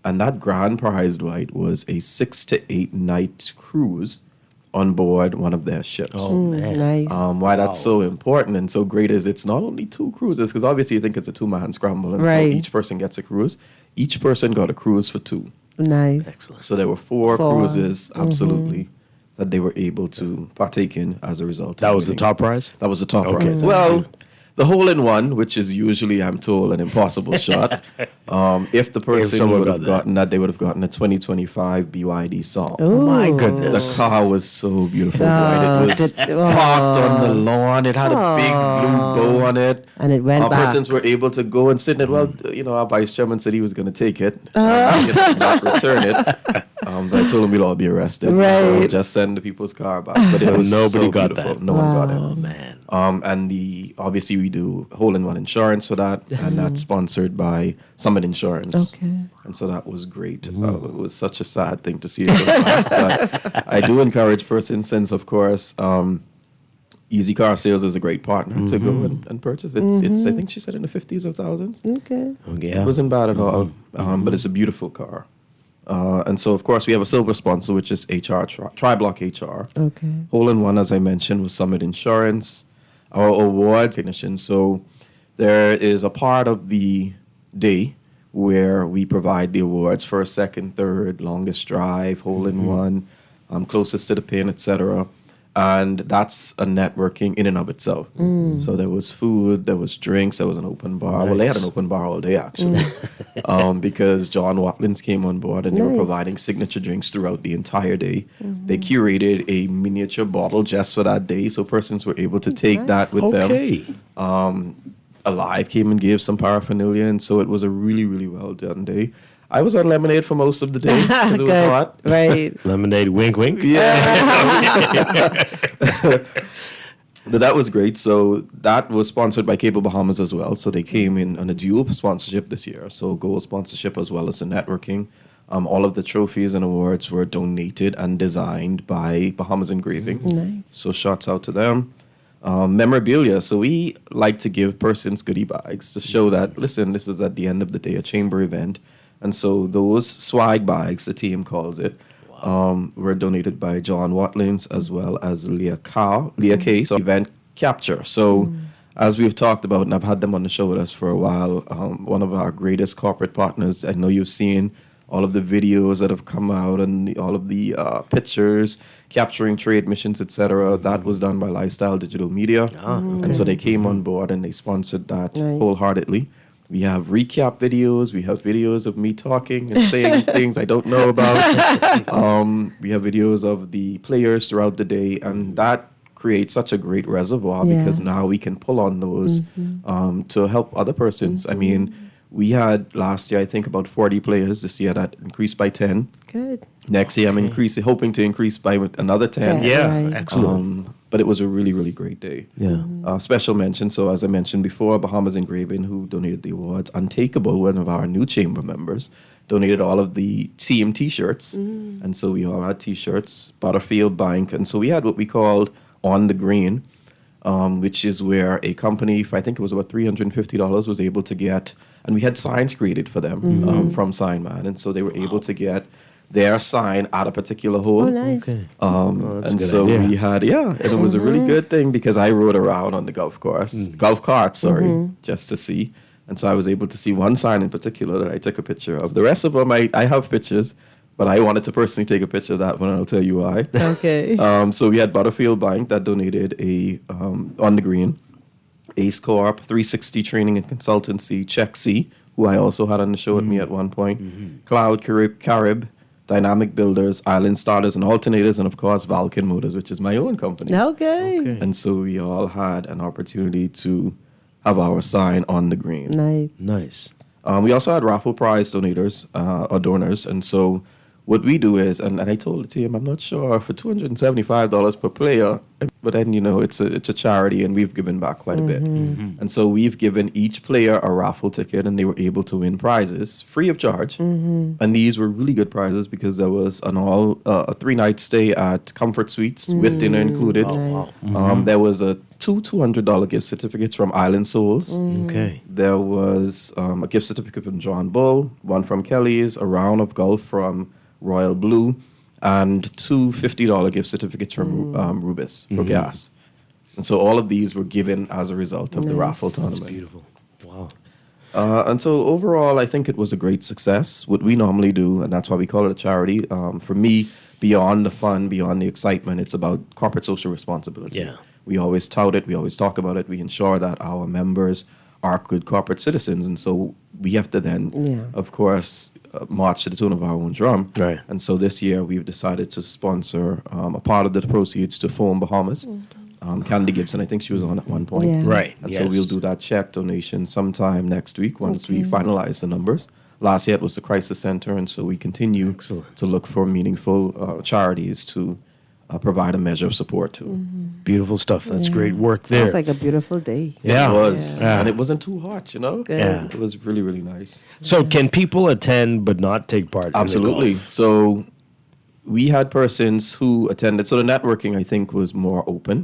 [SPEAKER 4] And that grand prize, Dwight, was a 6 to 8 night cruise on board one of their ships.
[SPEAKER 10] Oh, man. Nice.
[SPEAKER 4] Why that's so important and so great is it's not only 2 cruises, because obviously you think it's a 2-man scramble, and so each person gets a cruise. Each person got a cruise for 2.
[SPEAKER 10] Nice.
[SPEAKER 4] Excellent. So there were 4 cruises, absolutely. that they were able to partake in as a result.
[SPEAKER 2] That was the top prize?
[SPEAKER 4] That was the top
[SPEAKER 2] Okay.
[SPEAKER 4] prize. Well, the hole-in-one, which is usually, I'm told, an impossible shot. If the person
[SPEAKER 2] someone
[SPEAKER 4] would
[SPEAKER 2] got
[SPEAKER 4] have gotten that, they would have gotten a 2025 BYD song.
[SPEAKER 2] Oh, my goodness.
[SPEAKER 4] The car was so beautiful, Dwight. It was parked on the lawn. It had a big blue bow on it.
[SPEAKER 10] And it went
[SPEAKER 4] Our
[SPEAKER 10] back.
[SPEAKER 4] persons were able to go and sit in it. Well, our vice chairman said he was going to take it. He did not return it. But I told him we'd all be arrested. So
[SPEAKER 10] Right.
[SPEAKER 4] just send the people's car back. But it was
[SPEAKER 2] nobody
[SPEAKER 4] so
[SPEAKER 2] got
[SPEAKER 4] beautiful.
[SPEAKER 2] that.
[SPEAKER 4] No one got it.
[SPEAKER 2] Oh, man.
[SPEAKER 4] And obviously we do hole-in-one insurance for that, and that's sponsored by Summit Insurance.
[SPEAKER 10] Okay.
[SPEAKER 4] And so that was great. It was such a sad thing to see it go back, but I do encourage persons, since of course Easy Car Sales is a great partner to go and purchase. It's I think she said in the 50s of thousands.
[SPEAKER 10] Okay.
[SPEAKER 4] It wasn't bad at all, but it's a beautiful car. And so, of course, we have a silver sponsor, which is HR, Tri-Block HR.
[SPEAKER 10] Okay.
[SPEAKER 4] Hole-in-one, as I mentioned, was Summit Insurance. Our awards recognition. So there is a part of the day where we provide the awards: first, second, third, longest drive, hole-in-one, closest to the pin, etc. And that's a networking in and of itself. So there was food, there was drinks, there was an open bar. Well, they had an open bar all day, actually, because John Watkins came on board and they were providing signature drinks throughout the entire day. They curated a miniature bottle just for that day, so persons were able to take that with them. Alive came and gave some paraphernalia, and so it was a really, really well done day. I was on lemonade for most of the day because it was hot.
[SPEAKER 10] Right.
[SPEAKER 2] Lemonade, wink, wink.
[SPEAKER 4] Yeah. But that was great. So that was sponsored by Cable Bahamas as well. So they came in on a dual sponsorship this year. So gold sponsorship as well as the networking. All of the trophies and awards were donated and designed by Bahamas Engraving.
[SPEAKER 10] Nice.
[SPEAKER 4] So shouts out to them. Memorabilia. So we like to give persons goodie bags to show that, listen, this is at the end of the day a chamber event. And so those swag bags, the team calls it, were donated by John Watlins as well as Leah K. So event capture. So as we've talked about, and I've had them on the show with us for a while, one of our greatest corporate partners. I know you've seen all of the videos that have come out and all of the pictures capturing trade missions, etc. That was done by Lifestyle Digital Media. And so they came on board and they sponsored that wholeheartedly. We have recap videos. We have videos of me talking and saying things I don't know about. We have videos of the players throughout the day, and that creates such a great reservoir because now we can pull on those to help other persons. I mean, we had last year, I think, about 40 players. This year, that increased by 10.
[SPEAKER 10] Good.
[SPEAKER 4] Next year, I'm hoping to increase by another 10.
[SPEAKER 2] Excellent.
[SPEAKER 4] But it was a really, really great day. Special mention, so as I mentioned before, Bahamas Engraving, who donated the awards. Untakeable, one of our new chamber members, donated all of the team T-shirts. And so we all had T-shirts, Butterfield Bank. And so we had what we called On the Green, which is where a company, I think it was about $350, was able to get, and we had signs created for them from Signman. And so they were able to get their sign at a particular hole.
[SPEAKER 10] Oh, nice.
[SPEAKER 2] Okay.
[SPEAKER 4] And
[SPEAKER 2] good
[SPEAKER 4] so
[SPEAKER 2] idea.
[SPEAKER 4] we had, and it was a really good thing because I rode around on the golf cart, just to see. And so I was able to see one sign in particular that I took a picture of. The rest of them, I have pictures, but I wanted to personally take a picture of that one, and I'll tell you why.
[SPEAKER 10] Okay.
[SPEAKER 4] So we had Butterfield Bank that donated On the Green, Ace Corp, 360 Training and Consultancy, Check C, who I also had on the show with me at one point, Cloud Carib, Dynamic Builders, Island Starters and Alternators, and of course Vulcan Motors, which is my own company.
[SPEAKER 10] Okay.
[SPEAKER 4] And so we all had an opportunity to have our sign on the green.
[SPEAKER 10] Nice.
[SPEAKER 4] We also had raffle prize donors, and so what we do is, and I told the team, I'm not sure for $275 per player, but then it's a charity, and we've given back quite a bit, and so we've given each player a raffle ticket, and they were able to win prizes free of charge, and these were really good prizes because there was a 3-night stay at Comfort Suites with dinner included. There was two $200 gift certificates from Island Souls.
[SPEAKER 2] Okay.
[SPEAKER 4] There was a gift certificate from John Bull, one from Kelly's, a round of golf from Royal Blue, and two $50 gift certificates from Rubis for gas. And so all of these were given as a result of the raffle tournament.
[SPEAKER 2] That's beautiful. Wow.
[SPEAKER 4] And so overall, I think it was a great success. What we normally do, and that's why we call it a charity, for me beyond the fun, beyond the excitement, it's about corporate social responsibility.
[SPEAKER 2] Yeah.
[SPEAKER 4] We always tout it. We always talk about it. We ensure that our members are good corporate citizens. And so we have to then, of course, march to the tune of our own drum.
[SPEAKER 2] Right.
[SPEAKER 4] And so this year we've decided to sponsor a part of the proceeds to Foam Bahamas. Candy Gibson, I think she was on at one point.
[SPEAKER 10] Yeah.
[SPEAKER 2] Right,
[SPEAKER 4] And so
[SPEAKER 2] yes.
[SPEAKER 4] we'll do that check donation sometime next week once we finalize the numbers. Last year it was the Crisis Center, and so we continue to look for meaningful charities to provide a measure of support to.
[SPEAKER 2] Beautiful stuff. That's great work there.
[SPEAKER 10] Sounds like a beautiful day.
[SPEAKER 2] Yeah.
[SPEAKER 4] It was.
[SPEAKER 2] Yeah.
[SPEAKER 4] And it wasn't too hot, you know?
[SPEAKER 10] Good.
[SPEAKER 2] Yeah.
[SPEAKER 4] It was really, really nice.
[SPEAKER 2] So can people attend but not take part?
[SPEAKER 4] Absolutely.
[SPEAKER 2] In the golf?
[SPEAKER 4] So we had persons who attended. So the networking, I think, was more open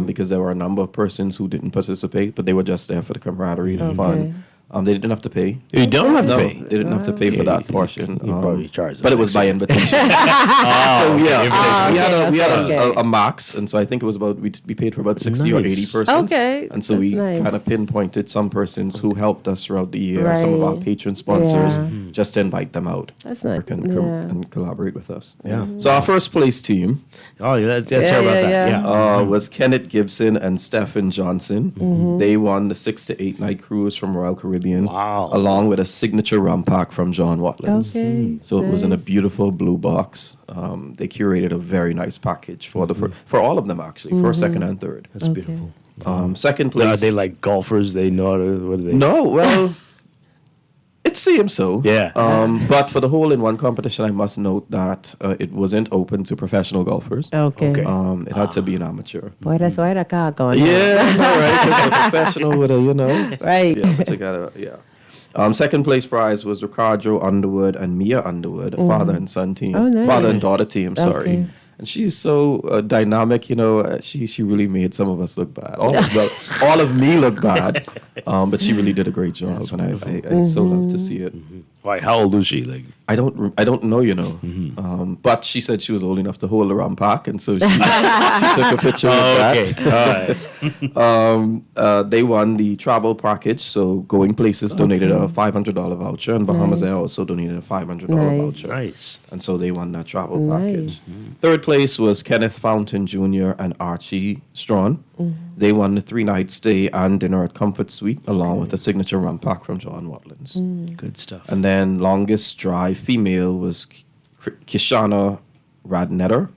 [SPEAKER 4] because there were a number of persons who didn't participate, but they were just there for the camaraderie, the fun. They didn't have to pay.
[SPEAKER 2] You don't have to
[SPEAKER 4] No,
[SPEAKER 2] pay.
[SPEAKER 4] they didn't have to pay for that portion.
[SPEAKER 2] You probably charge them
[SPEAKER 4] but it was by invitation. So we had a max, and so I think it was about we paid for about 60 or 80 persons.
[SPEAKER 10] Okay,
[SPEAKER 4] and so
[SPEAKER 10] that's
[SPEAKER 4] we
[SPEAKER 10] nice.
[SPEAKER 4] kind of pinpointed some persons who helped us throughout the year, some of our
[SPEAKER 10] Right.
[SPEAKER 4] patron sponsors,
[SPEAKER 10] Yeah.
[SPEAKER 4] just to invite them out.
[SPEAKER 10] That's nice.
[SPEAKER 4] And collaborate with us.
[SPEAKER 2] Yeah.
[SPEAKER 4] So our first place team
[SPEAKER 2] Oh, yeah, let's hear about that. Yeah.
[SPEAKER 4] was Kenneth Gibson and Stephen Johnson. They won the 6 to 8 night cruise from Royal Caribbean, along with a signature rum pack from John Watlin's.
[SPEAKER 10] Okay,
[SPEAKER 4] So it was in a beautiful blue box. They curated a very nice package for for all of them actually, first, second, and third.
[SPEAKER 2] That's beautiful.
[SPEAKER 4] Second
[SPEAKER 2] Now,
[SPEAKER 4] place.
[SPEAKER 2] are they like golfers? They know how to, what are they?
[SPEAKER 4] No, well, it seems so.
[SPEAKER 2] Yeah.
[SPEAKER 4] But for the hole-in-one competition, I must note that it wasn't open to professional golfers.
[SPEAKER 10] Okay.
[SPEAKER 4] It had to be an amateur.
[SPEAKER 10] Boy, that's why the car going.
[SPEAKER 4] Yeah, I know, right? 'Cause a professional with a,
[SPEAKER 10] Right.
[SPEAKER 4] Yeah, but you gotta, second place prize was Ricardo Underwood and Mia Underwood, a father and son team.
[SPEAKER 10] Oh, nice.
[SPEAKER 4] Father and daughter team, sorry.
[SPEAKER 10] Okay.
[SPEAKER 4] And she's so dynamic, she really made some of us look bad. All of me look bad, but she really did a great job, and I so love to see it.
[SPEAKER 2] Why? How old was she? Like,
[SPEAKER 4] I don't know, but she said she was old enough to hold a rum pack, and so she took a picture with that.
[SPEAKER 2] All right.
[SPEAKER 4] They won the travel package, so Going Places donated a $500 voucher, and Bahamas Air also donated a $500 voucher.
[SPEAKER 2] Nice.
[SPEAKER 4] And so they won that travel package. Third place was Kenneth Fountain Jr. and Archie Strawn. They won the 3-night stay and dinner at Comfort Suite, along with a signature rum pack from John Watlin's.
[SPEAKER 2] Good stuff.
[SPEAKER 4] And then longest drive female was Kishana Radnetter.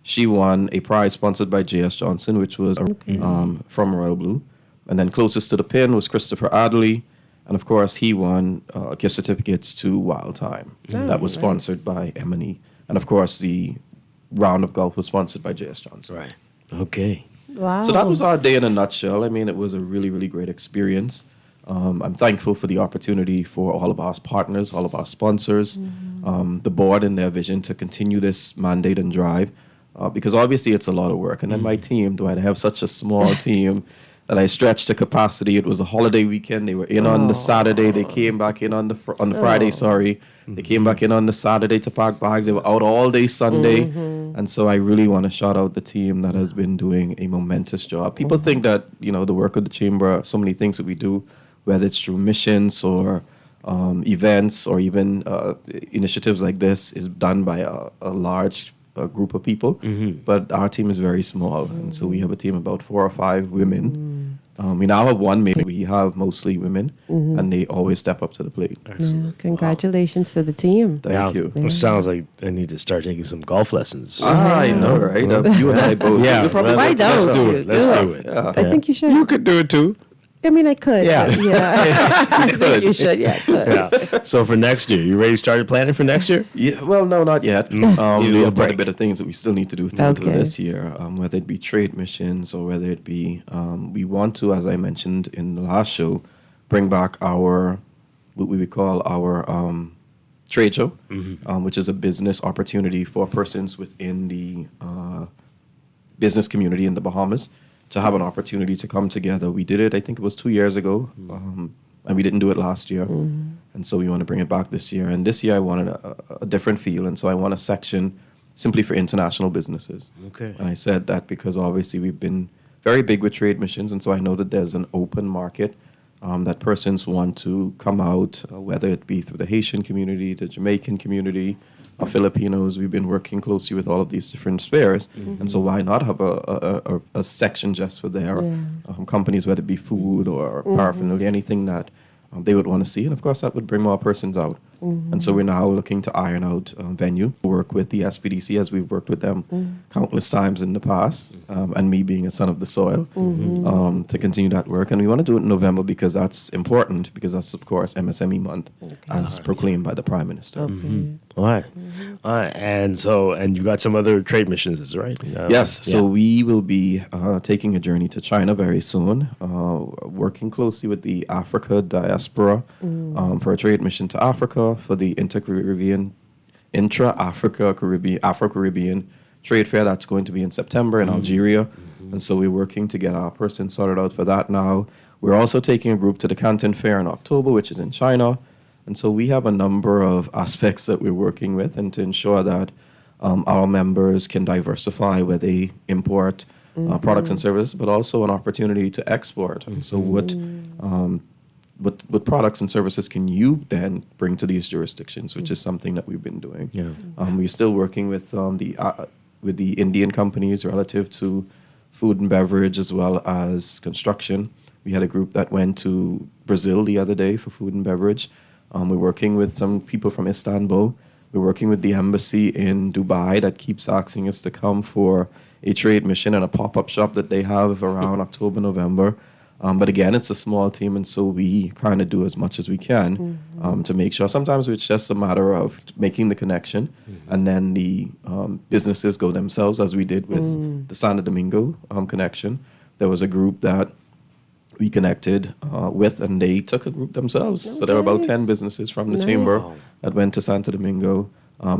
[SPEAKER 4] She won a prize sponsored by J.S. Johnson, which was from Royal Blue. And then closest to the pin was Christopher Adley. And of course, he won gift certificates to Wild Time. That was sponsored by M&E. And of course, the round of golf was sponsored by J.S. Johnson.
[SPEAKER 2] Right. Okay.
[SPEAKER 10] Wow.
[SPEAKER 4] So that was our day in a nutshell. I mean, it was a really, really great experience. I'm thankful for the opportunity for all of our partners, all of our sponsors, the board and their vision to continue this mandate and drive, because obviously it's a lot of work. And then my team, Dwight, I have such a small team that I stretched to capacity. It was a holiday weekend. They were in on the Saturday. They came back in on the Friday, sorry. They came back in on the Saturday to pack bags. They were out all day Sunday. And so I really want to shout out the team that has been doing a momentous job. People think that, the work of the chamber, so many things that we do, whether it's through missions or events or even initiatives like this, is done by a large group of people. But our team is very small. And so we have a team of about 4 or 5 women. We now have one maid. We have mostly women, and they always step up to the plate.
[SPEAKER 10] Yeah, congratulations to the team.
[SPEAKER 4] Thank you.
[SPEAKER 2] It sounds like I need to start taking some golf lessons.
[SPEAKER 4] I know, right? You and I both.
[SPEAKER 2] Yeah.
[SPEAKER 4] We'll probably
[SPEAKER 10] Why don't
[SPEAKER 2] Let's do
[SPEAKER 10] you?
[SPEAKER 2] it. Let's do it.
[SPEAKER 4] Yeah.
[SPEAKER 10] I think you should.
[SPEAKER 2] You could do it too.
[SPEAKER 10] I mean, I could.
[SPEAKER 2] Yeah.
[SPEAKER 10] but yeah. I think you should. Yeah, I could.
[SPEAKER 2] Yeah. So for next year, you ready to start planning for next year?
[SPEAKER 4] Yeah, well, no, not yet.
[SPEAKER 2] You
[SPEAKER 4] We
[SPEAKER 2] need a
[SPEAKER 4] have quite a
[SPEAKER 2] break.
[SPEAKER 4] bit of things that we still need to do through
[SPEAKER 10] Okay.
[SPEAKER 4] this year, whether it be trade missions or whether it be, we want to, as I mentioned in the last show, bring back what we would call our trade show, which is a business opportunity for persons within the business community in the Bahamas to have an opportunity to come together. We did it, I think it was 2 years ago, and we didn't do it last year. And so we want to bring it back this year. And this year I wanted a different feel, and so I want a section simply for international businesses.
[SPEAKER 2] Okay.
[SPEAKER 4] And I said that because obviously we've been very big with trade missions, and so I know that there's an open market that persons want to come out, whether it be through the Haitian community, the Jamaican community, or Filipinos. We've been working closely with all of these different spheres. And so why not have a section just for their companies, whether it be food or paraphernalia, anything that they would want to see. And of course, that would bring more persons out. And so we're now looking to iron out venue, work with the SPDC as we've worked with them countless times in the past, and me being a son of the soil, to continue that work. And we want to do it in November because that's important, because that's, of course, MSME month, as proclaimed by the Prime Minister.
[SPEAKER 2] All right. All right. And you got some other trade missions, is right?
[SPEAKER 4] Yes. So we will be taking a journey to China very soon, working closely with the Africa diaspora for a trade mission to Africa, for the Afro-Caribbean trade fair that's going to be in September in Algeria. And so we're working to get our person sorted out for that now. We're also taking a group to the Canton Fair in October, which is in China. And so we have a number of aspects that we're working with, and to ensure that our members can diversify where they import products and services, but also an opportunity to export. And so what products and services can you then bring to these jurisdictions, which is something that we've been doing. We're still working with the Indian companies relative to food and beverage as well as construction. We had a group that went to Brazil the other day for food and beverage. We're working with some people from Istanbul. We're working with the embassy in Dubai that keeps asking us to come for a trade mission and a pop-up shop that they have around October, November. But again, it's a small team, and so we kind of do as much as we can to make sure. Sometimes it's just a matter of making the connection, and then the businesses go themselves, as we did with the Santo Domingo connection. There was a group that we connected with, and they took a group themselves. So there were about 10 businesses from the chamber that went to Santo Domingo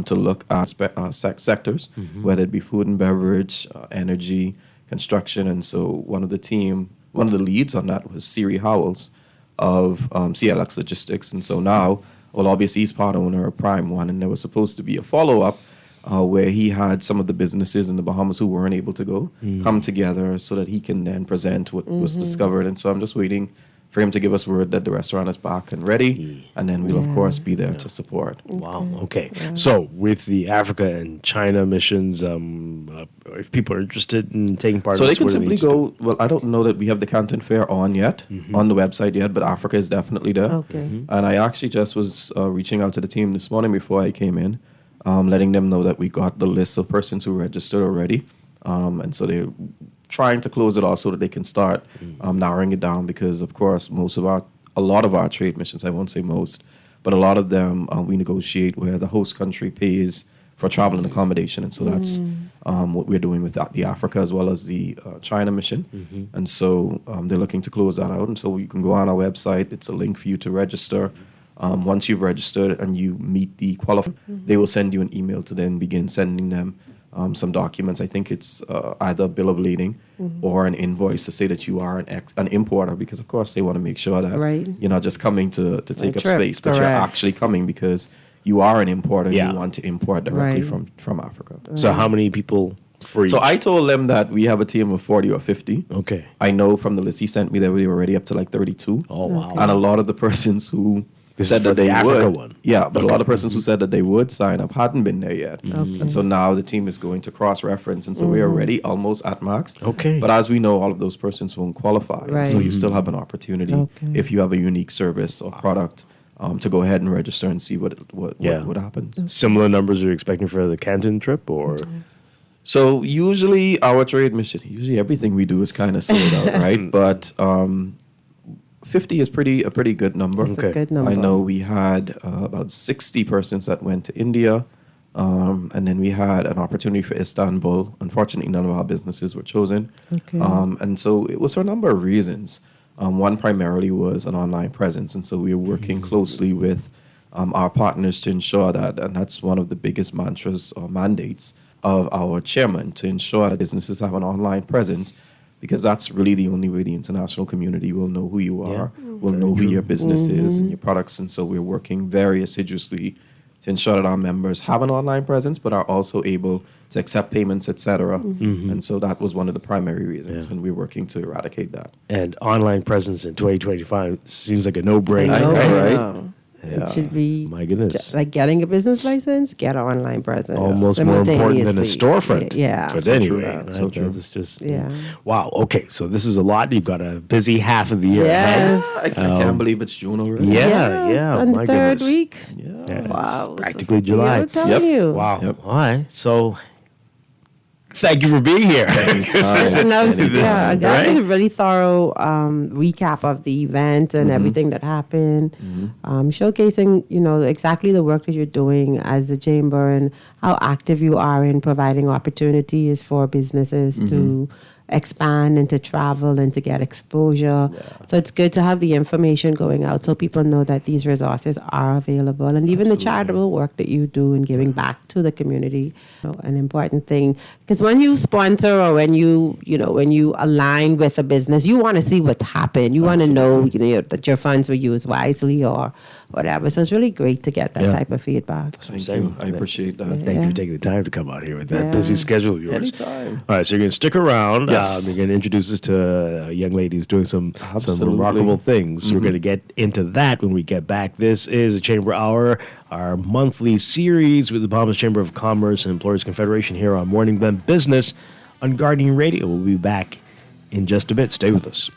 [SPEAKER 4] to look at sectors, whether it be food and beverage, energy, construction. And so one of the leads on that was Siri Howells of CLX Logistics. And so now, well, obviously he's part owner of Prime One, and there was supposed to be a follow-up where he had some of the businesses in the Bahamas who weren't able to go come together so that he can then present what was discovered. And so I'm just waiting for him to give us word that the restaurant is back and ready, and then we'll, of course, be there to support.
[SPEAKER 2] Wow. Okay. So with the Africa and China missions, if people are interested in taking part,
[SPEAKER 4] so they can simply go. Well, I don't know that we have the Canton Fair on yet, on the website yet, but Africa is definitely there.
[SPEAKER 10] Okay.
[SPEAKER 4] And I actually just was reaching out to the team this morning before I came in, letting them know that we got the list of persons who registered already. And so they're trying to close it off so that they can start narrowing it down, because, of course, a lot of our trade missions, I won't say most, but a lot of them we negotiate where the host country pays for travel and accommodation. And so that's what we're doing with the Africa as well as the China mission. And so they're looking to close that out. And so you can go on our website. It's a link for you to register. Once you've registered and you meet the qualifier, they will send you an email to then begin sending them some documents. I think it's either a bill of lading or an invoice to say that you are an importer, because, of course, they want to make sure that you're not just coming to take up space, but you're actually coming because you are an importer and you want to import directly from Africa.
[SPEAKER 2] So how many people for each?
[SPEAKER 4] So I told them that we have a team of 40 or 50.
[SPEAKER 2] Okay.
[SPEAKER 4] I know from the list he sent me that we were already up to like 32.
[SPEAKER 2] Oh, wow.
[SPEAKER 4] And a lot of the persons who said that they would. Yeah, but a lot of persons who said that they would sign up hadn't been there yet. And so now the team is going to cross-reference, and so we're already almost at max.
[SPEAKER 2] Okay.
[SPEAKER 4] But as we know, all of those persons won't qualify. So you still have an opportunity if you have a unique service or product to go ahead and register and see what happens.
[SPEAKER 2] Similar numbers you're expecting for the Canton trip, or?
[SPEAKER 4] So usually our trade mission, everything we do is kind of sold out, right? But 50 is a pretty good number.
[SPEAKER 10] That's a good number.
[SPEAKER 4] I know we had about 60 persons that went to India, and then we had an opportunity for Istanbul. Unfortunately, none of our businesses were chosen.
[SPEAKER 10] Okay.
[SPEAKER 4] And so it was for a number of reasons. One primarily was an online presence, and so we were working closely with our partners to ensure that, and that's one of the biggest mantras or mandates of our chairman, to ensure that businesses have an online presence, because that's really the only way the international community will know who you are, will know who your business is and your products. And so we're working very assiduously to ensure that our members have an online presence, but are also able to accept payments, etc. And so that was one of the primary reasons, and we're working to eradicate that.
[SPEAKER 2] And online presence in 2025 seems like a no-brainer, right? Yeah.
[SPEAKER 10] It should be,
[SPEAKER 2] my goodness,
[SPEAKER 10] like getting a business license, get an online presence.
[SPEAKER 2] Almost more important than a storefront.
[SPEAKER 10] Yeah.
[SPEAKER 2] But
[SPEAKER 10] So
[SPEAKER 2] anyway,
[SPEAKER 10] true.
[SPEAKER 2] so true. It's just,
[SPEAKER 10] Yeah.
[SPEAKER 2] Wow. Okay. So this is a lot. You've got a busy half of the year.
[SPEAKER 10] Yes.
[SPEAKER 2] Right?
[SPEAKER 4] I can't believe it's June already.
[SPEAKER 2] Yeah. Yeah.
[SPEAKER 10] On
[SPEAKER 2] my
[SPEAKER 10] the third
[SPEAKER 2] goodness.
[SPEAKER 10] week.
[SPEAKER 2] Yeah.
[SPEAKER 10] Wow.
[SPEAKER 2] It's practically July.
[SPEAKER 10] I'm telling you.
[SPEAKER 2] Wow. All right. So thank you for being here.
[SPEAKER 10] And I was, I got
[SPEAKER 2] Right?
[SPEAKER 10] a really thorough recap of the event and everything that happened, showcasing, exactly the work that you're doing as a chamber and how active you are in providing opportunities for businesses to expand and to travel and to get exposure. So it's good to have the information going out so people know that these resources are available. And even the charitable work that you do in giving back to the community, an important thing. Because when you sponsor or when you align with a business, you want to see what happened. You want to know, that your funds were used wisely or whatever. So it's really great to get that type of feedback.
[SPEAKER 4] Thank you. I appreciate that.
[SPEAKER 2] Thank you for taking the time to come out here with that busy schedule of yours.
[SPEAKER 4] Anytime.
[SPEAKER 2] All right, so you're going to stick around.
[SPEAKER 4] Yes.
[SPEAKER 2] You're going to introduce us to a young lady who's doing some remarkable things. We're going to get into that when we get back. This is a Chamber Hour, our monthly series with the Bahamas Chamber of Commerce and Employers Confederation here on Morning Blend Business on Guardian Radio. We'll be back in just a bit. Stay with us.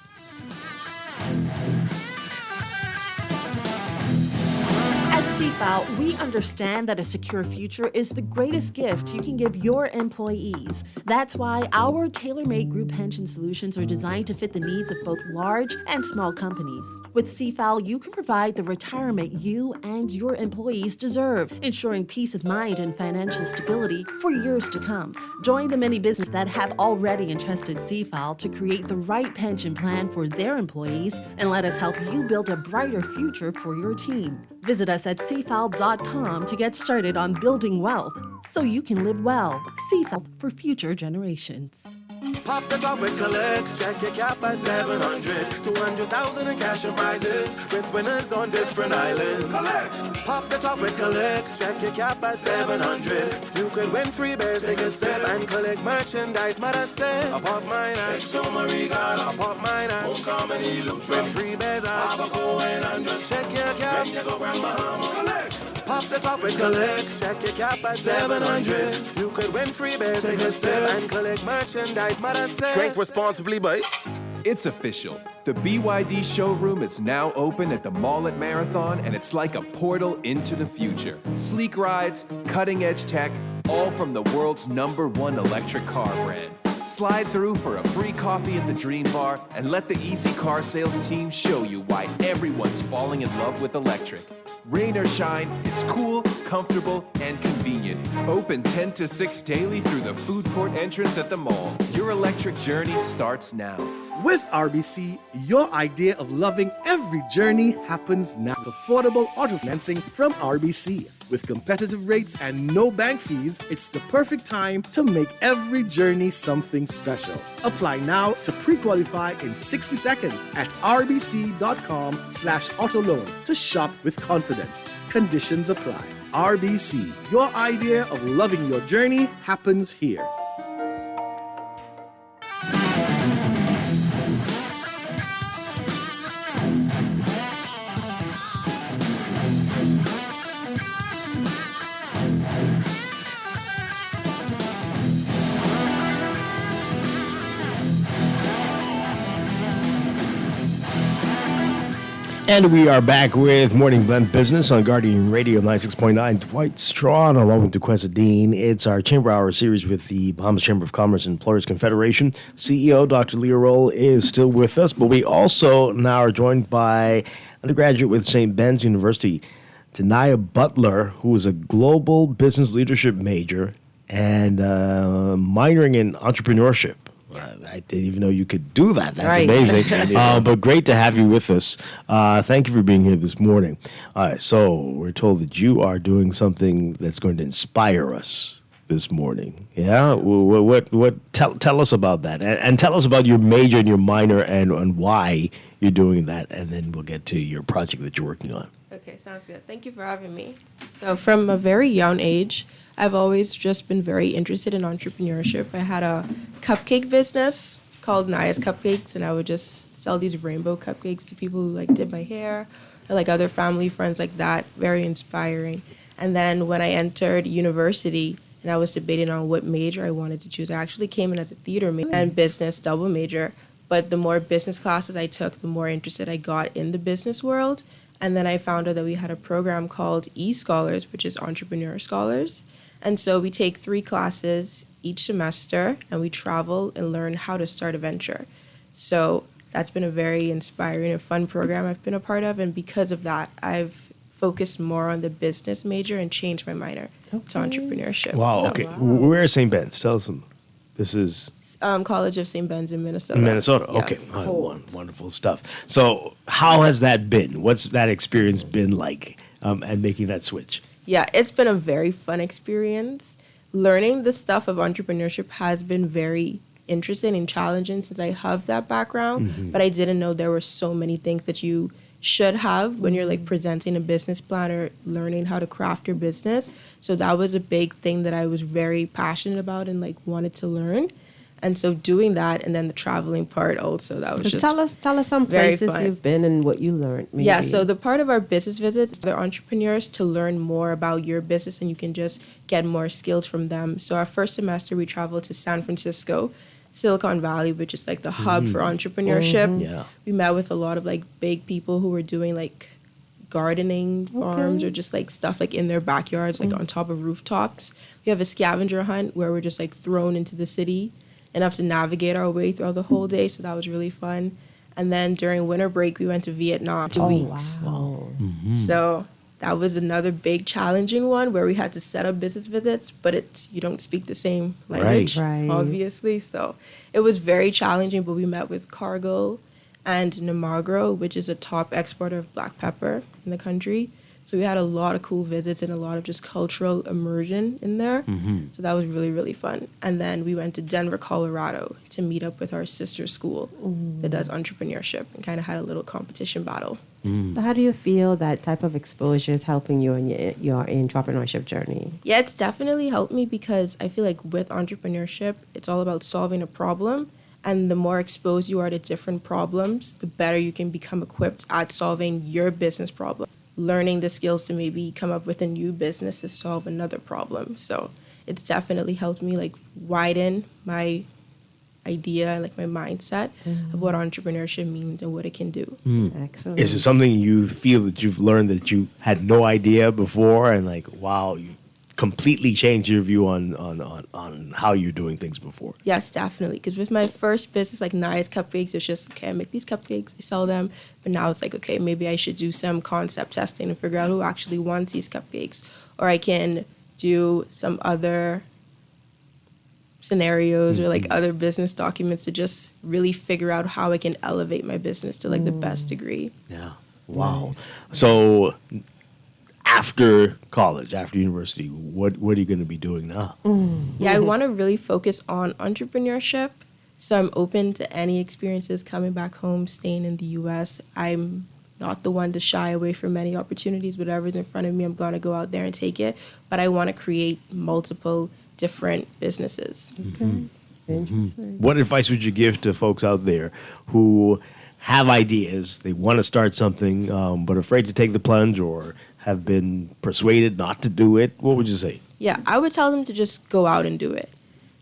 [SPEAKER 18] At CFAL, we understand that a secure future is the greatest gift you can give your employees. That's why our tailor-made group pension solutions are designed to fit the needs of both large and small companies. With CFAL, you can provide the retirement you and your employees deserve, ensuring peace of mind and financial stability for years to come. Join the many businesses that have already entrusted CFAL to create the right pension plan for their employees, and let us help you build a brighter future for your team. Visit us at cfal.com to get started on building wealth so you can live well. CFAL for future generations.
[SPEAKER 3] Pop the top with collect, check your cap at 700, 200,000 in cash and prizes, with winners on different islands. Collect! Pop the top with collect, check your cap at 700, you could win free bears, take a sip and collect merchandise, matter say. I pop mine at Exo-Marigana, I pop mine at Homecoming Illusion, win free bears at Abaco and just check your cap, when you go Grand Bahama. Collect! Pop the top with collect, check your cap at 700. You could win free bears, take a sip and collect merchandise, matter say.
[SPEAKER 5] Drink responsibly, boy. It's official. The BYD showroom is now open at the mall at Marathon, and it's like a portal into the future. Sleek rides, cutting-edge tech, all from the world's #1 electric car brand. Slide through for a free coffee at the Dream Bar and let the Easy Car Sales team show you why everyone's falling in love with electric. Rain or shine, it's cool, comfortable, and convenient. Open 10 to 6 daily through the food court entrance at the mall. Your electric journey starts now.
[SPEAKER 6] With RBC, your idea of loving every journey happens now. Affordable auto financing from RBC. With competitive rates and no bank fees, it's the perfect time to make every journey something special. Apply now to pre-qualify in 60 seconds at rbc.com/auto loan to shop with confidence. Conditions apply. RBC, your idea of loving your journey happens here.
[SPEAKER 2] And we are back with Morning Blend Business on Guardian Radio 96.9. Dwight Strachan along with Duquesa Dean. It's our Chamber Hour series with the Bahamas Chamber of Commerce and Employers Confederation. CEO Dr. Leah Roll is still with us, but we also now are joined by undergraduate with St. Ben's University, Tanaya Butler, who is a global business leadership major and minoring in entrepreneurship. I didn't even know you could do that. That's
[SPEAKER 10] Right.
[SPEAKER 2] amazing. But great to have you with us. Thank you for being here this morning. All right, so we're told that you are doing something that's going to inspire us. this morning. Yeah, what tell us about that, and tell us about your major and your minor, and why you're doing that, and then we'll get to your project that you're working on.
[SPEAKER 7] Okay, sounds good. Thank you for having me. So from a very young age, I've always just been very interested in entrepreneurship. I had a cupcake business called Naya's Cupcakes, and I would just sell these rainbow cupcakes to people who like did my hair, or like other family friends like that. Very inspiring. And then when I entered university and I was debating on what major I wanted to choose, I actually came in as a theater major and business double major. But the more business classes I took, the more interested I got in the business world. And then I found out that we had a program called E-Scholars, which is Entrepreneur Scholars. And so we take 3 classes each semester, and we travel and learn how to start a venture. So that's been a very inspiring and fun program I've been a part of. And because of that, I've focused more on the business major and changed my minor to entrepreneurship.
[SPEAKER 2] Wow.
[SPEAKER 7] So,
[SPEAKER 2] Okay. Where is St. Ben's? Tell us some. This is
[SPEAKER 7] College of St. Ben's in Minnesota.
[SPEAKER 2] in Minnesota.
[SPEAKER 7] Yeah.
[SPEAKER 2] Okay. Wonderful stuff. So how has that been? What's that experience been like? And making that switch.
[SPEAKER 7] Yeah, it's been a very fun experience. Learning the stuff of entrepreneurship has been very interesting and challenging since I have that background, but I didn't know there were so many things that you should have when you're like presenting a business plan or learning how to craft your business. So that was a big thing that I was very passionate about and like wanted to learn. And so doing that, and then the traveling part also, that was
[SPEAKER 10] So
[SPEAKER 7] just
[SPEAKER 10] tell us some
[SPEAKER 7] very
[SPEAKER 10] places
[SPEAKER 7] fun.
[SPEAKER 10] you've been and what you learned. Maybe.
[SPEAKER 7] Yeah, so the part of our business visits, they're entrepreneurs to learn more about your business, and you can just get more skills from them. So our first semester, we traveled to San Francisco, Silicon Valley, which is like the hub for entrepreneurship.
[SPEAKER 2] Yeah.
[SPEAKER 7] We met with a lot of like big people who were doing like gardening farms or just like stuff like in their backyards, like on top of rooftops. We have a scavenger hunt where we're just like thrown into the city and have to navigate our way throughout the whole day. So that was really fun. And then during winter break, we went to Vietnam 2 weeks.
[SPEAKER 10] Wow.
[SPEAKER 7] So that was another big challenging one where we had to set up business visits, but you don't speak the same language,
[SPEAKER 10] Right.
[SPEAKER 7] obviously. So it was very challenging, but we met with Cargill and Nemagro, which is a top exporter of black pepper in the country. So we had a lot of cool visits and a lot of just cultural immersion in there. So that was really, really fun. And then we went to Denver, Colorado to meet up with our sister school that does entrepreneurship and kind of had a little competition battle.
[SPEAKER 10] So how do you feel that type of exposure is helping you in your entrepreneurship journey?
[SPEAKER 7] Yeah, it's definitely helped me because I feel like with entrepreneurship, it's all about solving a problem. And the more exposed you are to different problems, the better you can become equipped at solving your business problem. Learning the skills to maybe come up with a new business to solve another problem. So it's definitely helped me like widen my idea and like my mindset of what entrepreneurship means and what it can do.
[SPEAKER 10] Excellent.
[SPEAKER 2] Is it something you feel that you've learned that you had no idea before, and like, wow, you completely changed your view on how you're doing things before?
[SPEAKER 7] Yes, definitely. Because with my first business, like Naya's Cupcakes, it's just, okay, I make these cupcakes, I sell them. But now it's like, okay, maybe I should do some concept testing and figure out who actually wants these cupcakes. Or I can do some other scenarios or like other business documents to just really figure out how I can elevate my business to like the best degree.
[SPEAKER 2] Yeah. Wow. So after college, after university, what are you going to be doing now?
[SPEAKER 7] Yeah, I want to really focus on entrepreneurship. So I'm open to any experiences coming back home, staying in the U.S. I'm not the one to shy away from many opportunities. Whatever's in front of me, I'm going to go out there and take it. But I want to create multiple different businesses.
[SPEAKER 10] Okay. Interesting.
[SPEAKER 2] What advice would you give to folks out there who have ideas, they want to start something, but afraid to take the plunge or have been persuaded not to do it? What would you say?
[SPEAKER 7] Yeah, I would tell them to just go out and do it.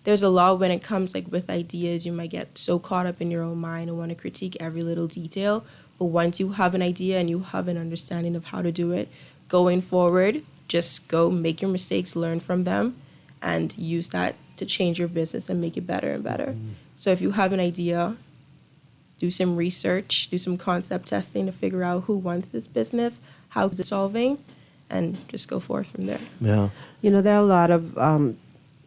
[SPEAKER 7] There's a lot when it comes like with ideas, you might get so caught up in your own mind and want to critique every little detail. But once you have an idea and you have an understanding of how to do it, going forward, just go make your mistakes, learn from them, and use that to change your business and make it better and better. So if you have an idea, do some research, do some concept testing to figure out who wants this business, how is it solving, and just go forth from there.
[SPEAKER 2] Yeah.
[SPEAKER 10] You know, there are a lot of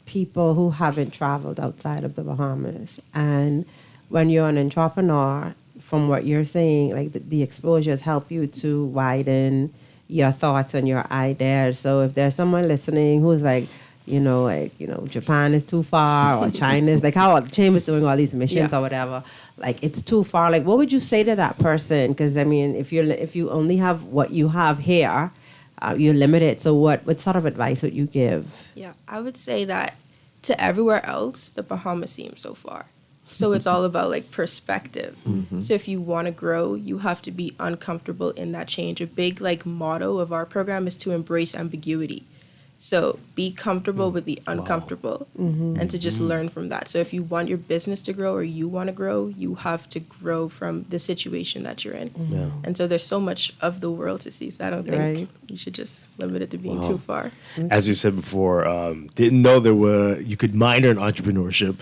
[SPEAKER 10] people who haven't traveled outside of the Bahamas. And when you're an entrepreneur, from what you're saying, like the exposures help you to widen your thoughts and your ideas. So if there's someone listening who's like, Japan is too far, or China is like how the Chamber's doing all these missions
[SPEAKER 7] Yeah.
[SPEAKER 10] or whatever. Like it's too far. Like what would you say to that person? Because I mean, if you only have what you have here, you're limited. So what sort of advice would you give?
[SPEAKER 7] Yeah, I would say that to everywhere else, the Bahamas seems so far. So it's all about like perspective. So if you want to grow, you have to be uncomfortable in that change. A big like motto of our program is to embrace ambiguity. So be comfortable with the uncomfortable and to just learn from that. So if you want your business to grow or you want to grow, you have to grow from the situation that you're in.
[SPEAKER 2] Yeah.
[SPEAKER 7] And so there's so much of the world to see. So I don't think
[SPEAKER 10] Right.
[SPEAKER 7] you should just limit it to being too far.
[SPEAKER 2] As you said before, didn't know you could minor in entrepreneurship.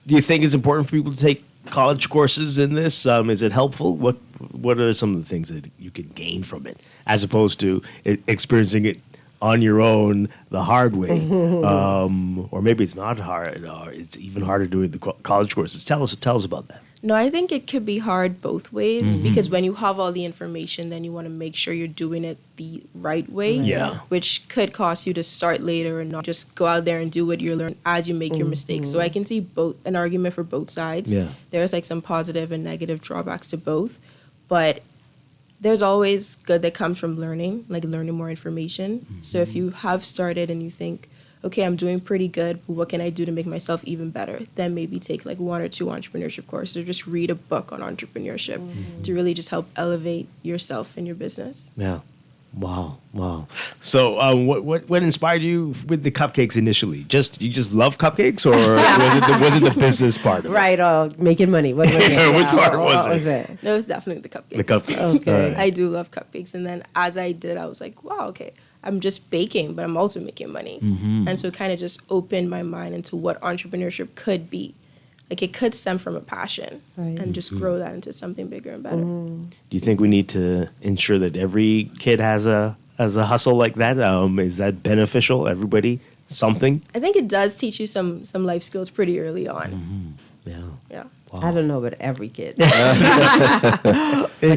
[SPEAKER 2] Do you think it's important for people to take college courses in this? Is it helpful? What are some of the things that you can gain from it, as opposed to experiencing it on your own the hard way? Or maybe it's not hard, or it's even harder doing the college courses. Tell us about that.
[SPEAKER 7] No, I think it could be hard both ways because when you have all the information, then you want to make sure you're doing it the right way,
[SPEAKER 2] Yeah.
[SPEAKER 7] which could cost you to start later and not just go out there and do what you're learning as you make your mistakes. So I can see an argument for both sides.
[SPEAKER 2] Yeah.
[SPEAKER 7] There's like some positive and negative drawbacks to both, but there's always good that comes from learning, like learning more information. So if you have started and you think, okay, I'm doing pretty good, but what can I do to make myself even better? Then maybe take like 1 or 2 entrepreneurship courses or just read a book on entrepreneurship to really just help elevate yourself and your business.
[SPEAKER 2] Yeah. Wow. So, what inspired you with the cupcakes initially? You just love cupcakes, or was it the business part of it?
[SPEAKER 10] Right, or making money. What was it?
[SPEAKER 2] Which part was
[SPEAKER 10] What
[SPEAKER 2] it?
[SPEAKER 10] was it?
[SPEAKER 7] No, it's definitely the cupcakes.
[SPEAKER 2] The cupcakes.
[SPEAKER 10] Okay.
[SPEAKER 2] All
[SPEAKER 7] I do love cupcakes. And then as I did, I was like, wow, okay, I'm just baking, but I'm also making money. And so it kind of just opened my mind into what entrepreneurship could be. Like it could stem from a passion and just grow that into something bigger and better.
[SPEAKER 2] Do you think we need to ensure that every kid has a hustle like that? Is that beneficial? Everybody something?
[SPEAKER 7] I think it does teach you some life skills pretty early on. Yeah.
[SPEAKER 10] I don't know about every kid. But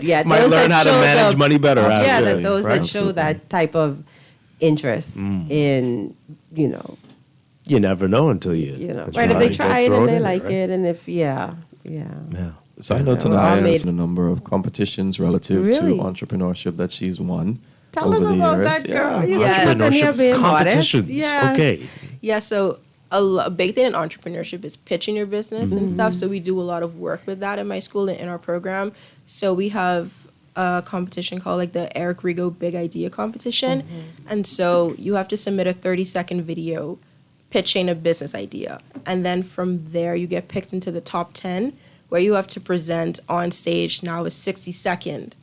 [SPEAKER 10] yeah,
[SPEAKER 2] Might
[SPEAKER 10] those
[SPEAKER 2] learn
[SPEAKER 10] that
[SPEAKER 2] how to
[SPEAKER 10] show
[SPEAKER 2] manage money better.
[SPEAKER 10] Yeah,
[SPEAKER 2] Absolutely.
[SPEAKER 10] those
[SPEAKER 2] Right.
[SPEAKER 10] that show that type of interest in,
[SPEAKER 2] You never know until you
[SPEAKER 10] right? If they try it
[SPEAKER 2] throw
[SPEAKER 10] and they
[SPEAKER 2] in
[SPEAKER 10] like
[SPEAKER 2] right?
[SPEAKER 10] it, and if yeah.
[SPEAKER 4] So I know
[SPEAKER 10] Well,
[SPEAKER 4] Tanaya
[SPEAKER 10] I
[SPEAKER 4] has a number of competitions relative
[SPEAKER 10] Really?
[SPEAKER 4] to entrepreneurship that she's won.
[SPEAKER 10] Tell us
[SPEAKER 4] over the
[SPEAKER 10] about
[SPEAKER 4] years.
[SPEAKER 10] that, girl. You
[SPEAKER 7] Yeah.
[SPEAKER 10] said nothing, you're being modest.
[SPEAKER 2] competitions.
[SPEAKER 10] Yeah.
[SPEAKER 2] Okay.
[SPEAKER 7] Yeah, so a big thing in entrepreneurship is pitching your business and stuff. So we do a lot of work with that in my school and in our program. So we have a competition called like the Eric Rigo Big Idea Competition. And so you have to submit a 30-second video pitching a business idea. And then from there, you get picked into the top 10, where you have to present on stage now a 60-second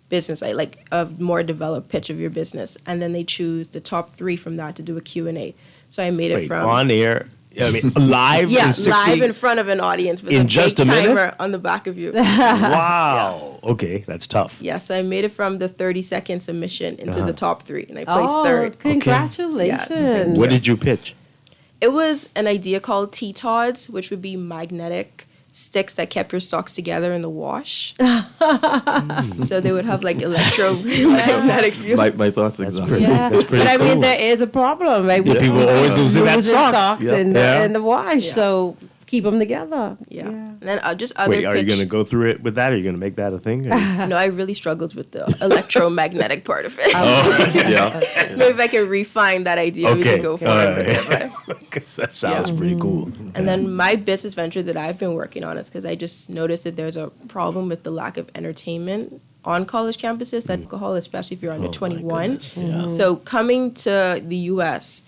[SPEAKER 7] business, like a more developed pitch of your business. And then they choose the top 3 from that to do a Q&A. So I made it
[SPEAKER 2] Wait,
[SPEAKER 7] from...
[SPEAKER 2] on air? I mean, live?
[SPEAKER 7] Yeah,
[SPEAKER 2] in 60?
[SPEAKER 7] live in front of an audience with
[SPEAKER 2] In
[SPEAKER 7] a
[SPEAKER 2] just
[SPEAKER 7] big
[SPEAKER 2] a minute?
[SPEAKER 7] timer on the back of you.
[SPEAKER 2] Wow. Okay, that's tough.
[SPEAKER 7] Yeah, so I made it from the 30-second submission into
[SPEAKER 2] Uh-huh.
[SPEAKER 7] the top 3, and I placed
[SPEAKER 10] Oh,
[SPEAKER 7] third.
[SPEAKER 10] congratulations.
[SPEAKER 7] Yes.
[SPEAKER 2] What did you pitch?
[SPEAKER 7] It was an idea called T-Tods, which would be magnetic sticks that kept your socks together in the wash. So they would have like electromagnetic fields.
[SPEAKER 4] My thoughts exactly.
[SPEAKER 10] Yeah,
[SPEAKER 2] That's pretty
[SPEAKER 10] but I mean,
[SPEAKER 2] cool.
[SPEAKER 10] there is a problem, right?
[SPEAKER 2] Yeah, people always losing that sock.
[SPEAKER 10] socks
[SPEAKER 2] Yeah.
[SPEAKER 10] in
[SPEAKER 2] Yeah.
[SPEAKER 10] the wash, so keep them together.
[SPEAKER 7] Yeah. And then just other
[SPEAKER 2] Wait, are you
[SPEAKER 7] pitch-
[SPEAKER 2] going to go through it with that? Are you going to make that a thing? Or-
[SPEAKER 7] No, I really struggled with the electromagnetic part of it.
[SPEAKER 4] Yeah.
[SPEAKER 7] Maybe if I can refine that idea, we
[SPEAKER 2] Okay.
[SPEAKER 7] can go forward with it. But.
[SPEAKER 2] 'Cause that sounds pretty cool.
[SPEAKER 7] And then my business venture that I've been working on is because I just noticed that there's a problem with the lack of entertainment on college campuses, alcohol, especially if you're under 21.
[SPEAKER 2] Yeah.
[SPEAKER 7] So coming to the U.S.,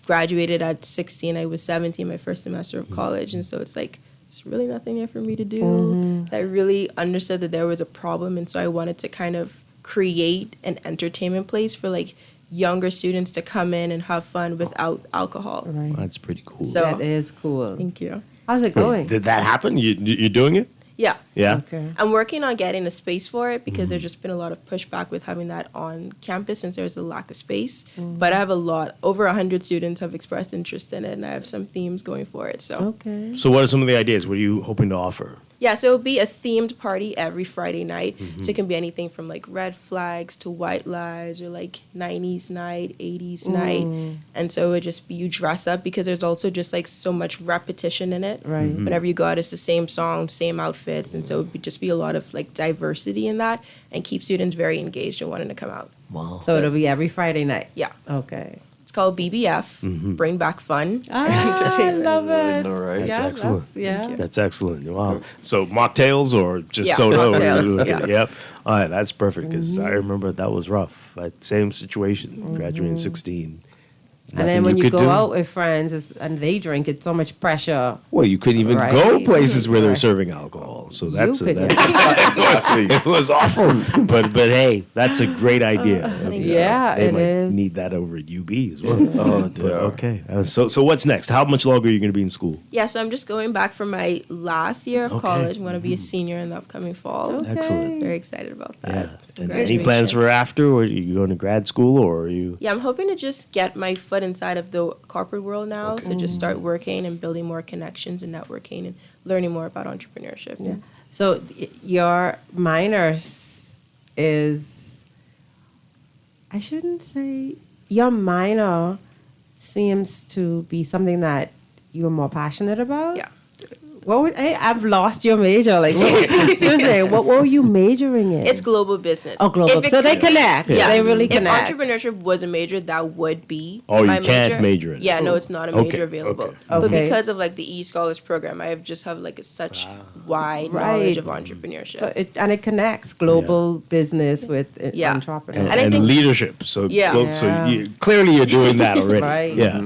[SPEAKER 7] graduated at 16. I was 17 my first semester of college. And so it's like, there's really nothing there for me to do. So I really understood that there was a problem. And so I wanted to kind of create an entertainment place for like younger students to come in and have fun without alcohol.
[SPEAKER 10] Right.
[SPEAKER 2] That's pretty cool.
[SPEAKER 7] So
[SPEAKER 10] That is cool.
[SPEAKER 7] thank you.
[SPEAKER 10] How's it going?
[SPEAKER 2] Did that happen? You're doing it?
[SPEAKER 7] Yeah.
[SPEAKER 2] Yeah.
[SPEAKER 10] Okay.
[SPEAKER 7] I'm working on getting a space for it because there's just been a lot of pushback with having that on campus since there's a lack of space. But I have over 100 students have expressed interest in it, and I have some themes going for it. So
[SPEAKER 10] Okay.
[SPEAKER 2] So what are some of the ideas? What are you hoping to offer?
[SPEAKER 7] Yeah, so it'll be a themed party every Friday night. So it can be anything from like red flags to white lies or like 90s night, 80s night. And so it would just be you dress up because there's also just like so much repetition in it.
[SPEAKER 10] Right.
[SPEAKER 7] Whenever you go out, it's the same song, same outfits. And so it would just be a lot of like diversity in that and keep students very engaged and wanting to come out.
[SPEAKER 2] Wow.
[SPEAKER 10] So it'll be every Friday night.
[SPEAKER 7] Yeah.
[SPEAKER 10] Okay.
[SPEAKER 7] It's called BBF, Bring Back Fun.
[SPEAKER 10] I love it.
[SPEAKER 4] All right.
[SPEAKER 2] That's
[SPEAKER 10] Yeah,
[SPEAKER 2] excellent.
[SPEAKER 10] yeah.
[SPEAKER 2] That's excellent. Wow. So mocktails or just
[SPEAKER 7] Yeah,
[SPEAKER 2] soda?
[SPEAKER 7] mocktails, yeah.
[SPEAKER 2] Yep. All right, that's perfect because I remember that was rough. Same situation, graduating 16.
[SPEAKER 10] And then
[SPEAKER 2] Nothing
[SPEAKER 10] when you
[SPEAKER 2] could
[SPEAKER 10] go
[SPEAKER 2] do.
[SPEAKER 10] out with friends and they drink, it's so much pressure.
[SPEAKER 2] Well, you couldn't even
[SPEAKER 10] Right.
[SPEAKER 2] go places where they're
[SPEAKER 10] Right.
[SPEAKER 2] serving alcohol. So that's
[SPEAKER 10] could,
[SPEAKER 2] it was awful. But hey, that's a great idea.
[SPEAKER 10] Yeah,
[SPEAKER 2] they
[SPEAKER 10] it
[SPEAKER 2] might
[SPEAKER 10] is.
[SPEAKER 2] need that over at UB as well.
[SPEAKER 4] Oh,
[SPEAKER 2] But,
[SPEAKER 4] dear.
[SPEAKER 2] okay. So what's next? How much longer are you going to be in school?
[SPEAKER 7] Yeah, so I'm just going back for my last year of college. I'm going to be a senior in the upcoming fall.
[SPEAKER 2] Excellent.
[SPEAKER 7] Very excited about that.
[SPEAKER 2] Yeah. And any
[SPEAKER 7] Graduation.
[SPEAKER 2] plans for after? Or are you going to grad school or are you?
[SPEAKER 7] Yeah, I'm hoping to just get my foot inside of the corporate world now. So just start working and building more connections and networking and learning more about entrepreneurship.
[SPEAKER 10] Yeah. So your minor is, I shouldn't say, your minor seems to be something that you're more passionate about.
[SPEAKER 7] Yeah.
[SPEAKER 10] I've lost your major. Like, seriously, what were you majoring in?
[SPEAKER 7] It's global business.
[SPEAKER 10] Oh, global.
[SPEAKER 7] If it
[SPEAKER 10] So they
[SPEAKER 7] could-
[SPEAKER 10] connect. Yeah. They really connect.
[SPEAKER 7] If entrepreneurship was a major, that would be
[SPEAKER 2] Oh,
[SPEAKER 7] my
[SPEAKER 2] you can't major in it.
[SPEAKER 7] Yeah, no, it's not a
[SPEAKER 2] Okay,
[SPEAKER 7] major available.
[SPEAKER 2] okay.
[SPEAKER 7] But
[SPEAKER 10] Okay.
[SPEAKER 7] because of like the e-scholars program, I just have like such wide
[SPEAKER 10] Right.
[SPEAKER 7] knowledge of entrepreneurship.
[SPEAKER 10] So it connects global business with
[SPEAKER 7] Yeah.
[SPEAKER 10] entrepreneurs.
[SPEAKER 7] And I think-
[SPEAKER 2] leadership. So
[SPEAKER 7] Yeah.
[SPEAKER 2] so clearly you're doing that already.
[SPEAKER 10] Right.
[SPEAKER 2] Yeah.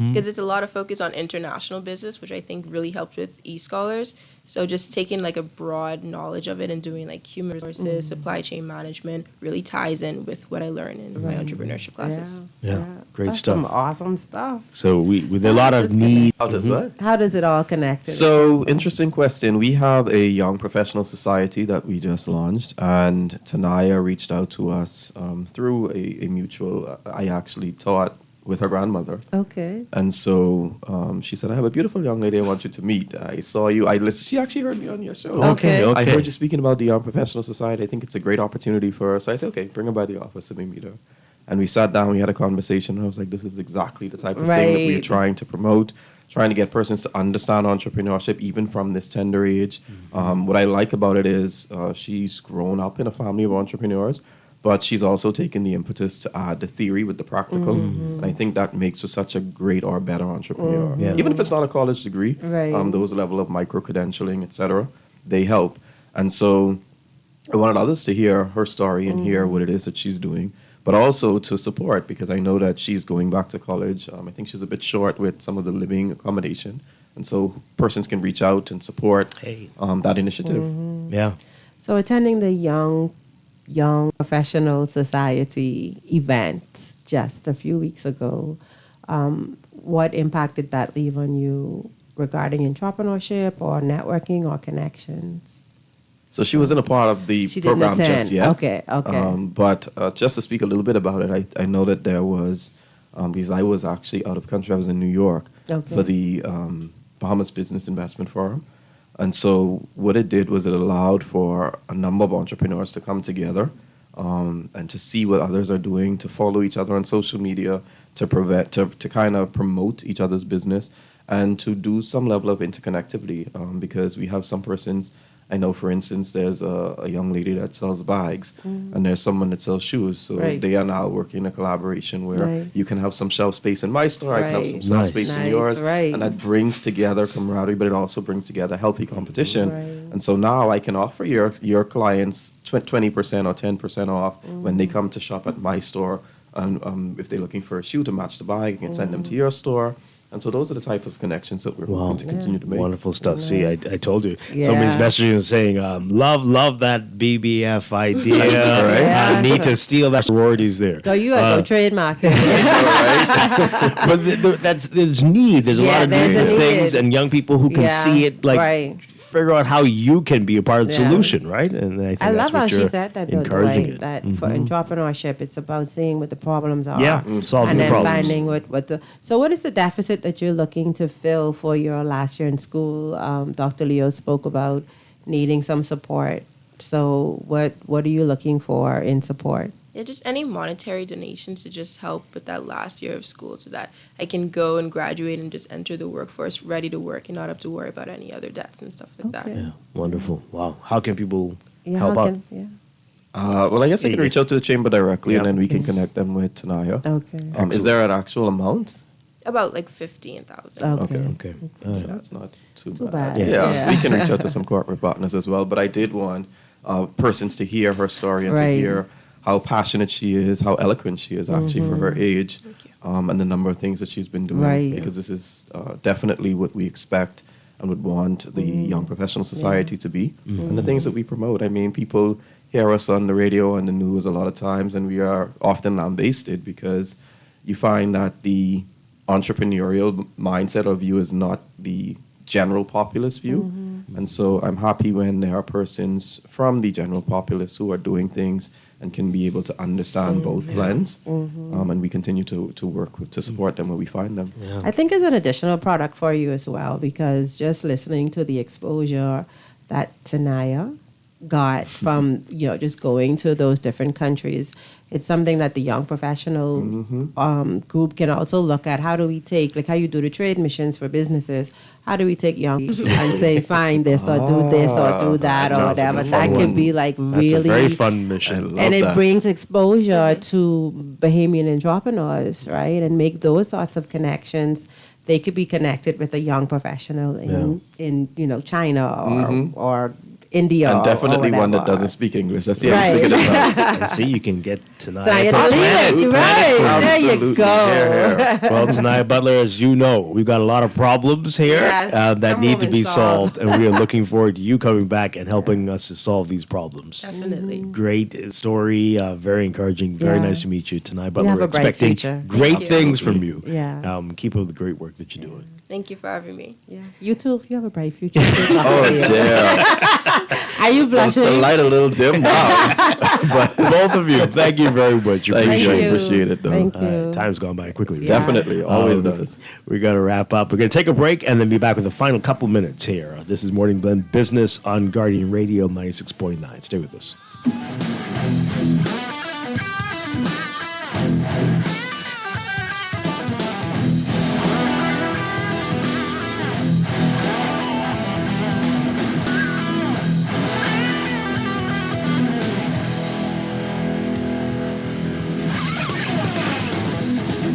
[SPEAKER 7] Because it's a lot of focus on international business, which I think really helped with e-scholars. So just taking like a broad knowledge of it and doing like human resources, supply chain management really ties in with what I learn in my entrepreneurship classes.
[SPEAKER 2] Yeah. Great
[SPEAKER 10] That's
[SPEAKER 2] stuff.
[SPEAKER 10] some awesome stuff.
[SPEAKER 2] So with a lot of need.
[SPEAKER 10] How does it all connect? to
[SPEAKER 4] So, interesting question. We have a young professional society that we just launched, and Tanaya reached out to us through a mutual. I actually taught with her grandmother.
[SPEAKER 10] Okay.
[SPEAKER 4] And so she said, I have a beautiful young lady I want you to meet. I saw you. I listened. She actually heard me on your show.
[SPEAKER 2] Okay.
[SPEAKER 4] I heard you speaking about the Young Professional Society. I think it's a great opportunity for her. So I said, okay, bring her by the office and we meet her. And we sat down, we had a conversation. And I was like, this is exactly the type of thing that we're
[SPEAKER 10] Right.
[SPEAKER 4] trying to promote, trying to get persons to understand entrepreneurship, even from this tender age. What I like about it is she's grown up in a family of entrepreneurs, but she's also taken the impetus to add the theory with the practical. And I think that makes her such a great or better entrepreneur.
[SPEAKER 2] Yeah.
[SPEAKER 4] Even if it's not a college degree,
[SPEAKER 10] Right.
[SPEAKER 4] those level of micro-credentialing, etc., they help. And so I wanted others to hear her story and hear what it is that she's doing, but also to support, because I know that she's going back to college. I think she's a bit short with some of the living accommodation. And so persons can reach out and support that initiative.
[SPEAKER 2] Yeah.
[SPEAKER 10] So attending the Young Professional Society event just a few weeks ago, what impact did that leave on you regarding entrepreneurship or networking or connections?
[SPEAKER 4] So she wasn't a part of the
[SPEAKER 10] She didn't
[SPEAKER 4] program
[SPEAKER 10] attend.
[SPEAKER 4] just yet.
[SPEAKER 10] Okay.
[SPEAKER 4] But just to speak a little bit about it, I know that there was, because I was actually out of country, I was in New York for the Bahamas Business Investment Forum. And so what it did was it allowed for a number of entrepreneurs to come together and to see what others are doing, to follow each other on social media, to kind of promote each other's business, and to do some level of interconnectivity, because we have some persons. I know, for instance, there's a young lady that sells bags, and there's someone that sells shoes. So
[SPEAKER 10] Right.
[SPEAKER 4] they are now working in a collaboration where
[SPEAKER 10] Nice.
[SPEAKER 4] you can have some shelf space in my store, I can have some
[SPEAKER 10] Right.
[SPEAKER 4] shelf
[SPEAKER 2] Nice.
[SPEAKER 4] space in
[SPEAKER 10] Nice,
[SPEAKER 4] yours,
[SPEAKER 10] right.
[SPEAKER 4] and that brings together camaraderie, but it also brings together healthy competition.
[SPEAKER 10] Right.
[SPEAKER 4] And so now I can offer your clients 20% or 10% off when they come to shop at my store. And if they're looking for a shoe to match the bag, I can send them to your store. And so those are the type of connections that we're hoping to continue to make.
[SPEAKER 2] Wonderful stuff. See, I told you.
[SPEAKER 10] Yeah.
[SPEAKER 2] Somebody's messaging and saying, love that BBF idea.
[SPEAKER 10] Yeah.
[SPEAKER 2] I need to steal that sororities there.
[SPEAKER 10] Go, you gotta go trademark it.
[SPEAKER 2] But there's need. There's a lot of
[SPEAKER 10] there's
[SPEAKER 2] new
[SPEAKER 10] a need.
[SPEAKER 2] things, and young people who can
[SPEAKER 10] Yeah,
[SPEAKER 2] see it, like
[SPEAKER 10] right.
[SPEAKER 2] figure out how you can be a part of the
[SPEAKER 10] Yeah.
[SPEAKER 2] solution, right? And I think
[SPEAKER 10] I love
[SPEAKER 2] that's what
[SPEAKER 10] how she
[SPEAKER 2] you're
[SPEAKER 10] said that, though,
[SPEAKER 2] encouraging
[SPEAKER 10] Dwight,
[SPEAKER 2] it.
[SPEAKER 10] that for entrepreneurship, it's about seeing what the problems are.
[SPEAKER 2] Yeah, solving
[SPEAKER 10] and
[SPEAKER 2] the
[SPEAKER 10] then
[SPEAKER 2] problems.
[SPEAKER 10] finding what the. So, what is the deficit that you're looking to fill for your last year in school? Dr. Leo spoke about needing some support. So what are you looking for in support?
[SPEAKER 7] Yeah, just any monetary donations to just help with that last year of school so that I can go and graduate and just enter the workforce ready to work and not have to worry about any other debts and stuff like that.
[SPEAKER 2] Yeah, wonderful. Wow. How can people
[SPEAKER 10] Yeah,
[SPEAKER 2] help
[SPEAKER 10] how
[SPEAKER 2] out?
[SPEAKER 10] can- yeah.
[SPEAKER 4] Well, I guess they can reach out to the chamber directly,
[SPEAKER 2] Yeah.
[SPEAKER 4] and then we can connect them with Tanaya.
[SPEAKER 10] Okay.
[SPEAKER 4] Is there an actual amount?
[SPEAKER 7] About like 15,000.
[SPEAKER 4] Okay.
[SPEAKER 2] That's
[SPEAKER 4] not too
[SPEAKER 10] Too
[SPEAKER 4] bad.
[SPEAKER 10] bad.
[SPEAKER 4] Yeah,
[SPEAKER 10] Yeah.
[SPEAKER 4] we can reach out to some corporate partners as well. But I did want persons to hear her story and to
[SPEAKER 10] Right.
[SPEAKER 4] hear how passionate she is, how eloquent she is actually for her age, and the number of things that she's been doing.
[SPEAKER 10] Right.
[SPEAKER 4] Because this is definitely what we expect and would want the young professional society to be, and the things that we promote. I mean, people hear us on the radio and the news a lot of times, and we are often lambasted because you find that the entrepreneurial mindset of you is not the general populace view. And so I'm happy when there are persons from the general populace who are doing things and can be able to understand both lens. And we continue to work to support them when we find them.
[SPEAKER 10] I think it's an additional product for you as well, because just listening to the exposure that Tanaya got from just going to those different countries, it's something that the young professional group can also look at. How do we take, like how you do the trade missions for businesses, how do we take young and say find this or do this or do that or whatever? That could be like really
[SPEAKER 2] That's a very fun mission.
[SPEAKER 10] and it brings exposure to Bahamian entrepreneurs, right? And make those sorts of connections. They could be connected with a young professional in China or India.
[SPEAKER 4] And definitely
[SPEAKER 10] or
[SPEAKER 4] one that
[SPEAKER 10] whatever.
[SPEAKER 4] doesn't speak English. That's the
[SPEAKER 10] Right.
[SPEAKER 4] only thing it out.
[SPEAKER 2] And see, you can get Tanaya.
[SPEAKER 10] Tanaya
[SPEAKER 2] from
[SPEAKER 10] to lead it.
[SPEAKER 2] Planet.
[SPEAKER 10] Right. There you
[SPEAKER 4] Absolutely.
[SPEAKER 10] go.
[SPEAKER 4] Here, here.
[SPEAKER 2] Well, Tanaya Butler, as you know, we've got a lot of problems here
[SPEAKER 10] Yes,
[SPEAKER 2] that
[SPEAKER 10] come
[SPEAKER 2] need
[SPEAKER 10] on
[SPEAKER 2] to
[SPEAKER 10] and
[SPEAKER 2] be
[SPEAKER 10] solve.
[SPEAKER 2] solved, and we are looking forward to you coming back and helping us to solve these problems.
[SPEAKER 7] Definitely.
[SPEAKER 2] Great story, very encouraging, very
[SPEAKER 10] Yeah.
[SPEAKER 2] nice to meet you. Tanaya
[SPEAKER 10] You
[SPEAKER 2] Butler,
[SPEAKER 10] have
[SPEAKER 2] we're
[SPEAKER 10] a bright
[SPEAKER 2] expecting
[SPEAKER 10] future.
[SPEAKER 2] great
[SPEAKER 7] Thank you.
[SPEAKER 2] things from you.
[SPEAKER 10] Yeah.
[SPEAKER 2] Keep up the great work that you're doing.
[SPEAKER 7] Thank you for having me.
[SPEAKER 10] Yeah. You too. You have a bright future.
[SPEAKER 4] Oh, dear.
[SPEAKER 10] Are you
[SPEAKER 4] The
[SPEAKER 10] blushing?
[SPEAKER 4] light a little dim now.
[SPEAKER 2] But both of you, thank you very much.
[SPEAKER 4] Thank you.
[SPEAKER 10] you.
[SPEAKER 4] Appreciate it, though.
[SPEAKER 10] Thank
[SPEAKER 2] All right,
[SPEAKER 10] you.
[SPEAKER 2] time's gone by quickly. right?
[SPEAKER 4] Definitely. Always does.
[SPEAKER 2] We're going to wrap up. We're going to take a break and then be back with the final couple minutes here. This is Morning Blend Business on Guardian Radio 96.9. Stay with us.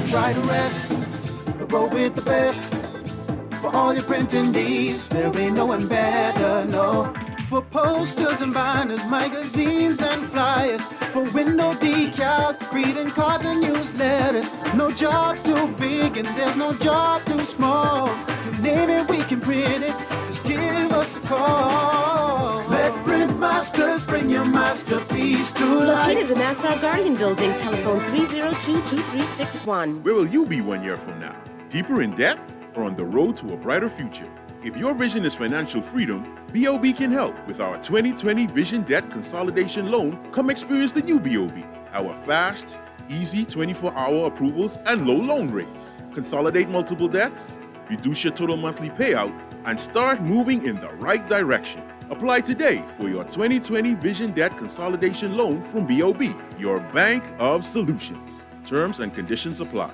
[SPEAKER 3] Try to rest, but roll with the best. For all your printing needs, there ain't no one better, no. For posters and banners, magazines and flyers. For window decals, greeting cards and newsletters. No job too big and there's no job too small. You name it, we can print it, just give us a call. Let Print Masters bring your masterpiece to life.
[SPEAKER 8] Located in the Nassau Guardian Building, telephone 302-2361.
[SPEAKER 17] Where will you be 1 year from now? Deeper in debt or on the road to a brighter future? If your vision is financial freedom, BOB can help with our 2020 Vision Debt Consolidation Loan. Come experience the new BOB, our fast, easy 24-hour approvals and low loan rates. Consolidate multiple debts, reduce your total monthly payout, and start moving in the right direction. Apply today for your 2020 Vision Debt Consolidation Loan from BOB, your bank of solutions. Terms and conditions apply.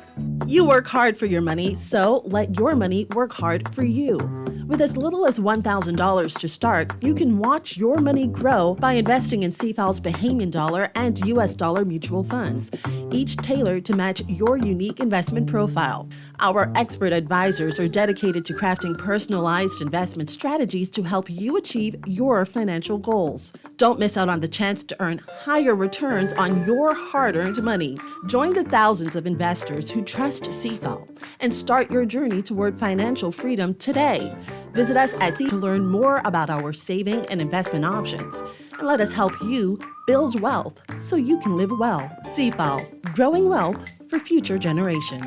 [SPEAKER 18] You work hard for your money, so let your money work hard for you. With as little as $1,000 to start, you can watch your money grow by investing in CFAL's Bahamian dollar and US dollar mutual funds, each tailored to match your unique investment profile. Our expert advisors are dedicated to crafting personalized investment strategies to help you achieve your financial goals. Don't miss out on the chance to earn higher returns on your hard-earned money. Join the thousands of investors who trust CFAL and start your journey toward financial freedom today. Visit us at CFAL to learn more about our saving and investment options, and let us help you build wealth so you can live well. CFAL, growing wealth for future generations.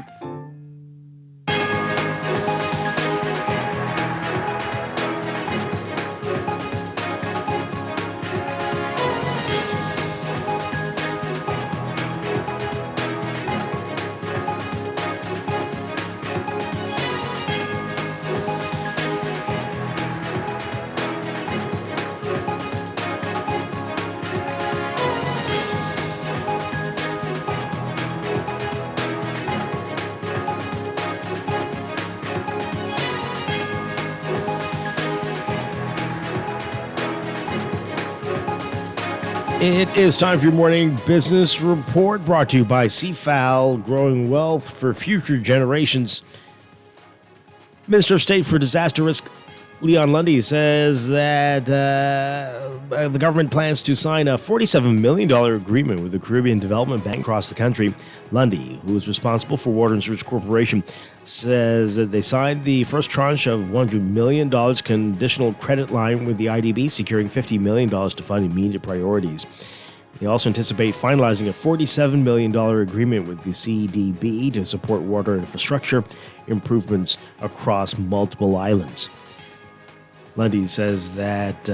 [SPEAKER 2] It is time for your morning business report brought to you by CFAL, growing wealth for future generations. Minister of State for Disaster Risk, Leon Lundy, says that the government plans to sign a $47 million agreement with the Caribbean Development Bank across the country. Lundy, who is responsible for Water and Sewerage Corporation, says that they signed the first tranche of $100 million conditional credit line with the IDB, securing $50 million to fund immediate priorities. They also anticipate finalizing a $47 million agreement with the CDB to support water infrastructure improvements across multiple islands. Lundy says that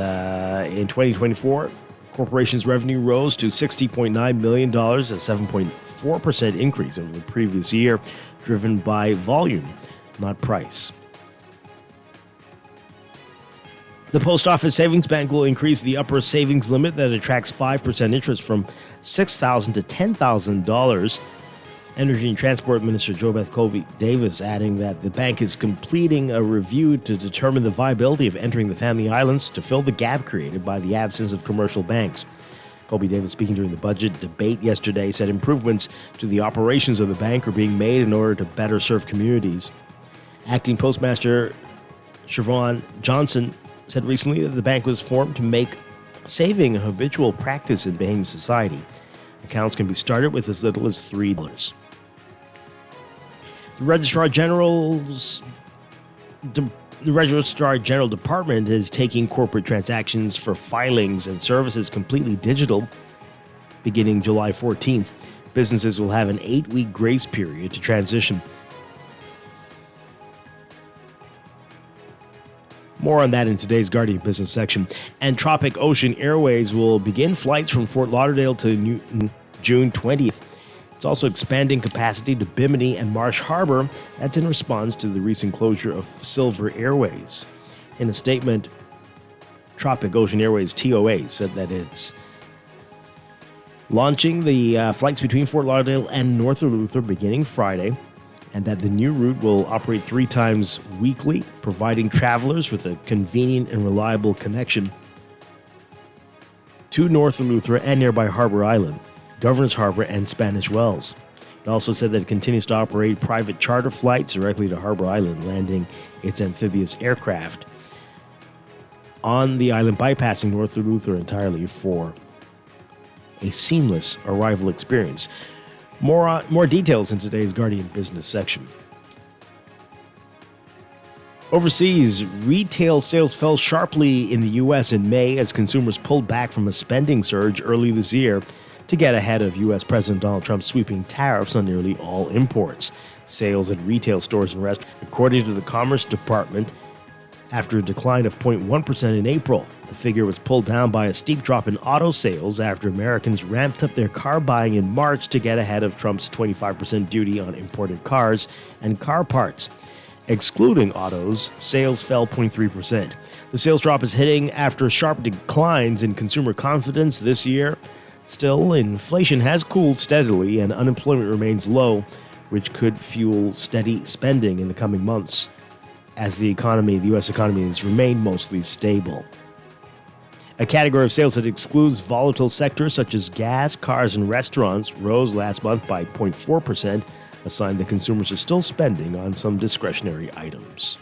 [SPEAKER 2] in 2024, corporation's revenue rose to $60.9 million, a 7.4% increase over the previous year, driven by volume, not price. The Post Office Savings Bank will increase the upper savings limit that attracts 5% interest from $6,000 to $10,000. Energy and Transport Minister JoBeth Colby-Davis adding that the bank is completing a review to determine the viability of entering the Family Islands to fill the gap created by the absence of commercial banks. Colby-Davis, speaking during the budget debate yesterday, said improvements to the operations of the bank are being made in order to better serve communities. Acting Postmaster Siobhan Johnson said recently that the bank was formed to make saving a habitual practice in Bahamian society. Accounts can be started with as little as $3. The Registrar General Department is taking corporate transactions for filings and services completely digital beginning July 14th. Businesses will have an 8-week grace period to transition. More on that in today's Guardian Business section. And Tropic Ocean Airways will begin flights from Fort Lauderdale to Newton June 20th. It's also expanding capacity to Bimini and Marsh Harbor. That's in response to the recent closure of Silver Airways. In a statement, Tropic Ocean Airways, TOA, said that it's launching the flights between Fort Lauderdale and North Luther beginning Friday, and that the new route will operate 3 times weekly, providing travelers with a convenient and reliable connection to North Eleuthera and nearby Harbor Island, Governor's Harbor, and Spanish Wells. It also said that it continues to operate private charter flights directly to Harbor Island, landing its amphibious aircraft on the island, bypassing North Eleuthera entirely for a seamless arrival experience. More details in today's Guardian Business section. Overseas, retail sales fell sharply in the U.S. in May as consumers pulled back from a spending surge early this year to get ahead of U.S. President Donald Trump's sweeping tariffs on nearly all imports. Sales at retail stores and restaurants, according to the Commerce Department, after a decline of 0.1% in April. The figure was pulled down by a steep drop in auto sales after Americans ramped up their car buying in March to get ahead of Trump's 25% duty on imported cars and car parts. Excluding autos, sales fell 0.3%. The sales drop is hitting after sharp declines in consumer confidence this year. Still, inflation has cooled steadily and unemployment remains low, which could fuel steady spending in the coming months as the U.S. economy has remained mostly stable. A category of sales that excludes volatile sectors such as gas, cars, and restaurants rose last month by 0.4%, a sign that consumers are still spending on some discretionary items.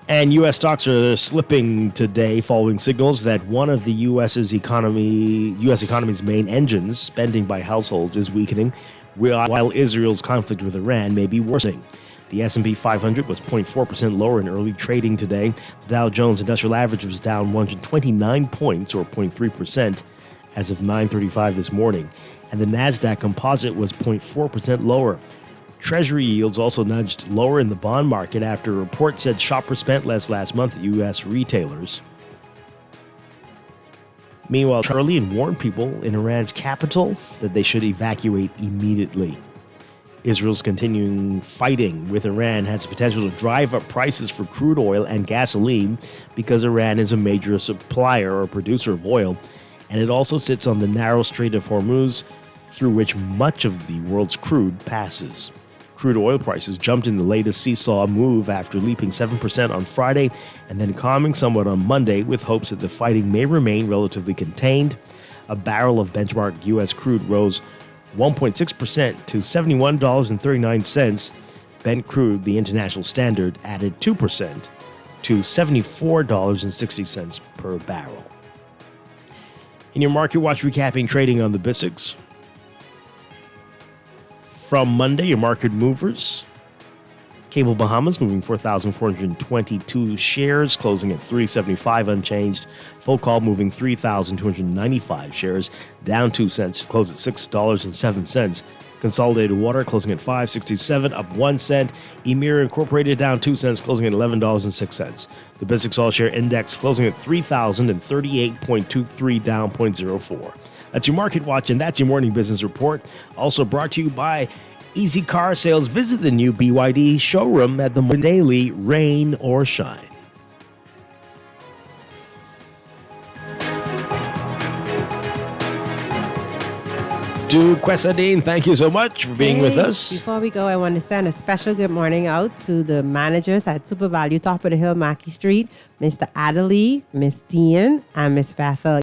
[SPEAKER 2] And U.S. stocks are slipping today following signals that one of the U.S. economy's main engines, spending by households, is weakening, while Israel's conflict with Iran may be worsening. The S&P 500 was 0.4% lower in early trading today. The Dow Jones Industrial Average was down 129 points, or 0.3%, as of 9:35 this morning, and the Nasdaq Composite was 0.4% lower. Treasury yields also nudged lower in the bond market after a report said shoppers spent less last month at U.S. retailers. Meanwhile, Charlie warned people in Iran's capital that they should evacuate immediately. Israel's continuing fighting with Iran has the potential to drive up prices for crude oil and gasoline because Iran is a major supplier or producer of oil, and it also sits on the narrow Strait of Hormuz, through which much of the world's crude passes. Crude oil prices jumped in the latest seesaw move after leaping 7% on Friday and then calming somewhat on Monday with hopes that the fighting may remain relatively contained. A barrel of benchmark U.S. crude rose 1.6% to $71.39. Brent crude, the international standard, added 2% to $74.60 per barrel. In your Market Watch recapping trading on the BISX. From Monday, your market movers. Cable Bahamas moving 4,422 shares, closing at 375 unchanged. Full Call moving 3,295 shares, down 2 cents to close at $6.07. Consolidated Water closing at $5.67, up 1 cent. Emir Incorporated down 2 cents, closing at $11.06. The BISX All Share Index closing at 3,038.23, down 0.04. That's your Market Watch, and that's your morning business report. Also brought to you by Easy Car Sales. Visit the new BYD showroom at the daily, rain or shine. Dude Quesadine, thank you so much for being with us.
[SPEAKER 10] Before we go, I want to send a special good morning out to the managers at Super Value, top of the hill, Mackey Street, Mr. Adderley, Miss Dean, and Miss Bethel.